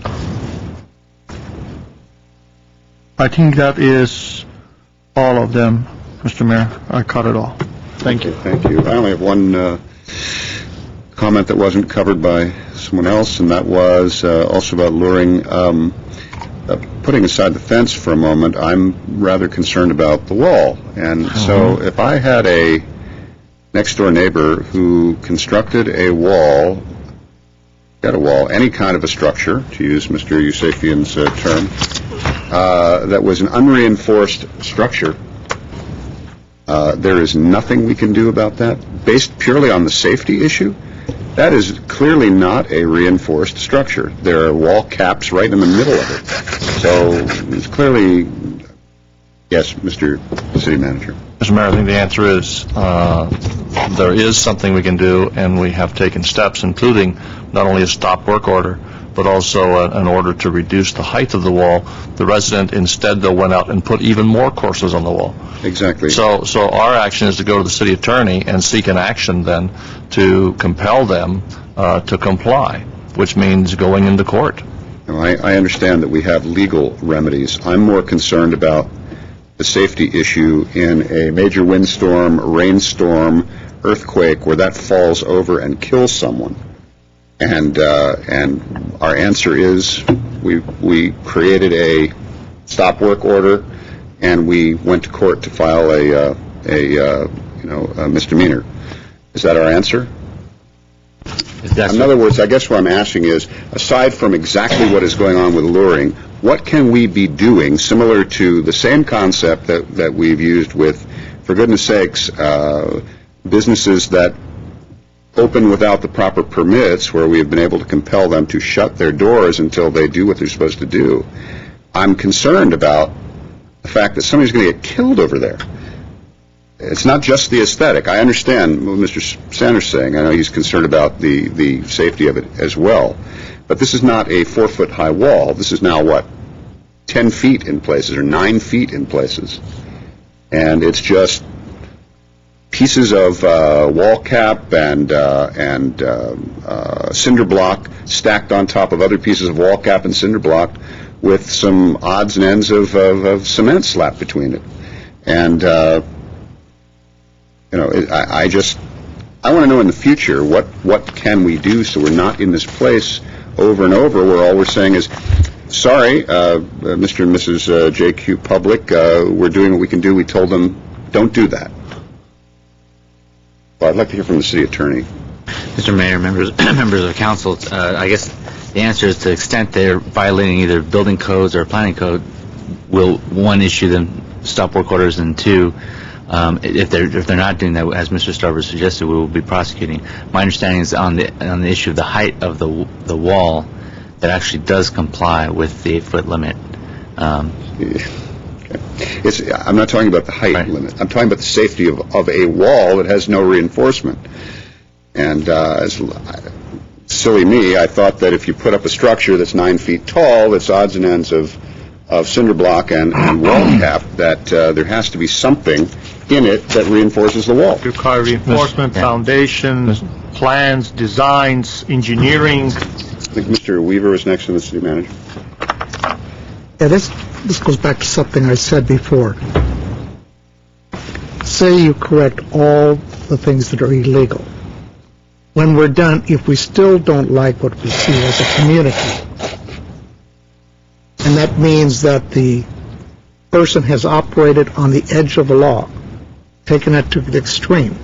think that is all of them, Mr. Mayor. I caught it all. Thank you. Thank you. I only have one comment that wasn't covered by someone else, and that was also about Loring. Putting aside the fence for a moment, I'm rather concerned about the wall. And so if I had a next-door neighbor who constructed a wall, any kind of a structure, to use Mr. Yusefian's term, that was an unreinforced structure, there is nothing we can do about that. Based purely on the safety issue, that is clearly not a reinforced structure. There are wall caps right in the middle of it. So it's clearly, yes, Mr. City Manager. Mr. Mayor, I think the answer is there is something we can do, and we have taken steps, including not only a stop work order, but also an order to reduce the height of the wall. The resident instead, though, went out and put even more courses on the wall. Exactly. So our action is to go to the city attorney and seek an action then to compel them to comply, which means going into court. Now, I understand that we have legal remedies. I'm more concerned about the safety issue in a major windstorm, rainstorm, earthquake, where that falls over and kills someone. And our answer is we created a stop work order, and we went to court to file a misdemeanor. Is that our answer? In other words, I guess what I'm asking is, aside from exactly what is going on with Loring, what can we be doing similar to the same concept that we've used with, for goodness sakes, businesses that open without the proper permits, where we have been able to compel them to shut their doors until they do what they're supposed to do. I'm concerned about the fact that somebody's going to get killed over there. It's not just the aesthetic. I understand what Mr. Sanders is saying. I know he's concerned about the safety of it as well. But this is not a 4-foot-high wall. This is now, 10 feet in places or 9 feet in places. And it's just pieces of wall cap and cinder block stacked on top of other pieces of wall cap and cinder block with some odds and ends of cement slapped between it. And I want to know in the future what can we do so we're not in this place over and over where all we're saying is, sorry, Mr. and Mrs. JQ Public, we're doing what we can do. We told them, don't do that. Well, I'd like to hear from the city attorney. Mr. Mayor, members of council, I guess the answer is, to the extent they're violating either building codes or planning code, will, one, issue them stop work orders, and two, if they're not doing that, as Mr. Starber suggested, we will be prosecuting. My understanding is on the issue of the height of the wall, that actually does comply with the 8-foot limit. I'm not talking about the height limit. I'm talking about the safety of a wall that has no reinforcement. And silly me, I thought that if you put up a structure that's 9 feet tall, that's odds and ends of cinder block and wall cap, that there has to be something in it that reinforces the wall. Require reinforcement, foundations, plans, designs, engineering. I think Mr. Weaver is next to the city manager. Yeah, this goes back to something I said before. Say you correct all the things that are illegal. When we're done, if we still don't like what we see as a community, and that means that the person has operated on the edge of the law, taken it to the extreme,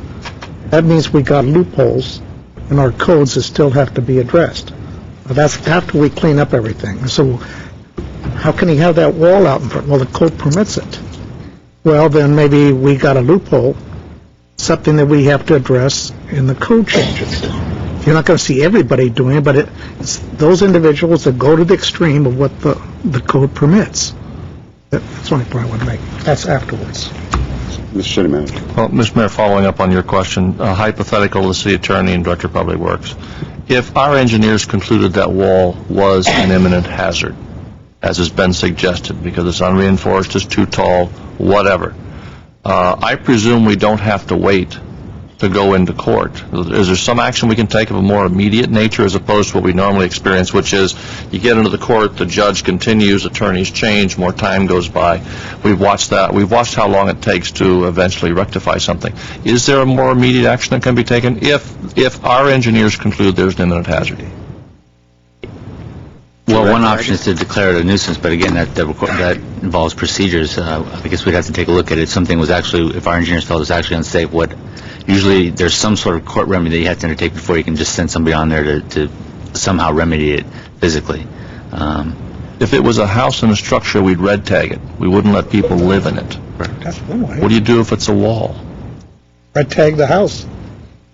that means we got loopholes in our codes that still have to be addressed. That's after we clean up everything. So how can he have that wall out in front? Well, the code permits it. Well, then maybe we got a loophole, something that we have to address in the code changes. You're not going to see everybody doing it, but it's those individuals that go to the extreme of what the code permits. That's the only point I would make. That's afterwards. Mr. City Manager. Well, Mr. Mayor, following up on your question, hypothetical to the city attorney and director of public works. If our engineers concluded that wall was an imminent hazard, as has been suggested, because it's unreinforced, it's too tall, whatever, I presume we don't have to wait to go into court. Is there some action we can take of a more immediate nature as opposed to what we normally experience, which is you get into the court, the judge continues, attorneys change, more time goes by. We've watched that. We've watched how long it takes to eventually rectify something. Is there a more immediate action that can be taken if our engineers conclude there's an imminent hazard? Well, one option is to declare it a nuisance, but again, that involves procedures. I guess we'd have to take a look at it. Something was actually, if our engineers felt it was actually unsafe, usually there's some sort of court remedy that you have to undertake before you can just send somebody on there to somehow remedy it physically. If it was a house and a structure, we'd red tag it. We wouldn't let people live in it. That's one way. What do you do if it's a wall? Red tag the house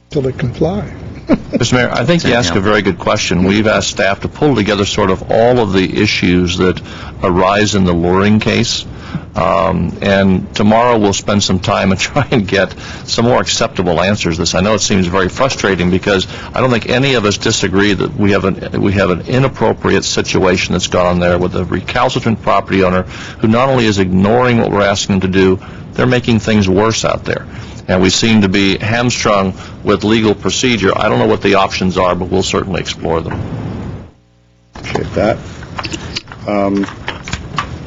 till it can fly. Mr. Mayor, I think you asked a very good question. We've asked staff to pull together sort of all of the issues that arise in the luring case. And tomorrow we'll spend some time and try and get some more acceptable answers to this. I know it seems very frustrating because I don't think any of us disagree that we have an inappropriate situation that's gone on there with a recalcitrant property owner who not only is ignoring what we're asking them to do, they're making things worse out there. And we seem to be hamstrung with legal procedure. I don't know what the options are, but we'll certainly explore them. Appreciate that.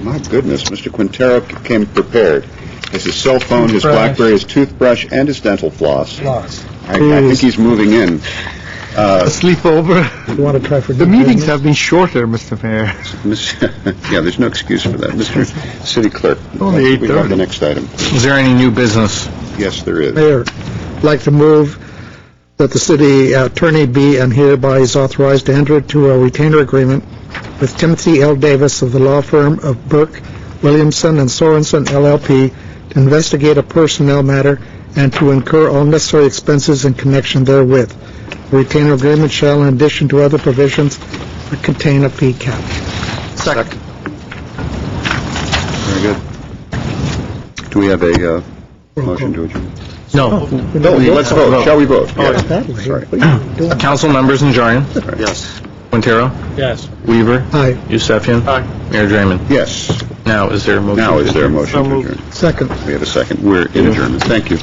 My goodness, Mr. Quintero came prepared. Has his cell phone, his BlackBerry, his toothbrush, and his dental floss. I think he's moving in. Sleepover. You want to try for the meetings have been shorter, Mr. Mayor. Yeah, there's no excuse for that. Mr. City Clerk, Only we have the next item. Is there any new business? Yes, there is. Mayor, I'd like to move that the city attorney be and hereby is authorized to enter into a retainer agreement with Timothy L. Davis of the law firm of Burke, Williamson, and Sorensen, LLP, to investigate a personnel matter and to incur all necessary expenses in connection therewith. The retainer agreement shall, in addition to other provisions, contain a fee cap. Second. Very good. Do we have a motion to adjourn? No. No, let's vote. Shall we vote? Yes. Sorry. Council members Najarian? Yes. Quintero? Yes. Weaver? Aye. Yusefian? Aye. Mayor Draymond? Yes. Now, is there a motion? Now is there a motion to adjourn? Second. We have a second. We're in adjournment. Thank you.